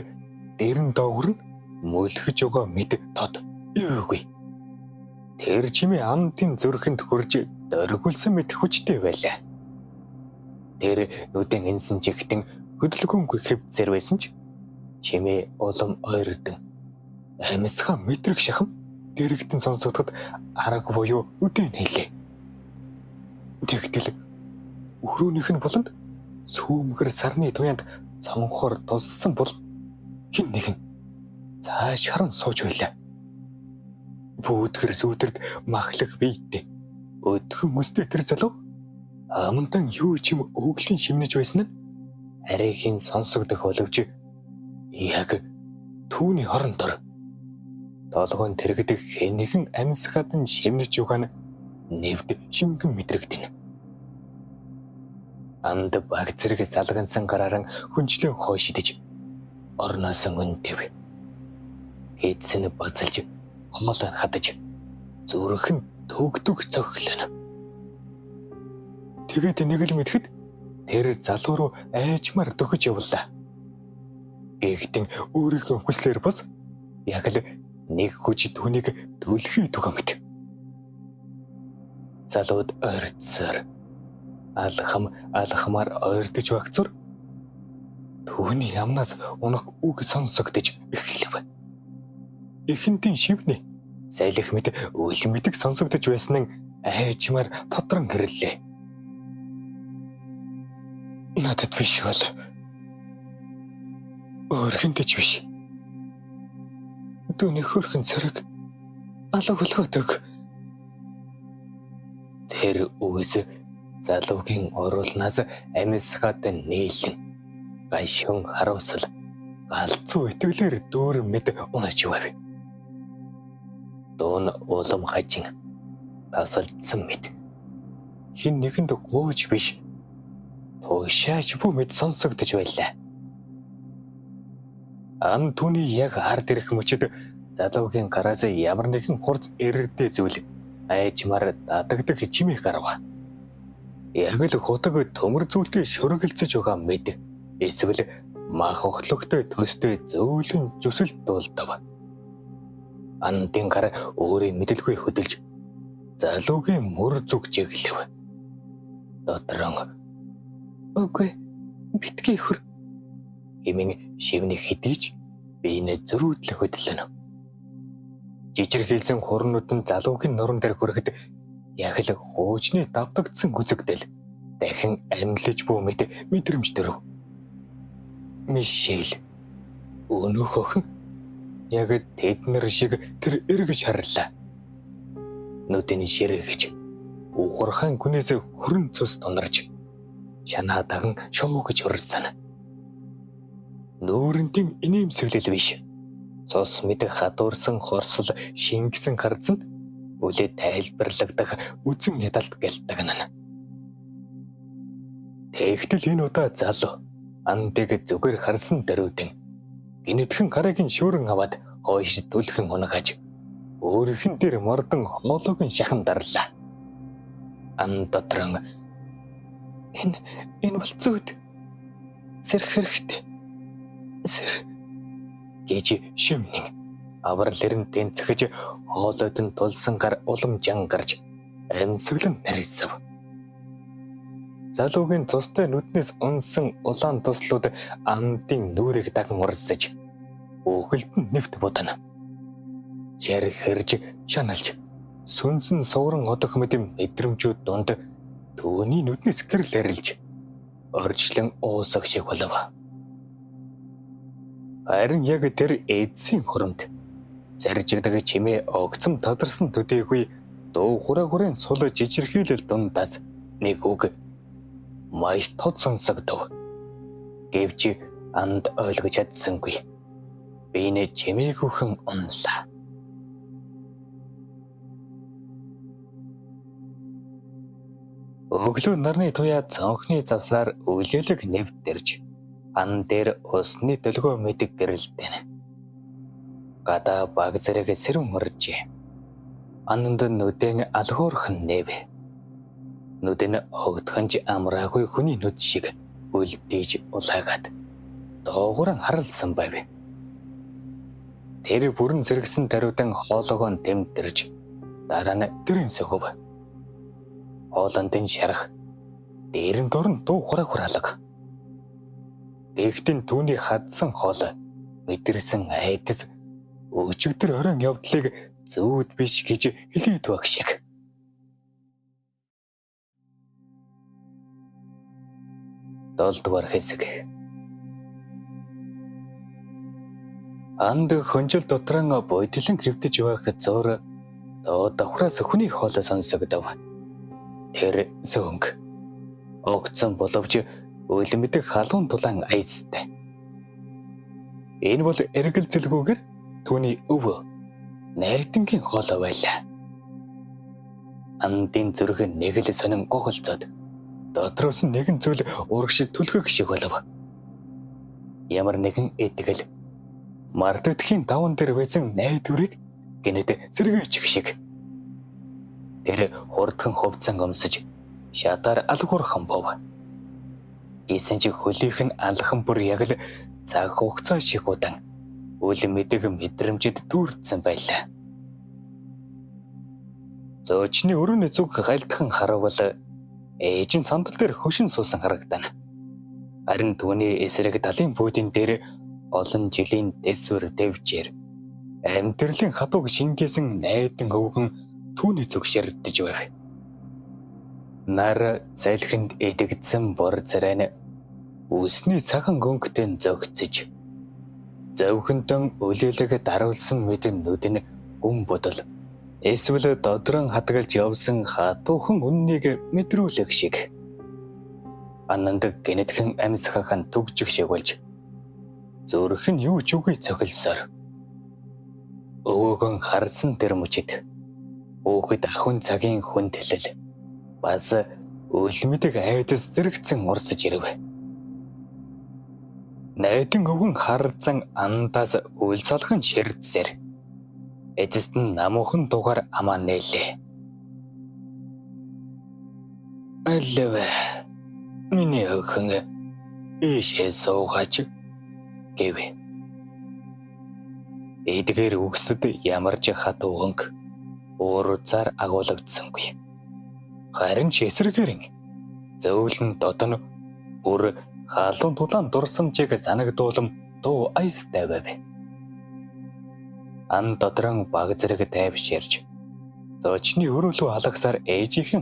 дэрэн доогор нь мөлхөж өгөө мэд тод. Юугүй. Тэр чимээ Андын зүрхэнд хөрж дөргүүлсэн мэт хүчтэй байлаа. Тэр нүдэн энсэн жигтэн хөдөлгөөнгүй хэвзэр байсан ч чимээ улам ойрдон амьсгаа мэдрэх шахам дэрэгдэн сонсогдоход арга буюу үдэн хэлээ. Тэгтэл өрөөнийх нь болонд сүүмгэр сарны туянд цонхоор тулсан бол хэн нэгэн цааш харан сууж байлаа. Бүүдгэр зүудэрд махлах биетэй өдгөн мөстэй тэр залуу амандан юу ч юм өглийн шимнэж байсан нь арайхийн сонсогдох боловч Яг түүний хорон дор толгойн тэрэгдэг хэнийхэн амьсгаад нь шимнэж юугаа нэвд шингэн мэдрэгдэнэ. Анд баг зэрэг залгансан гарааран хүнчлэн хойшидж орноос өндөв. Хэдсэн бацалж хоолоор хадаж зүрх нь төгдөг цогцлоо. Тэгээд нэг л мэдхэд тэр залуу руу айжмаар дөхөж явлаа. Гэхдээ өөрийнхөө хүслээр бас яг л нэг хүч түүнийг түлхий түгээмт. Залууд ойрцсоор алхамаар ойртож багцур түүний амнаас унах үг сонсогдож эхлэв. Эхэнтийн шивнэ сайлах мэт үл мэдг сонсогдож байсан нь айжмаар тодрон гэрлээ. Надад биш бол өөрхөндөж биш. Түүний хөрхөн цараг алга болгодог. Тэр үгс залуугийн оруулнаас амьсгаад нээлэн гайшин харуусал галзуу итгэлээр дүүрэн мэд унаж байв. Дуун улам хажин тасалдсан мэд хин нэгэнд гууж биш туушааж бүх мэд сонсогдож байлаа. Ан түүний яг ард ирэх мөчөд залуугийн гараас ямар нэгэн хурц эрдээ зүйл айжмаар дадагдаг чимээ гарав. Яг л худаг төмөр зүйлтэй шөргөлцөж байгаа мэд эсвэл мах хохлогтой төстэй зөөлөн зүсэлт дуулдав. Андын гар өөрийн мэдлгүй хөдөлж залуугийн мөр зүг жиглэв. Дотрон "Үгүй битгий хөр" хэмээн шивний хидийж биенээ зөрүүдлэх хөдлөнө. Жижигхэлсэн хурнууд нь залуугийн нуран дээр хүрэхэд яг л хуучны давтагдсан үзэгдэл дахин амьлаж буй мэдрэмж төрөв. Мишель өнөөх охин яг тэднэр шиг тэр эргэж харлаа. Нүдний ширэгж ухархан күнээс хүрэн цус тонорж шанаа даган шоогж урсан. Нүүрэнтийн инээмсэглэл биш. Цус мэдэх хадуурсан хорсол шингэсэн харцанд үлээ тайлбарлагдах үзэн ядалт гэлтагнана. Тэгтэл энэ удаа залуу андыг зүгээр харсан дөрүүдэн гинэтхэн гарыг нь шүүрэн аваад хойш түлхэн унагаж өөрийнх нь дээр мордон хоолойг нь шахан дарлаа. Ан дотрон энэ бол зүуд сэрх хэрэгтэй сэр гэж шимнэн авралэрэн тэнцэж хоолойд нь тулсан гар улам жангарч амьсгалан нарийсав. Залуугийн цустай нүднээс унсан улаан туслууд андын нүрийг даган урсаж өөхөлд нь нэвт будана. Жар хэрж шаналж сүнсэн сувран одох мэдэм мэдрэмжүүд донд түүний нүднээс гэрэл арилж оржлон уусах шиг болов. Харин яг тэр эдсийн хурамд заржигдаг чимээ огцом тадарсан төдийгүй дуу хураа-хурын сул жижирхийлэл дундаас нэг үг маш тод сонсогдов. Гэвч анд ойлгож чадсангүй. Биенээ чимээгүйхэн унлаа. Өглөө нарны туяа цонхны завсаар үлэлэг нэвтэрж ан дээр усны төлгөө мэдэг гэрэлтэн. Гадаа баг зэрэг сэрүүн оржээ. Ананд нүдэн алхуурхан нэв. Нүдэн хогдхонж амраагүй хүний нүд шиг үлдээж улаагаад доогуур харалсан байв. Тэр бүрэн зэрэгсэн даруйдан хоолойгоо тэмдэрж дараа нь тэрэн сөхөв. Хоолондын шарах дээрэн дорн дуу хураалга. Эгтэн түүний хадсан хоол мэдэрсэн айдас өчигдөр оройн явдлыг зүүд биш гэж хэлээд баг шиг. Долдугаар хэсэг. Анд хонжил дотрон бойдлон хэвдэж байх зур доо давхраас хүний хоол сонсогдов. Тэр зөнг огцон боловч үлмэдэг халуун тулаан айстай. Энэ бол эргэлзэлгүйгээр түүний өвөө найдангийн хоолой байлаа. Андын зүрх нэг л сонин гохолцоод дотроос нь нэгэн зүйл урагш түлхэх шиг болов. Ямар нэгэн итгэл мартагдхийн даван дээр байсан найдварыг гинэд сэргээчих шиг. Тэр хурдхан хувцан өмсөж шатаар алгуурхан бов. Ийсэн чи хөлийнх нь алхан бүр яг л цаг хугацаа шиг удаан үл мэдэг мэдрэмжид дүүрсэн байлаа. Зоочны өрөөний зүг гальдхан харавал ээж нь сандал дээр хөшин суусан харагдана. Харин түүний эсрэг талын бүүдийн дээр олон жилийн дэсвэр дэвжээр амьдралын хатууг шингээсэн найдан өвгөн түүний зүг ширдэж байв. Нар залхинд эдэгдсэн бор царай нь үсний цагаан өнгөтөн зөгцөж зөвхөндөн үлээлэг даруулсан мэдэн нүд нь гүн бодол эсвэл додрон хадгалж явсан хатуухан үннийг мэдрүүлэх шиг. Анандаг гинэтхэн амьсгахан төгжих шиг болж зүрх нь юу ч үгүй цохилсоор өвөөгөн харсан тэр мөчид өөхөд ахын цагийн хүндлэл бас үлмэдэг айдас зэрэгцэн урсаж ирэв. Найдан өвгөн харцан андаас үл салхан ширдсээр эцэст нь намуухан дугаар амаа нээлээ. Аллавэ миний өхөн ийшээ суугаач гэв. Эдгээр үгсэд ямар ч хатуу өнгө уурцаар агуулгдсангүй. Харин ч эсрэгээрэн зөөлөн додон бүр халуун тулаан дурсамжийг занагдуулам дуу айстай байв. Ан додрон баг зэрэг тайвширч зоочны өрөөлөө алгасаар ээжийнхэн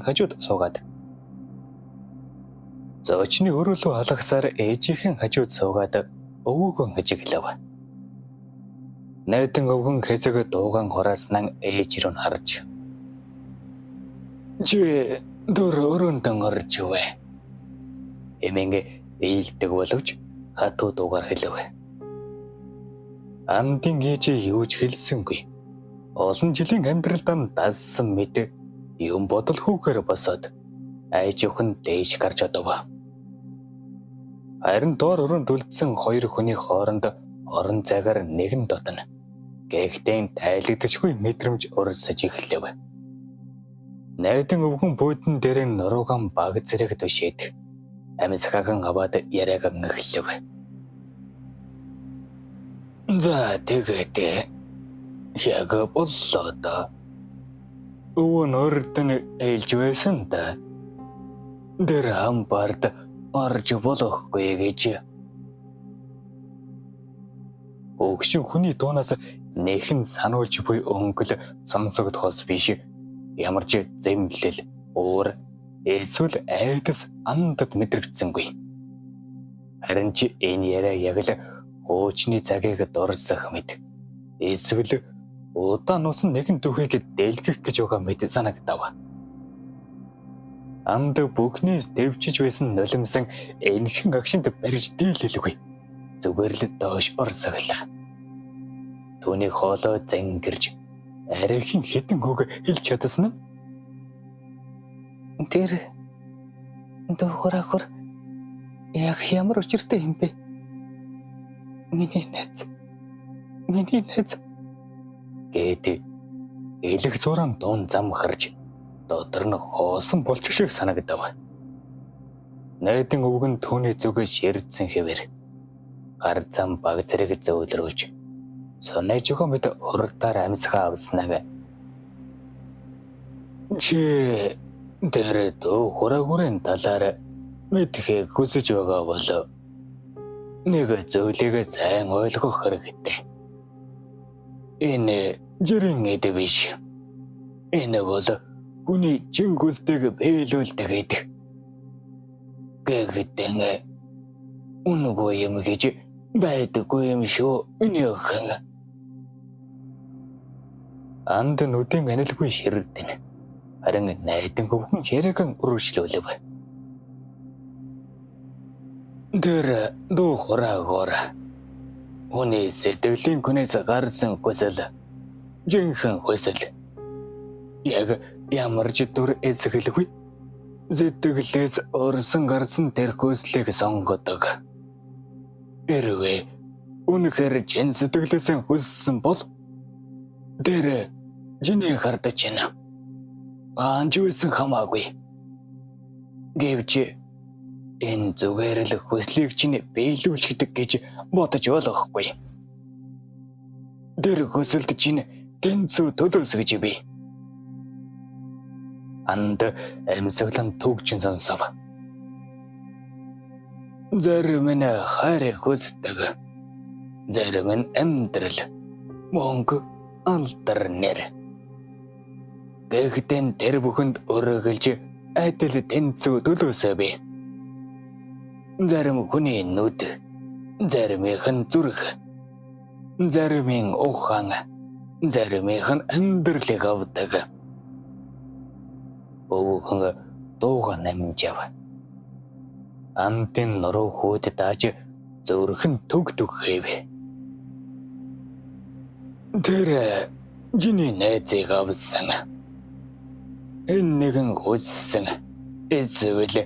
хажууд суугаад өвөөгөн хажиглав. Найдан өвгөн хэсэг дууган хорааснан ээж рүү харж "Чи дөр өрөөндөн орж вэ?" эмэнгэ ээлдэг боловч хатуу дуугаар хэлв. Андын ээж юу ч хэлсэнгүй. Олон жилийн амьдралдаа дассан мэд юм бодол хүүхээр босоод айж өхөн дээш гарч одов. Харин доор өрөөнд үлдсэн хоёр хүний хооронд орон цагаар нэгэн дотно гэхдээ тайлагдчихгүй мэдрэмж урсаж эхлэв. Найдан өвгөн буудан дээр нурууган баг зэрэг төшөөд амьсгаахан аваад яриаган эхлэв. За тэгээд яг боллоо да. Өвөө нөрдөн ээлж байсан да. Тэр хамбард орж болохгүй гэж. Өгшин хүний дуунаас нэхэн сануулж буй өнгөл сонсогдохоос биш ямар ч зэмлэл уур эсвэл айдас андад мэдрэгдсэнгүй. Харин ч энэ яриа яг л хуучны цагийг дурсах мэт эсвэл удаан усан нэгэн дүүхийг дэлгэх гэж байгаа мэт санагдав. Анд бүхнээс дэвжиж байсан нулимсан энхэн агшинд барьж дийлэлгүй. Зүгээр л доош орсоглоо. Түүний хоолой зангирж арайхийн хитэн үг хэлж чадсан нь тэр дөхөрөөр яг ямар учиртай юм бэ? Миний найз гэдэг элэг зуран дуун зам харж дотор нь хоосон болчих шиг санагдав. Найдан өвгөн түүний зүгээс ширдсэн хэвээр гар зам баг зэрэг зөөлрүүлж сонойж өгөө мэд урдаар амьсгаа авснаа. Чи тэр дөхөрөөрийн талаар мэдхийг хүсэж байгаа болов нэг зүйлийг сайн ойлгох хэрэгтэй. Энэ жирийн эд биш. Энэ бол хүний чингүсдэг биелүүлдэг эд. Гэхдээ үнэгүй юм гэж байдаггүй юм шүү. Миний охин. Анд нүдийн анилгүй ширдэн. Харин найдан өвгөн хэрэгэн үргэлжлүүлв. Тэр дөхөрөөр Хүний сэтгэлийн хүнээс гарсан хүсэл, жинхэнэ хүсэл. Яг ямар ч дүр эсгэлгүй. Сэтгэлээс орсон гарсан тэр хүслийг сонгодог. Хэрвээ үнэхээр чин сэтгэлээс хүссэн бол тэр жиний хардаж байна. Анж байсан хамаагүй. Гэвч энэ зүгээр л хүслийг чинь биелүүлэхдэг гэж бодож болохгүй. Тэр хүсэлд чинь тэнцүү төлөөсгөж бий. Анд амьсгалан төгжин сонсов. Зарим нь хайр хүсдэг. Зарим нь амьдрал, мөнгө, алдар нэр. Гэхдээ тэр бүхэнд өргөлж адил тэнцүү төлөөсөө бий. Зарим хүний нүд, заримынх нь зүрх, заримын ухаан, заримынх нь амьдралыг авдаг. Өвгөн дууга намжав. Амтын нуруу хүүд дааж зүрхэн түг хэв. Тэр жиний найзыг авсан. Энэ нэгэн хүссэн. Эсвэл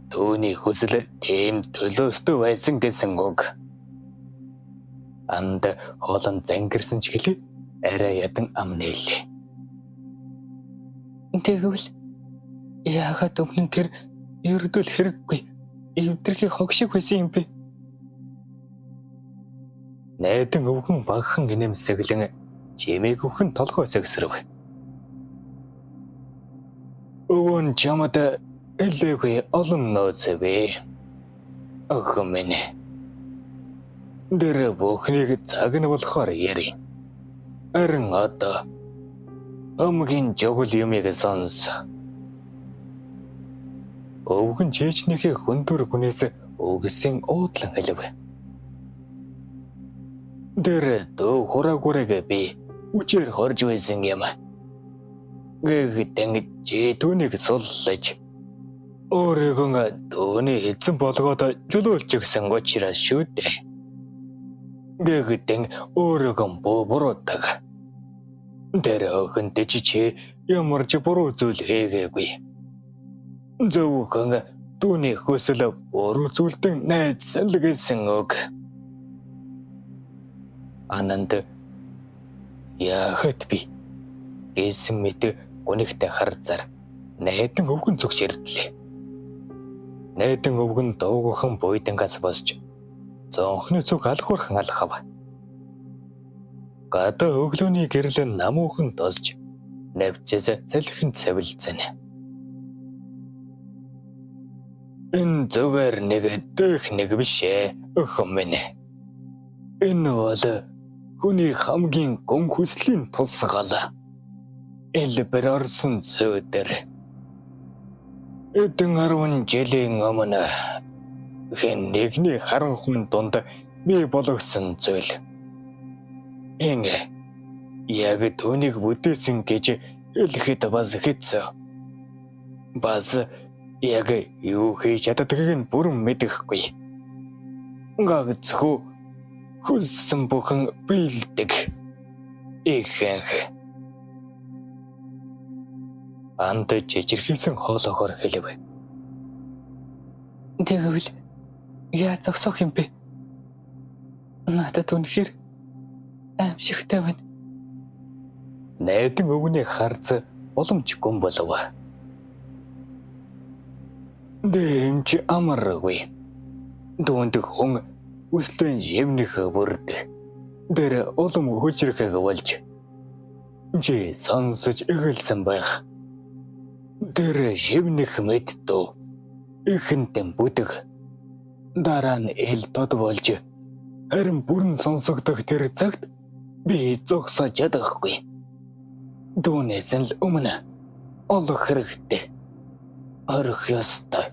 түүний хүсэл тийм төлөөстэй байсан гэсэн үг. Анд хоолон зангирсан ч гэлээ арай ядан ам нээлээ. Тэгвэл яагаад өмнө тэр ердөл хэрэггүй эвдэрхий хог шиг байсан юм бэ? Найдан өвгөн багхан инэмсэглэн чимээг өвгөн толгой сэгсрэв. Өвөн чамд элэгүй олон нөөцөө. Охин минь. Тэр бүхнийг цаг нь болохоор яри. Харин одоо омгийн жогл юмыг сонс. Өвгөн чэчнийхээ хөндөр хүнээс өгсөн уудлан хэлв. Тэр дөө хураагүрэг би үчээр хорж байсан юм. Гэхдээ чи түүнийг суллаж өөрийгөө түүний эзэн болгоод чөлөөлж гисэн учраас шүү дээ. Гэхдээ өөрийгөө буруудаг. Тэр охин чи ямар ч буруу зүйл хийгээгүй. Зөвхөн түүний хүсэл буруу зүйлдэн найзсан л гэсэн үг. Ананд яахад би гэсэн мэт гүнигтэй харцаар найдан өвгөн зүгш ирдлээ. Найдан өвгөн дуугхан буйдангаас босч зонхны зүг алхуурхан алхав. Гадаа өглөөний гэрэл намуухан тосч навчээс салхин цавилзана. Энэ зүгээр нэг дэх нэг биш ээ, охин минь. Энэ бол хүний хамгийн гүн хүслийн тулсгал. Элбэр орсон зөөдөр. Эдэн 10 жилийн өмнө хэн нэгний харанхуйн дунд би болгосон зүйл. Ингээ яг түүнийг бүтээсэн гэж хэлэхэд бас хэцүү. Бас яг юу хийж чаддгийг нь бүрэн мэдэхгүй. Гагцхүү хүссэн бүхэн биелдэг. Ихэнх анд жижирхийсэн хоолоогоор хэлв. Тэгвэл яаж зогсох юм бэ? Надад үнэхээр аимшигтай байна. Найдан өвгний харц боломжгүй болов. Дэмч амаргүй. Дүүнд хүн үслийн юмнэх бүрд. Тэр улам хүчрэхэг болж чи сонсож эхэлсэн байх. Тэр шивнэх мэддөө ихэнтэн бүдэг. Дараа нь эл дод болж харин бүрэн сонсогдох тэр цагт би зогсож чадахгүй. Дүүнээс л өмнө олох хэрэгтэй. Орох ёстой.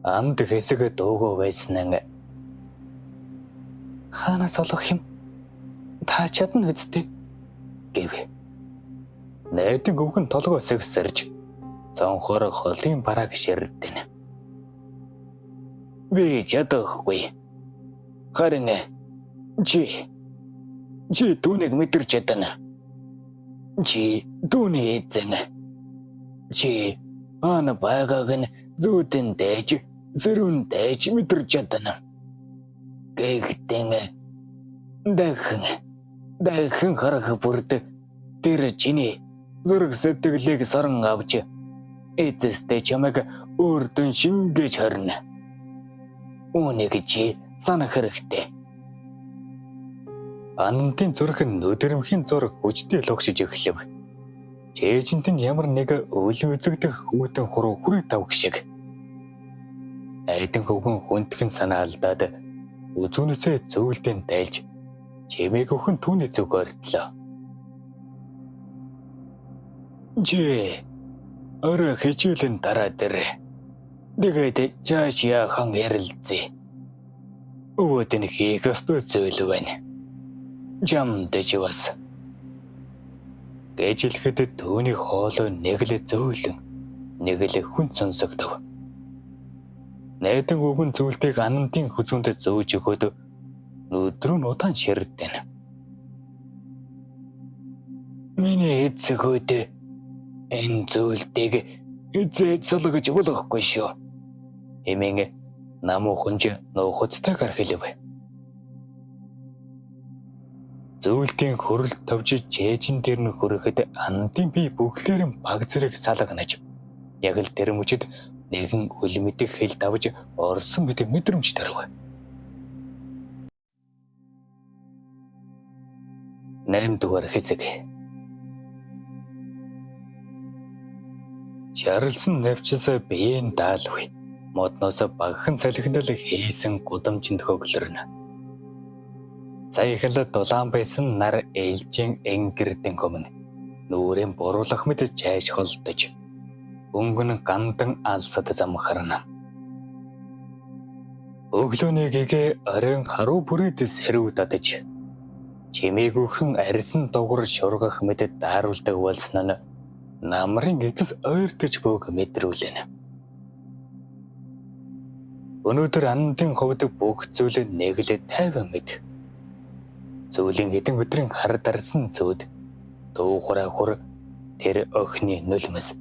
Анд хэсэг дуугүй байсан нь хаанаас олох юм? Та чадна үсттэй гэв. Найдан өвгөн толгой сэгсэрж цонхоор холын бараг ширдэн. Би чадахгүй. Харин чи түүнийг мэдэрч ядана. Чи түүний эзэн. Чи ана байгааг нь зүйдэн дэж, зэрүүн дэж мэдэрч ядана. Гэхдээ дахин харах бүрд тэр чиний зүрх сэтгэлийг сорон авч эцэстээ чамайг өөртөө шингээж харна. Үүнийг чи санах хэрэгтэй. Анантын зүрх нь өдөрмхийн зураг хүчтэй логшиж эхлэв. Чэйжинт нь ямар нэг өвлөн үзэгдэх хүүтэн хуруу хүрээ тавх шиг. Айдан хөвгөн хүндхэн санаа алдаад үзүүнээсээ зөвлөдөн дайлж чимээг өхөн түүний зүг ордлоо. Чи орой хичээлийн дараа дээр тэгээд чааш яахан ярилцъя. Өвөд нь хийх ёстой зүйл байна. Жамдэж бас. Гэж хэлэхэд түүний хоолой нэг л зөөлөн, нэг л хүн сонсогдов. Найдан өвгөн зүйлтэйг Анантын хүзүүнд зөөж өгөөд өдрөө удаан ширдэн. Миний эцэгүүд энэ зүйлтэйг эзэж салгаж болохгүй шүү. Эмэн намуу хүнж нөхөцтэйгээр хэлв. Зөвлөлтийн хөрөл товж чэйжин дээр нь хүрэхэд Анантын бие бүхлээр нь баг зэрэг салганаж яг л тэр мөчөд нэгэн үл мэдэх хэл давж орсон мэт мэдрэмж төрөв. 8 дугаар хэсэг. Чарльсон навчсаа биеийн даалгүй модноос багахан салхинал хийсэн гудамжинд хөглөрнө. Саяхал дулаан байсан нар ээлжийн энгэрдэн хөмн нүрэн буруулах мэт чайж холдож өнгөн гандан алсад замхарна. Өглөөний гэгээ оройн харуу бүрээд сэрүү дадаж чимээгүйхэн арьсан дугур шургах мэт дааруулдаг болсон нь намрын эцэс ойртож бөг мэдрүүлнэ. Өнөөдөр Анантын хувьд бүх зүйл нэг л тайван мэд. Зүйлийн хэдэн өдрийн хар дарсан зөөд дуугараа хур тэр охины нулимс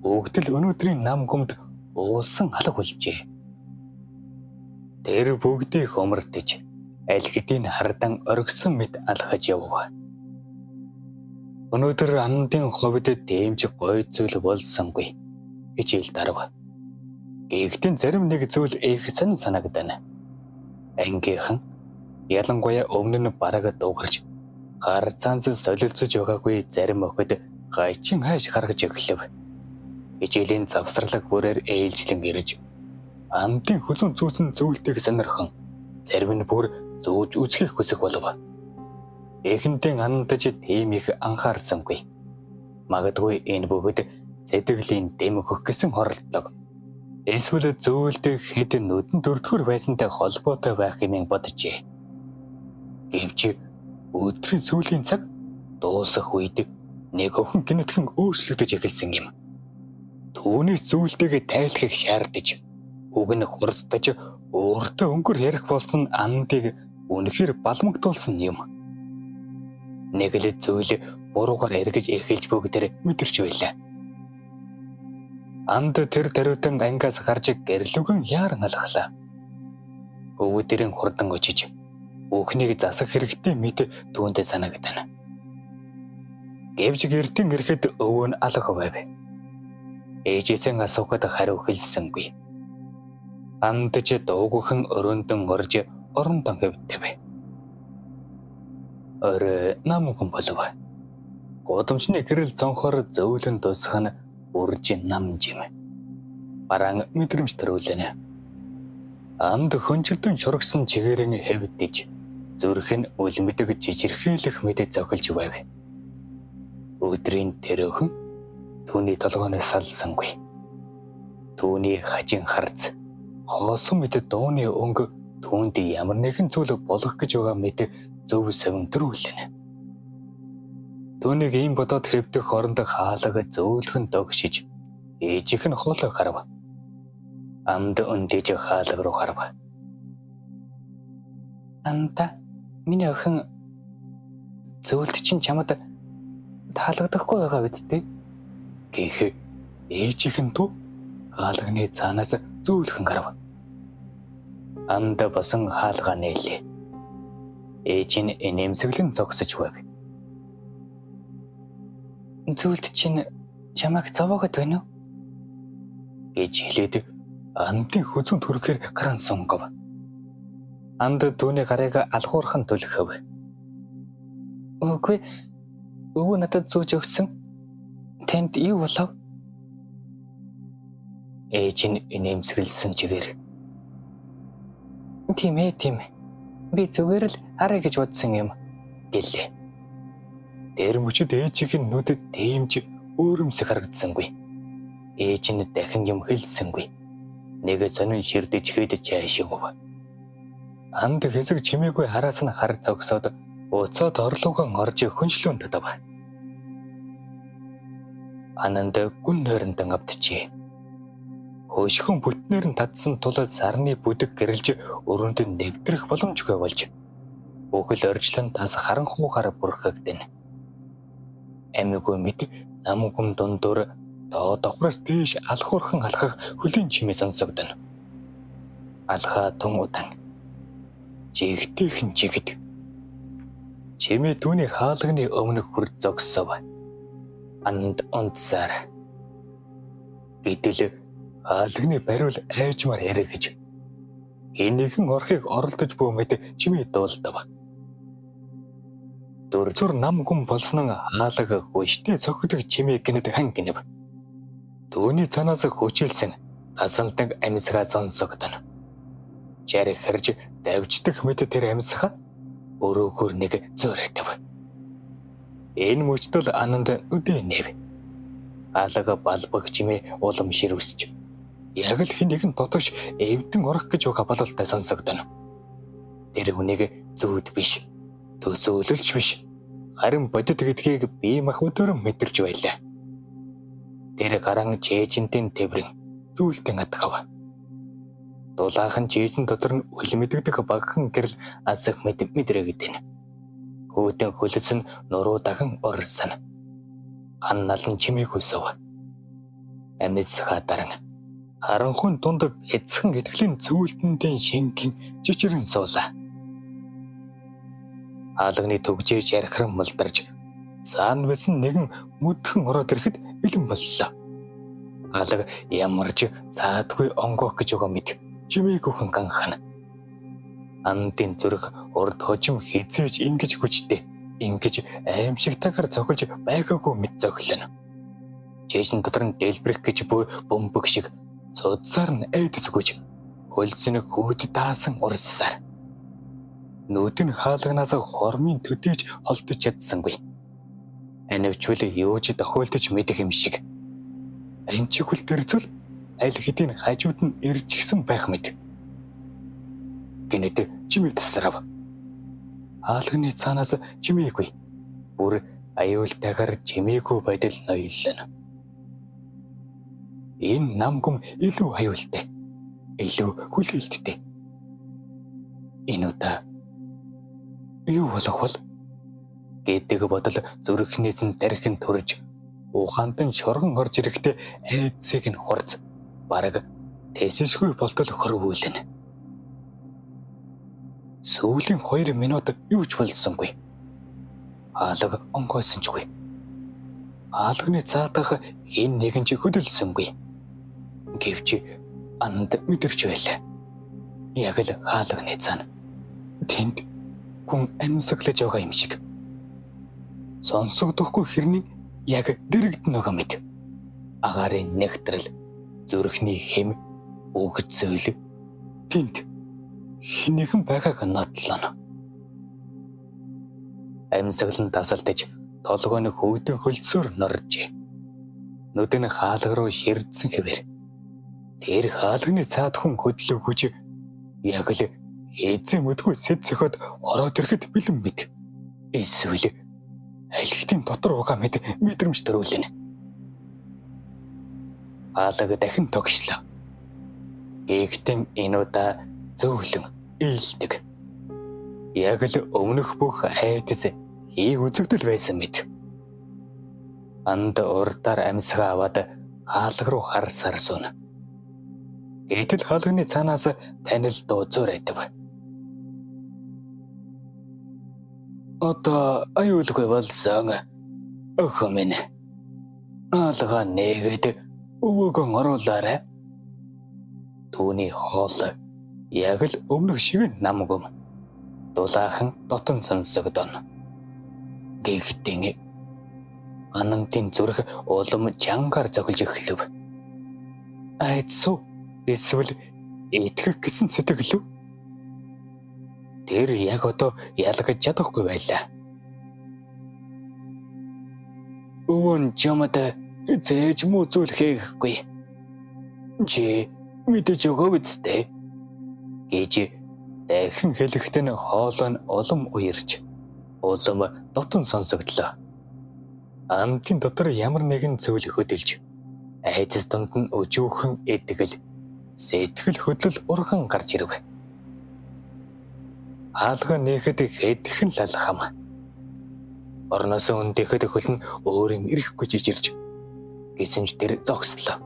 бүгд л өнөөдрийн нам гүмд уусан алга болжээ. Тэр бүгдийг өмөрдөж аль хэдийн хардан оргисон мэт алхаж явв. Өнөөдөр Анантын хувьд дэмж гой зүйл болсонгүй хичээл дарав. Гэхдээ зарим нэг зүйл их сонь санагдана. Ангийнхан ялангуяа өмнө нь бараг дуугарч гар цанц солилцож байгаагүй зарим охид гайчин хайш гаргаж эхлэв. Хичээлийн завсарлаг бүрээр ээлжлэн ирж Анантын хүзүүн зүүсэн зөвлөлтийг сонирхон зарим нь бүр зөөж үзхийг хүсэх болов. Эхэндээ Анантж тийм их анхаарсангүй. Магадгүй энэ бүгд сэтгэлийн дэмгэх гэсэн хоролдлого. Эсвэл зөвлөлт хэд нүдэн дөрдгөр байсантай холбоотой байх юм боджээ. Гэвч өдрийн сүүлийн цаг дуусах үед нэг охин гинэтхэн өөрчлөгдөж эхэлсэн юм. Түүнээс зөвлөлтөйг тайлхах шаардаж үг нь хурцдаж өөртөө өнгөр ярих болсон нь Анантыг үнэхээр балмагдуулсан юм. Нэг л зүйл буруугаар эргэж эхэлж бүгдээр мэдэрч байлаа. Анд тэр даруйтан ангиас гарч гэрлүгэн яаран алхлаа. Өвөдөрийн хурдан очиж өхнийг засах хэрэгтэй мэт түүнд санагдана. Гэвч гэртэн ирэхэд өвөө нь алга байв. Ээжээсээ асуухад хариу хэлсэнгүй. Андж дуугүйхэн өрөөндөн орж орондон хэвтэв. Орой намган болов. Гудамжны гэрэл зонхоор зөөлөн тусах нь үрж намжим. Бараан мэдрэмж төрүүлнэ. Анд хөнчөлдөн шургасан чигээрэн хэвдэж зүрх нь үлмэдэг жижирхээлэх мэт зохилж байв. Өдрийн тэрөөхөн түүний толгойноос салсангүй. Түүний хажин харц хоосон мэт дууны өнгө түүнд ямар нэгэн зүйл болох гэж байгаа мэт зөв савнтрүүлнэ. Түүнийг ийм бодоод хэвдэх орондоо хаалга зөөлхөн догшиж ээжийнх нь хоолой гарав. Анд өндөж хаалга руу харав. Анда миний охин зөвлөлт чинь чамд таалагдахгүй байгаа бидтэй. Гэхээ ээжийнхэн туу хаалганы цаанаас зөөлхөн гарав. Анда басан хаалгаа нээлээ. Ээж нь нэмсэглэн зогсож байв. Зөвлөлт чинь чамайг зовоогод байна уу? Гэж хэлээд Андын хүзүүнд хүрэхээр гаран сунгав. Анд түүний гарыг алхуурхан түлхэв. Үгүй. Өвөө надад зүүж өгсөн. Танд юу болов? Ээж нь нэмсэглсэн чигээр. Тийм ээ. Би зүгээр л харъя гэж бодсон юм гэлээ. Тэр мөчөд ээжийн нүдэд дэмж өөрөмсөг харагдсангүй. Ээж нь дахин юм хэлсэнгүй. Нэг сонин ширдэж хэд чаашигв. Анд хэсэг чимээгүй хараас нь хар зогсоод уцаад орлогон орж хөншлөөн татав. Ананд гүн нойронтон авдчихээ. Хөөшхөн бүтнээр нь татсан тул сарны бүдэг гэрэлж өрөөнд нэгдрэх боломжгүй болж бүхэл оржлон тас харанхуугаар бүрхэгдэнэ. Амигүй мэд намгүм дундуур доо давхраас дээш алхуурхан алхах хөлийн чимээ сонсогдоно. Алхаа тун удаан. Жигтэйхэн жигд. Чимээ түүний хаалганы өмнө хүрд зогссов. Анд онцсаар. Гэтэл хаалганы бариул айжмаар яригэж. Энийхэн орхийг оролдож буй мэд чимээ дуулдав. Дөрзөр намгүм болсон хаалга хүчтэй цогцдог чимээ гинэд хан гинэв. Түүний цанаас хүчилсэн тасалдаг амьсгаа сонсогдоно. Жарих харж давждаг мэт тэр амьсгаа өрөөгөр нэг зөөрөйдөв. Энэ мөчтөл Ананд үдээ нэв. Хаалга балбаг чимээ улам ширвсч. Яг л хэн нэгэн дотоош эвдэн орох гэж байгаа бололтой сонсогдоно. Тэр хүнийг зүүд биш, төсөөлөлч биш, харин бодит гэдгийг бие махбодоор мэдэрч байлаа. Тэр гаран жээжинтэн тэврэн зүйлтэн атгав. Дулаахан жээжин дотор нь үл мэддэг багхан гэрэл асах мэдрэгдэнэ. Хөөтэн хөлс нь нуруу дахин орсон. Хан налан чимээг хөсөв. Амьс хатаран харанхуун дунд эцхэн итгэлийн цүүлтэндээ шингэн жижигэн суулаа. Хаалганы төгжээж ярхран мулдарж цаана байсан нэгэн мүдхэн ороод ирэхэд бэлэн боллоо. Хаалга ямарч заадгүй онгоох гэж байгаа мэд чимээгүйхэн ганхана. Андын зүрх урд хожим хизээж ингэж хүчтэй, ингэж аимшигтайгаар цохиж байгаагүй мэд зөглөнө. Жээжин дотор нь дэлбэрэх гэж буй бөмбөг шиг цодсаар нь айдцгүйж хөлсөнийг хүүд даасан урссаар. Нүд нь хаалганаас хормын төдийж холдож чадсангүй. Анивчвал юуж тохиолдож мэдэх юм шиг. Анчигүл төрцөл аль хэдийн хажууд нь ирж гисэн байх мэт. Гэнэт чимээ тасрав. Хаалганы цаанаас чимээгүй. Бүр аюултайгаар чимээгүй байдал ноёллоо. Энэ намгүм илүү аюултай, илүү хүлээлттэй. Энэ удаа юу болох вэ гэдэг бодол зүрхнээс нь дархин төрж ухаандан шоргон орж ирэхдээ айдсыг нь хурц бараг тэсэлшгүй болтол хорвүүлнэ. Сүүлийн 2 минут юу ч болсонгүй. Хаалга онгойсончгүй. Хаалганы цаадах хэн нэгэн ч хөдөлсөнгүй. Гэвч Анд мэдэрч байлаа. Яг л хаалганы цаана тэнд хүн амьсгалж байгаа юм шиг. Сонсогдохгүй хэрнийг яг дэрэгдэн байгаа мэт. Агаарын нэгтрэл, зүрхний хэм, үг зөөл тэнд хэн нэгэн байгааг нотлоно. Амьсгал нь тасалдаж толгойн хөвдөн хөлсөөр норжээ. Нүд нь хаалга руу ширдсэн хэвээр. Тэр хаалганы цаад хүн хөдлөө хүж яг л хээзээ мэдгүй сэт зөхөд ороод ирэхэд бэлэн мэд. Эсвэл алхтын дотор угаа мэд мэдрэмж төрүүлнэ. Хаалга дахин тогшлоо. Гэхдээ энэ удаа зөөлөн ээлдэг. яг л өмнөх бүх айдас хийг үзэгдэл байсан мэт. Анд урдаар амьсгаа аваад хаалга руу харсаар суна. Гэтэл хаалганы цаанаас танил дууцоор айдав. Одоо аюулгүй болсон. Охин минь. Хаалга нээгээд өвөөгөө оруулаарай. Түүний хоол яг л өмнөх шиг намгүм. Дулаахан дотон сонсогдоно. Гэхдээ Анантын зүрх улам чангаар зохилж эхлэв. Айдсуу эсвэл итгэх гэсэн сэтгэл үү? Тэр яг одоо ялгаж чадахгүй байлаа. Өвөн чамд зээж муу зүйл хийхгүй. Чи мэдэж өгөө үсттэй. Гэж дахин хэлэхдээ нь хоолой нь улам уярч, улам дотон сонсогдлоо. Антын дотор ямар нэгэн зүйл хөдөлж, айдас дунд нь өжөөхөн эдгэл, сэтгэл хөдлөл урхан гарч ирэв. Хаалга нээхэд хэдхэн лалхам. Орноос өндөөхөд хөл нь өөрийн ирэхгүй жижирж, гэсэн ч тэр зогслоо.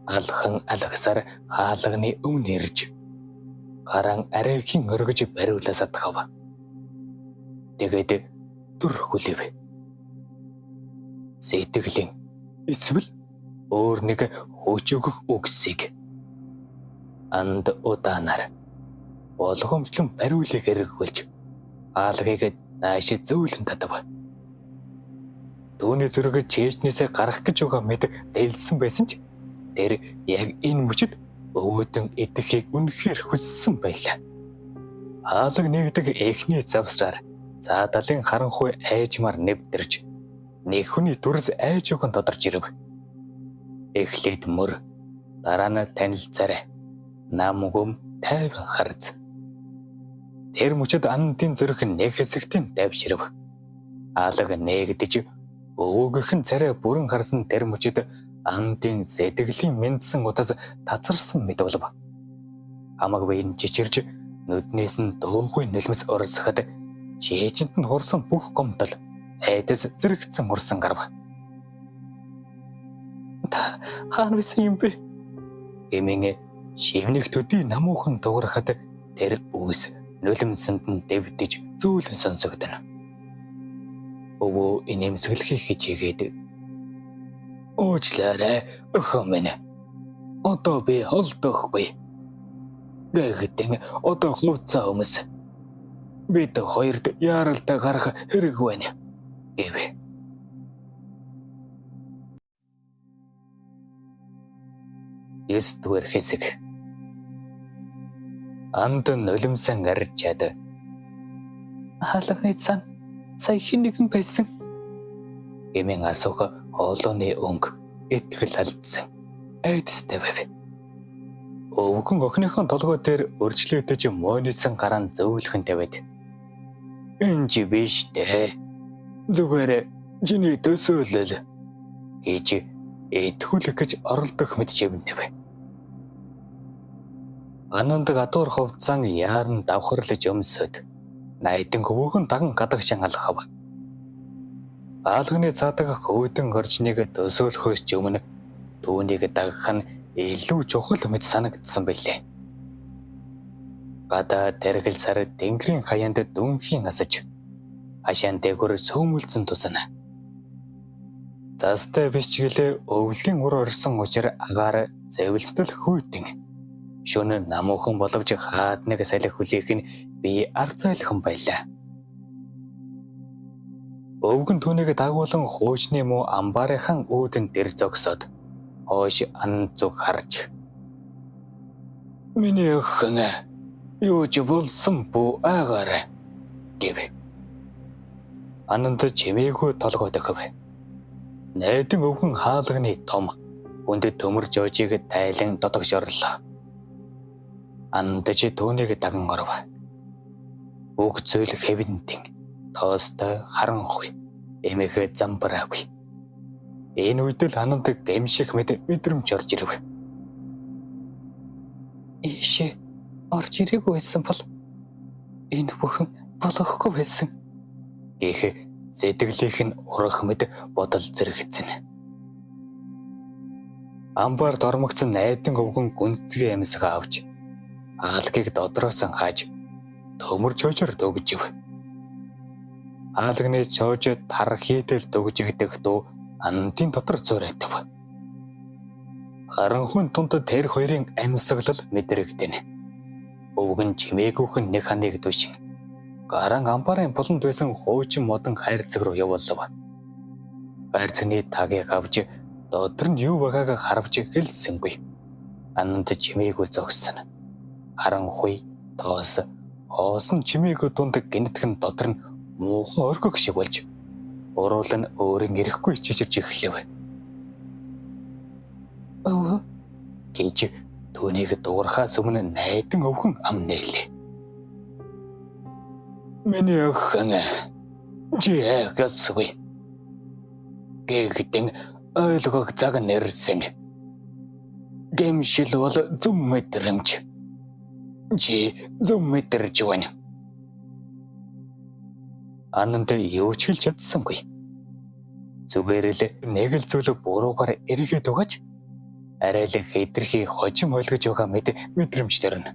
Алхан алгасаар хаалганы өмнө ирж, гаран арайхийн өргөж бариулаа садхав. Тэгээд дүр хүлээв. Сэтгэлийн эсвэл өөр нэг хүч өгөх үгсийг анд удаанаар болгоомжлон бариулыг хэрэггүүлж хаалгыг нааш зөөлөн татав. Түүний зүрх чэйжнээсээ гарах гэж байгаа мэд дэлсэн байсан ч тэр яг энэ мөчөд өвөдөн идэхийг үнэхээр хүссэн байлаа. Хаалга нэгдэг эхний завсраар заадалын харанхуй айжмаар нэвтэрч нэг хүний дүрс айж өгөн тодорч ирэв. Эхлээд мөр, дараа нь танилцаарай. Намгүм тайван харц. Тэр мөчөд Анантын зүрх нэг хэсэгтэн давширв. Хаалга нээгдэж өвөөгийнхэн царай бүрэн харсан тэр мөчөд Анантын сэтгэлийн мэндсэн удаас тацарсан мэт болов. Хамаагүй нь жичирж нүднээс нь дуугүй нулимс орсоход чэйжэнд нь хурсан бүх гомдол айдас зэрэгцэн урсан гарав. Та хаана байсан юм бэ? Эмийн шивнэх төдий намуухан дуурахад тэр үс нулимсэнд нь дэвдэж зөөлөн сонсогдоно. Өвөө инээмсэглэхийг хичээгээд уучлаарай охин минь. Одоо би холдохгүй. Гэхдээ одоо хувцас өмс. Бид хоёрт яаралтай гарах хэрэг байна. Гэв. Эсдүгээр хэсэг. Анд нулимсан арчаад хаалганы цан сая хэн нэгэн байсан. Эмийн асуух хоолойны өнгө итгэл алдсан. Айдастай байв. Өвгөн охиныхон толгой дээр өрчлөгдөж мойнисан гараан зөөлхөн тавиад энэ чи биш дээ. Зүгээр чиний төсөөлөл гэж итгүүлэх гэж оролдох мэт шивнэв. Анандаг адуур хувцаан яарн давхарлаж өмсөд найдан хөвгөн даган гадагшин алхав. Хаалганы цаадаг хөвдөн орчныг төсөөлөхөөс ч өмнө түүнийг дагах нь илүү чухал мэт санагдсан билээ. Гадаа тэргэл сар тэнгэрийн хаяанд дүнхийн асаж хашаан дээгүүр сөөмөлцөн тусна. Застай биш ч гэлээ өвлийн ур орсон учир агаар зэвэлстэл хүйтэн. Шөнө намуухан боловч хаад нэг салхи хүлээх нь би арцайлхан байлаа. Өвгөн түүнийг дагуулan хуучны муу амбаарынхан үүдэн дэр зогсоод хойш ан зүг харж. Миний охин юу ч болсон бүү агаарай гэв. Ананд чимээгүй толгой дохив. Найдан өвгөн хаалганы том хүндэд төмөрж оожийг тайлан додогшорлоо. Ананд чи түүнийг даган оров. Үг зүйл хэвэнтэн тоостой харанхуй эмэхэ замбараагүй. Энэ үед л Ананд гэмших мэдрэмж орж ирэв. Ийшээ орж ирээгүй байсан бол энэ бүхэн болохгүй байсан гэх сэтгэлийнх нь урах мэд бодол зэрэгцэнэ. Амбард ормогцсон найдан өвгөн гүнзгий амьсгаа авч аалгийг додроосон хааж төмөр чөжөр дөгжив. Аалгны чөж тар хийдэл дөгжигдэх дуу андын дотор зуурайтав. Харанхуйн тунд тэр хоёрын амьсгалал мэдрэгдэнэ. Өвгөн чимээгүйхэн нэг ханыг дүүшин гаран амбарын буланд байсан хуучин модон хайрцаг руу явуулав. Хайрцагны тагийг авч додор нь юу байгааг харвж хэлсэнгүй. Ананд чимээгүй зогссон. Харанхуй тоос хоосон чимээгүй дунд гинтгэн додор нь муухан оргог шиг болж уруул нь өөрийн ирэхгүй чичирж эхлэв. Өвгөө гэж түүнийг дуурхаас өмнө найдан өвгөн ам нээлээ. Миний охин жигэсгүй гэхдээ ойлгох цаг нэрсэн. Гэмшил бол зөв мэдрэмж. Чи зөв мэдэрч байна. Ананд юу ч хэлж чадсангүй. Зүгээр л нэг л зүйл буруугаар эргээд угааж арай л хэдэрхий хожим ойлгож байгаа мэдрэмж төрнө.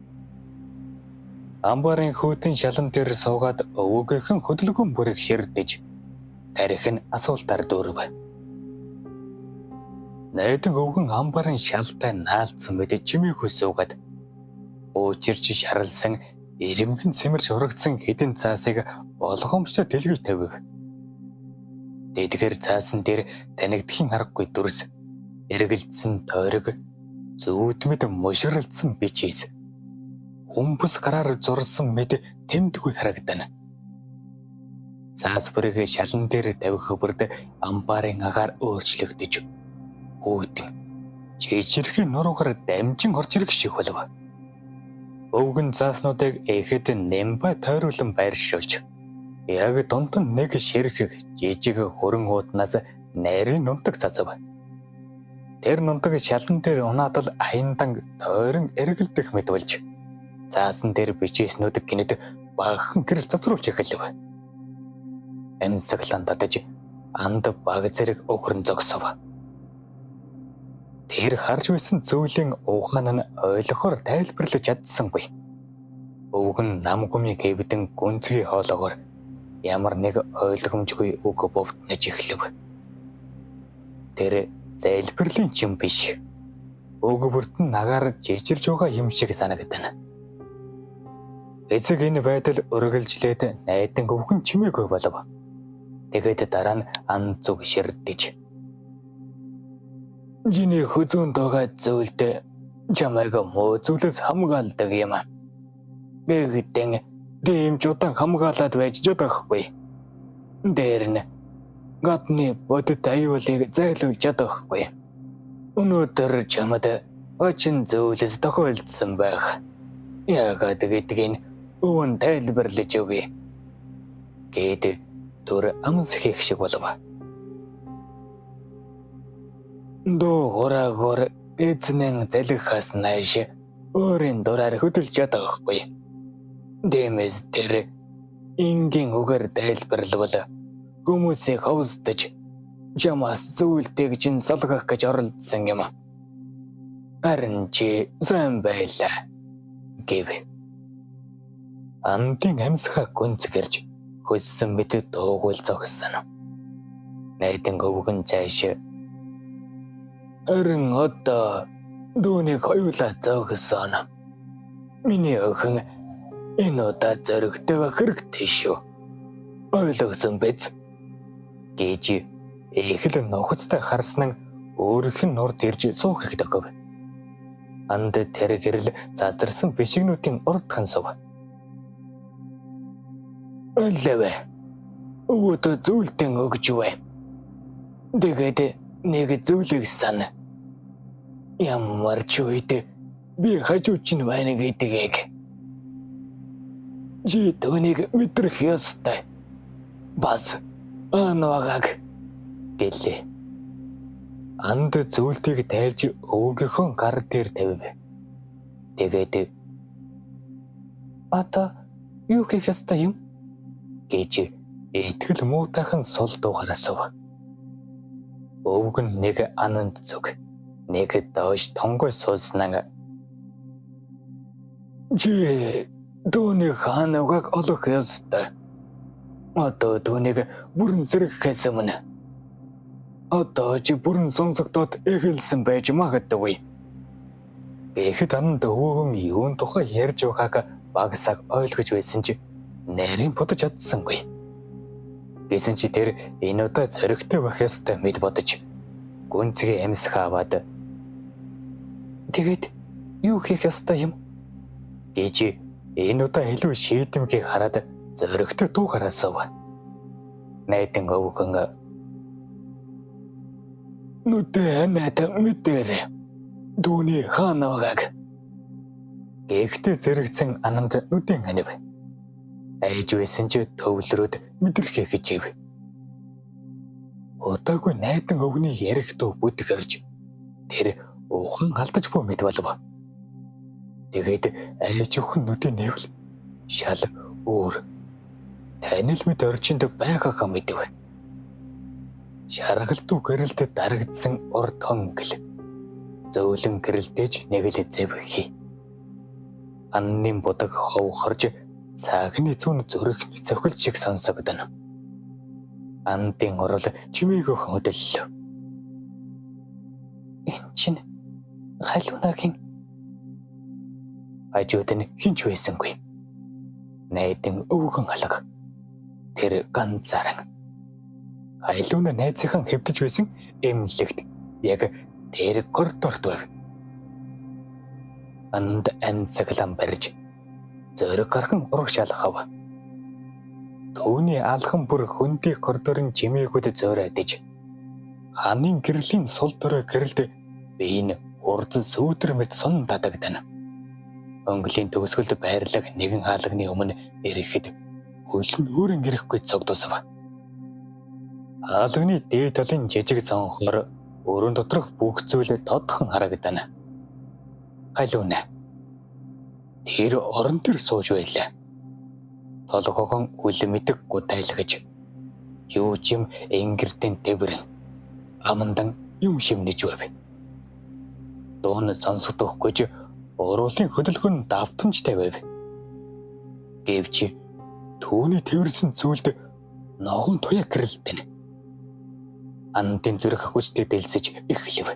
Амбарын хүүтэн шалан дээр суугаад өвгөөхөн хөдөлгөөн бүрийг ширдэж тарих нь асуултаар дүүрв. Найдан өвгөн амбарын шалтай наалцсан мэт чимээгүй суугаад уучирч шаралсан ирэмгэн сэмэрч урагдсан хэдэн цаасыг болгоомжтой дэлгэж тавив. Дэдгэр цаасан дээр танигдхийн аргагүй дүрс, эргэлдсэн тойрог, зүүдмэд мушралдсан бичээс, хүмбэс гараар зурсан мэд тэмдгүүд харагдана. Цаас бүрийг шалан дээр тавих бүрд амбарын агаар өөрчлөгдөж, үүдэн жижигхэн нуруугаар дамжин орж ирэх шиг болов. Өвгөн цааснуудыг эхэд нэмбай тойруулан байршуулж, яг дунд нь нэг ширхэг жижиг хөрөн ууднаас нарийн нунтаг цацав. Тэр нунтаг шалан дээр унаадал аяндан тойрон эргэлдэх мэт болж, цаасан дээр бичээснүүд гинэд багахан гэрэл цацруулж эхэлв. Амьсгалан татаж анд баг зэрэг өхрөн зогсов. Тэр харж байсан зүйлийн ухаан нь ойлгохоор тайлбарлаж чадсангүй. Өвгөн нам гүмийг хэвдэн гүнзгий хоолоогоор ямар нэг ойлгомжгүй үг бовтнож эхлэв. Тэр залбирлын чим биш. Үг бүртэн нагаар жижирж байгаа юм шиг санагдана. Эцэг энэ байдал үргэлжлээд найдан өвгөн чимээгүй болов. Тэгээд дараа нь ан зүг ширдэж. Жиний хүзүүнд байгаа зүйлд чамайг муу зүйлээс хамгаалдаг юм. Гэхдээ тийм ч удаан хамгаалаад байж чадахгүй. Дээр нь гадны бодит аюулыг зайлуулж чадахгүй. Өнөөдөр чамд очин зүйлс тохиолдсон байх. Яагаад гэдгийг өвөн тайлбарлаж өгье. Гэт түр амс хийх шиг болов. Дуугаараа эзнэн залхихаас нааш өөрийн дураар хөдөлж чадахгүй. Дэмэс тэр ингийн үгээр тайлбарлавал хүмүүсийг ховсдож жамаас зүйлтэйг чин салгах гэж оролдсон юм. Харин чи сайн байлаа гэв. Андын амьсгаа гүнзгэрж хөссөн мэт дуугуул зогссон. Найдан өвгөн цааш Харин одоо дүүнийг хоёулаа зогсооно. Миний охин энэ удаа зөрөгтэй байх хэрэгтэй шүү. Ойлгосон биз? Гэж эхлэн нухацтай харсан нь өөрийнх нь нурд ирж суух их төгөв. Анд тэр гэрэл зазарсан бишигнүүдийн урдхан сув. Өлөвэ. Өвөдөө зүйлтэн өгч вэ. Тэгээд нэг зүйлийг сана. Ямар ч үед би хажууч нь байна гэдгийг. Чи түүнийг мэдрэх ёстой. Бас анаагааг гэлээ. Анд зүйлтийг тайлж өвгийнхөө гар дээр тавив. Тэгээд одоо Юу хийх ёстой юм? Гэж итгэл муутайхан сул дуугаар асуув. Өвөг нь нэг ананд зүг, нэг доош тонгой сууснаа. Чи дууны хаанаагааг олох ёстой. Одоо дуунийг бүрэн зэрэгхээс өмнө. Одоо чи бүрэн сонсогдоод эхэлсэн байж магадгүй. Тэгэхэд ананд өвгөн юун тухай ярьж байгааг багсаг ойлгож байсан чи нарийн бодож чадсангүй. Гэсэн чи тэр энэ удаа зөрөгтэй байх ёстой мэд бодож гүнзгий амьсах аваад тэгээд юу хийх ёстой юм гэж энэ удаа илүү шийдэмгий хараад зөрөгтэй дуугаар асуув. Найдан өвгөн нүдэ надад мэдэрэ дууны хаанагааг гэхдээ зэрэгцэн ананд нүдэн анив. Айж байсан ч төвлөрөөд мэдрэхээ гэж ив. Удаагүй найдан өвгний ярих дуу бүдгэрж тэр ухаан алдаж буй мэд болов. Тэгээд айж өхөн нүдэн нэвэл шал өөр танил мэд орчинд байгаагаа мэдэв. Шаргалтуу гэрэлтэд дарагдсан урд хонгил зөөлөн гэрэлтэж нэг л зэвхий. Анны будаг ховхорж цагны зүүн зүрхний цохил шиг сонсогдно. Андын орол чимээгөө хөдөллөө. Энэ чинь халуунагийн хажууд нь хинч байсангүй. Найдан өвгөн алга. Тэр ганцаараа халууна найзынхан хэвдэж байсан эмнэлэгт яг тэр коридорт байв. Анд амьсгалан барьж зөрөг гархан урагшаал хав. Төвний алхан бүр хөндөй коридорын чимээгүүд зөөрөөдөж хааны гэрлийн сул дорой гэрэлд биеийн урд сүүдэр мэт сон дадагдана. Өнгөлийн төгсгөлд байрлах нэгэн хаалганы өмнө ирэхэд хөл нь өөрийн ирэхгүй цогдосов. Хаалганы дээд талын жижиг цонхоор өрөөнд доторх бүх зүйл тодхон харагдана. Халууна тэр орон дээр сууж байлаа. Толгойгон үл мэдэггүй тайлгаж юу чим энгэртэн дэврэн амандан юм шимнэж байв. Дуун сонсогдохгүй ч уруулын хөдөлгөөн давтамжтай байв. Гэвч түүний тэрсэн зүйлд ногоон туяа гэрэлтэн. Андын зүрх хүчтэй дэлсэж эхлэв.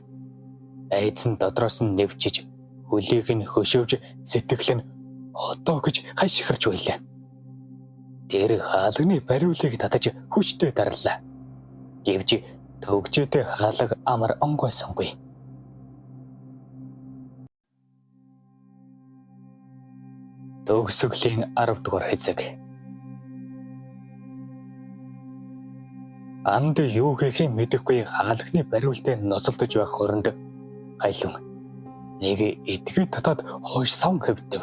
Айдас нь дотроос нь нэвчиж хөлийг нь хөшөөж сэтгэл нь одоо гэж хашгирч байлаа. Тэр хаалганы бариулыг татаж хүчтэй дарлаа. Гэвч төгжөөтэй хаалга амар онгойсонгүй. Төгсгөлийн 10 дугаар хэсэг. Анд юу гэхээ мэдэхгүй хаалганы бариултай ноцолдож байх хооронд хайлун нэг эдгээ татаад хойш сав хэвдэв.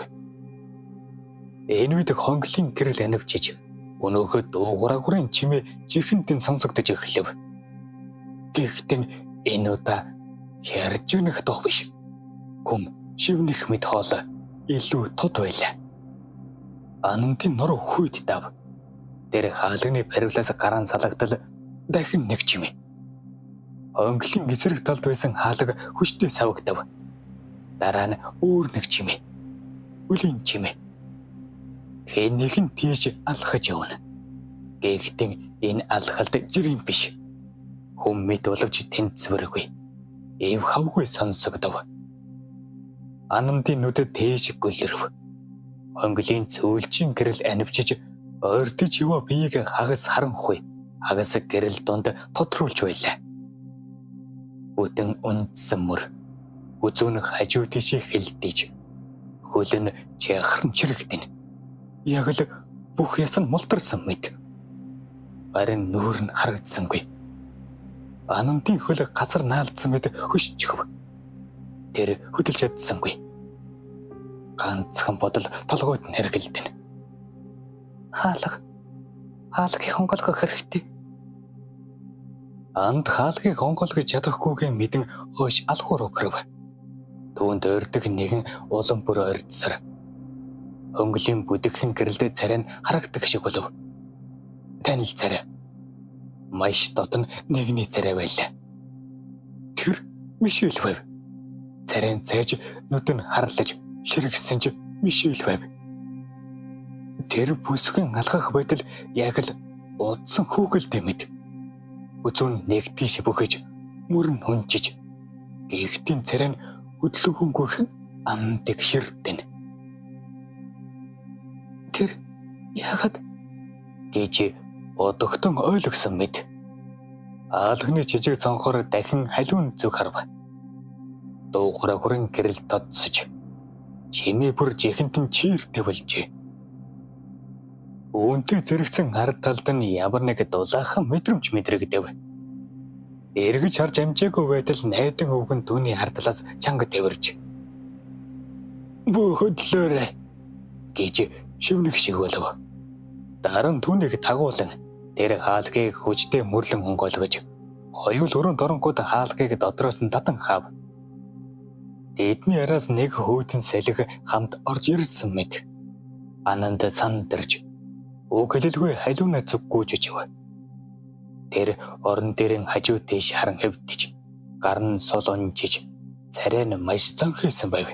Энэ үед хонглын гэрэл анивчиж өнөөхөд дуугараагурын чимээ чихэндэн сонсогдож эхлэв. Гэхдээ энэ удаа хэржигнэх дуу биш. Хүм шивнэх мэд хоол илүү тод байлаа. Анантын нор хүйд дав. Тэр хаалганы бариулаас гараан салгатал дахин нэг чимээ. Хонглын эсрэг талд байсан хаалга хүчтэй савагдав. Дараа нь өөр нэг чимээ. Үлийн чимээ. Хэнийг нь тийш алхаж явна. Гэхдээ энэ алхалт зэрэг биш. Хүм мэд боловч тэнцвэргүй. Эв хавгүй сонсогдов. Анандын нүдэд тээш гөлрөв. Хонглын цөөлчийн гэрэл анивчиж ойртож яваа биеийг хагас харанхуй. Хагас гэрэл донд тодруулж байлаа. Бүтэн үндсэн мөр. Үзүүн хажуу тийшээ хилдэж. Хөл нь чахрамчрэгдэн. Яг л бүх ясан мултарсан мэт. Харин нүүр нь харагдсангүй. Анантын хөл газар наалдсан мэт хөшчихв. Тэр хөдөлж чадсангүй. Ганцхан бодол толгойд нь хэргэлдэн. Хаалгыг хонголгох хэрэгтэй. Анд хаалгыг хонголгож чадахгүйгээ мэдэн хойш алхуур өгрөв. Түүнд ойрдог нэгэн улам бүр ойрдсаар. Хөнгөлийн бүдэгхэн гэрэлтэй царай нь харагдаг шиг болов. Танил царай. Маш дотн нэгний царай байлаа. Тэр Мишель байв. Царайн цайж нүд нь харлаж ширэгсэн ч Мишель байв. Тэр бүсгэн алхах байтал яг л удсан хүүхэлтэй мэд. Үзүүн нэгдгийш бүхэж мөрн хүнчиж гихтийн царай нь хөдлөгөнгүйхэн амдаг ширтэн. Тэр яагаад гэж одогтон ойлгосон мэд. Аалхны жижиг цонхоор дахин халуун зүг харв. Дуухраа хүрэн гэрэл тодсож чимээ бүр жихэнтэн чиртэй болжээ. Үүнтэй зэрэгцэн ард талд нь ямар нэг дулаахан мэдрэмж мэдрэгдэв. Эргэж харж амжаагүй байтал найдан өвгөн түүний ард талаас чанга тавирж "Бөхөдлөөрэй" гэж шивнэх шиг болов. Дараа нь түүнийг тагуулan тэр хаалгыг хүчтэй мөрлөн онгойлгож хоёул өрөөнд оронгууд хаалгыг дотроос нь татан хаав. Эдний араас нэг хөөтөн салхи хамт орж ирсэн мэт. Ананд сандарч үг хэлэлгүй халуунаа зүггүүж ичв. Тэр орон дээрэн хажуу тийш харан хэвдэж гар нь солонжиж царай нь маш цанхээсэн байв.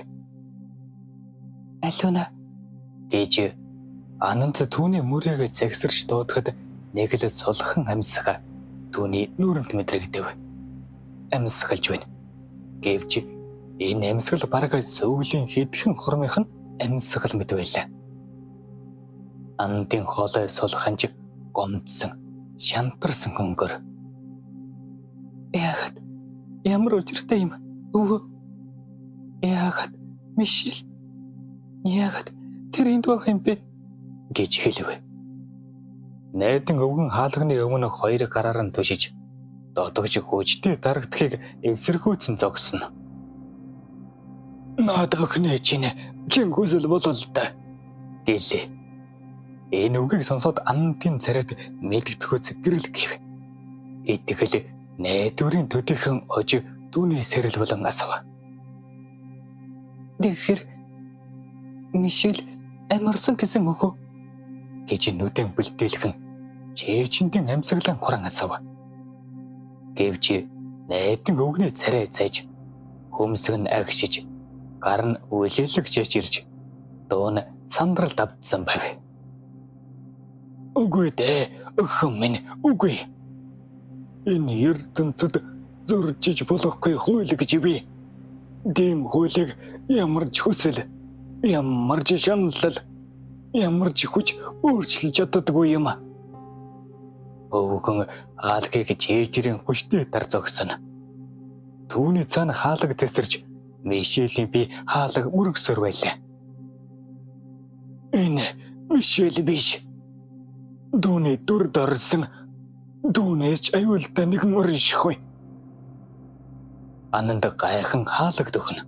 "Алуна" гэж Ананд түүний мөрөөг загсарч дуудахад нэг л солхон амьсгаа түүний нүүрэнд мэдрэгдэв. Амьсгалж байна. Гэвч энэ амьсгал бараг сүүлийн хэдхэн хормынх нь амьсгал мэт байлаа. Андын хоолой сулханж гомдсон, шантарсан хөнгөр. "Яагаад? Ямар учиртай юм? Өвөө? Яагаад Мишель? Яагаад тэр энд байх юм бэ?" гэж хэлв. Найдан өвгөн хаалганы өмнө хоёр гараар нь тушиж додогч хүчтэй дарагдахыг эсэргүүцэн зогсно. "Наад охины чинь хүсэл болол та" гэлээ. Энэ үгийг сонсоод Анандын царайд мэддэхөөс гэрэл гэв. Итгэл найдварын төдийхөн ож түүний сэрэл болон асав. "Тэгэхээр Мишель амарсан гэсэн үг үү?" гэж нүдэн бүлтээлхэн чэйчэндэн амьсгалан хуран асав. Гэвч найдан өвгний царай зайж хөмсг нь агшиж гар нь үлээлэг жижирж дуун сандрал давтсан байв. "Үгүй дээ, охин минь, үгүй. Энэ ертөнцид зөржиж болохгүй хууль гэж би. Дэм хуулийг ямар ч хүсэл, ямар ч шаналл, ямар ч хүч өөрчилж чаддаггүй юм." Өвгөн хаалгыг жээжрийн хүчтэй дар зогсон. Түүний цаана хаалга тесэрч Мишелийн би хаалга мөргсөр байлаа. "Энэ Мишель биш. Дүүний дүрд орсон, дүүнээс аюултай нэгэн оршихгүй." Ананд гайхан хаалга дөхнө.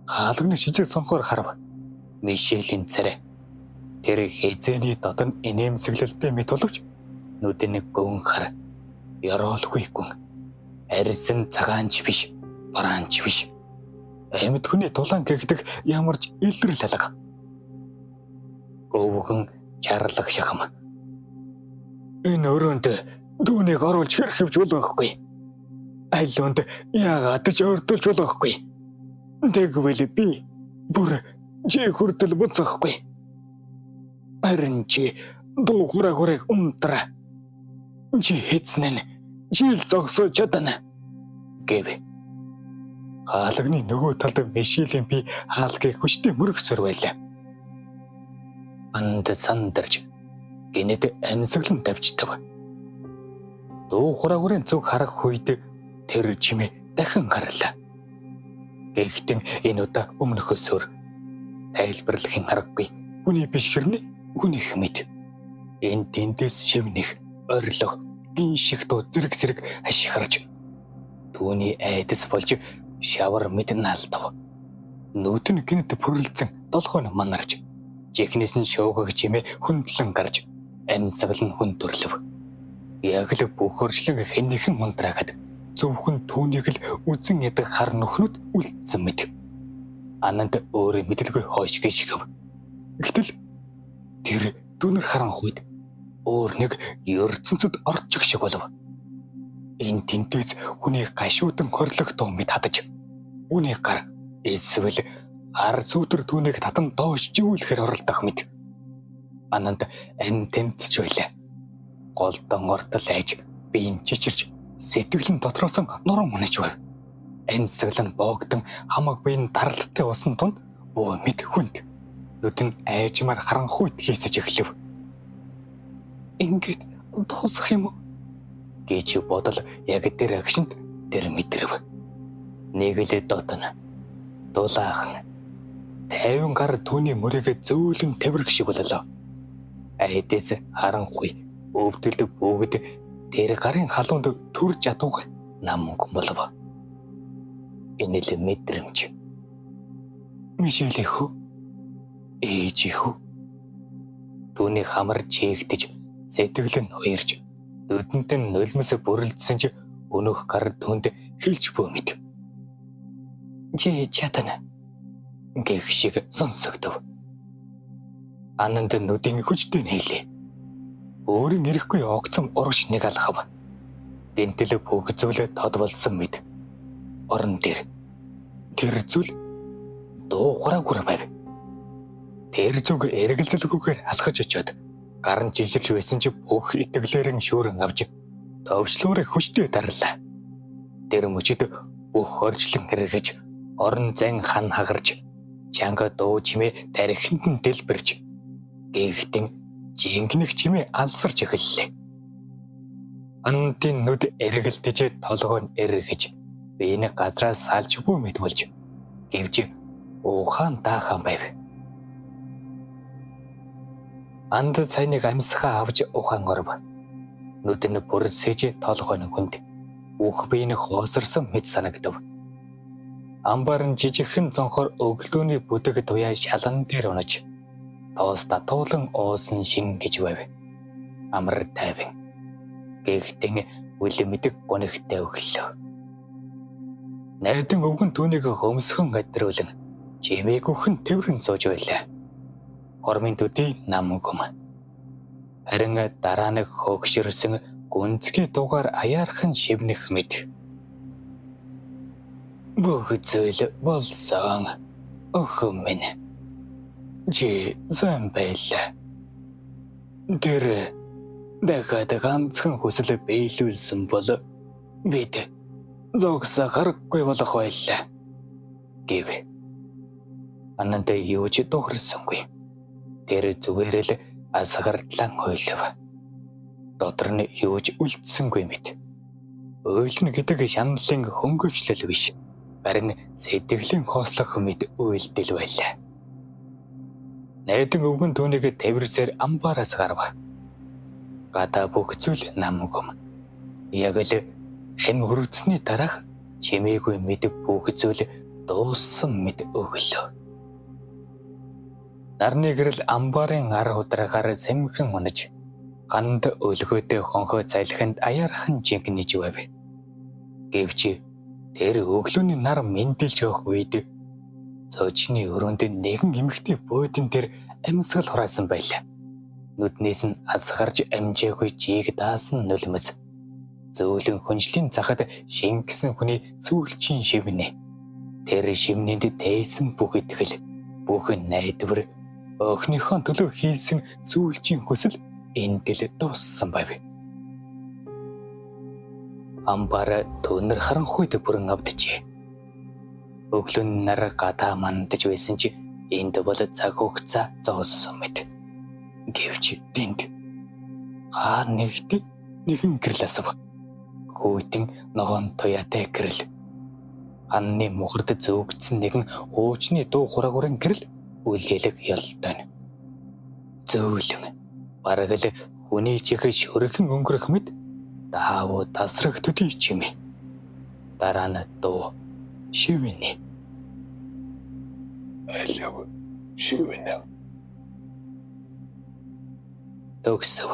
Хаалганы шижиг цонхоор харав. Мишелийн царай. Тэр хязээний дотн инээмсэглэлтэй мэт боловч нүдэн гүн хар. Яроолгүй гүн. Арьсан цагаанч биш, бараанч биш. Амьд хүний дулаан гэгдэг ямар ч илрэл алга. Өвгөн чарлах шахам. "Энэ өрөөнд дүүнийг оруулж хэрхэвч болохгүй. Айлуунд яагаад ч ордуулж болохгүй. Тэгвэл би бүр чи хүртэл буцахгүй. Харин чи дуухраа хүрэх унтраа. Чи хэцнэн жил зогсож чадна" гэв. Хаалганы нөгөө талд Мишелийн би хаалгыг хүчтэй мөргсөр байлаа. Ананд сандарч гинэд амьсгалан давчтав. Дуухраагүрийн зүг харах үед тэр чимээ дахин гарлаа. Гэхдээ энэ удаа өмнөхөөсөөр тайлбарлахын аргагүй. Хүний биш хэрнээ хүнийх мэд. Энэ тэндээс шивнэх, орилох, гин шиг дуу зэрэг ашихарж түүний айдас болж шавар мэдэн алдав. Нүд нь гинэд пүрлцэн долгойн манарч жихнээс нь шуугах чимээ хөндлөн гарч амьсгал нь хүн төрлөв. Яг л бүхөршлөг хэнийхэн унтраагад зөвхөн түүнийг л үзэн ядах хар нөхнөд үлдсэн мэд. Ананд өөрөө мэдлгүй хойш гიშгэв. Гэтэл тэр дүүнэр харанхуйд өөр нэг ертөнцид орчих шиг болов. Энэ тэнтэйц хүний гашуудан хорлох дуу мэд хадаж үүний гар эсвэл ар зүудэр түүнийг татан доош живүүлэхээр оролдох мэд. Ананд ань тэмцэж байлаа. Голдон ортол айж биеийн чичирж сэтгэлэн дотроос нь нуруу унаж байв. Амьсгал нь боогдон хамаг биеийн даралттай усан тунд бөө мэд хүнд нүд нь айжмаар харанхуйд хийсэж эхлэв. Ингээд дуусах юм уу гэж бодол яг тэр агшинд тэр мэдрэв. Нэг л дотно дулаахан 50 гар түүний мөрөөгөө зөөлөн тавирх шиг боллоо. Айдэс харанхуй өвдөлд бүгд тэр гарын халуунд төрж ядууг намгүй болов. Энэ л мэдрэмж. Мишель хөө ээж хөө түүний хамар чигтэж сэтгэл нь хоёрж нүдэнд нь нулимс бүрэлдсэн ч өнөх гар түнд хэлж буй мэд. Чи чадна гэх шиг сонсогдов. Ананд нүдийн хүчтэй нээлээ. Өөрийн ирэхгүй огцом урагш нэг алхав. Дэнтэл бүх зүйлээ тод болсон мэд. Орон дээр тэр зүйл дуухраагүй байв. Тэр зүг эргэлзэлгүйгээр алхаж очиод гарн жилж байсан чи бүх итгэлээрэн шүүрэн авч төвчлөөрэ хүчтэй дарлаа. Тэр мөчөд бүх орчлон хэрэгэж орон зайн хан хагарч чанга дуу чимээ тархинд нь дэлбэрч гэхтэн жингэнэх чимээ алсарч эхэллээ. Анантын нүд эргэлдэж толгой нь эргэж биений газраас салж буй мэд болж гэвж ухаан даахан байв. Анд цайныг амьсгаа авч ухаан орв. Нүд нь бүрсэж толгой нь хүнд бүх бие нь хоосорсон мэд санагдав. Амбар нь жижигхэн зонхоор өглөөний бүдэг туяа шалан дээр унаж тоос татуулан уусан шин гэж байв. Амар тайван. Гэхдээ үл мэдэг гонхтой өглөө. Найдан өвгөн түүнийг хөмсгөн гадруулан чимээгүйхэн тэрэн сууж байлаа. Хормын төдий намгүм. Харин дараа нэг хөгшөрсөн гүнзгий дугаар аяархан шивнэх мэд. Бүх зүйл болсон. Охин минь. Чи зам байлаа. Тэр дахиад ганцхан хүсэл биелүүлсэн бол бид зогсоо гарахгүй болох байлаа. Гэв. Ананд юу ч дуурсангүй. Тэр зүгээр л асгардлан ойлов. Дотор нь юу ч үлдсэнгүй мэд. Ойлно гэдэг шаналлын хөнгөвчлөл биш. Харин сэтгэлийн хоослох мэд үйлдэл байлаа. Найдан өвгөн түүнийг тавирсаар амбаараас гарва. Гадаа бүх зүйл намгүм. Яг л хэн хүрэгдсэний дараах чимээгүй мэд бүх зүйл дууссан мэд өглөө. Нарны гэрэл амбарын ар удраагаар сэмхэн унаж ганд өлгөөдөө хонхоо цайлханд аяархан жинкнэж байв. Гэвч тэр өглөөний нар мэндэлж явах үед зоочны өрөөнд нэгэн эмэгтэй буудан тэр амьсгал хураасан байлаа. Нүднээс нь асгарж амжаагүй жийг даасан нулимс. Зөөлөн хүнжлийн захад шингэсэн хүний сүүлчийн шивнэ. Тэр шивнэнд тээсэн бүх итгэл, бүх найдвар, охиныхон төлөө хийсэн сүүлчийн хүсэл энд л дууссан байв. Амбар түнэр харанхуйд бүрэн авдажээ. Өглөөний нар гадаа мандаж байсан чи энд бол цаг хугацаа зогссон мэт. Гэвч тэнд нэгэн гэрэл асав. Хүйтэн ногоон туяатай гэрэл. Анны мухард зөөгдсөн нэгэн хуучны дуу хураагурын гэрэл үлгэлэг ялтана. Зөөлөн бараг л хүний чих шөргөн өнгөрөх мэд даавуу тасрах төдий чимээ. Дараа нь дуу шивнэ. Алав шивнэ. Төгсөв.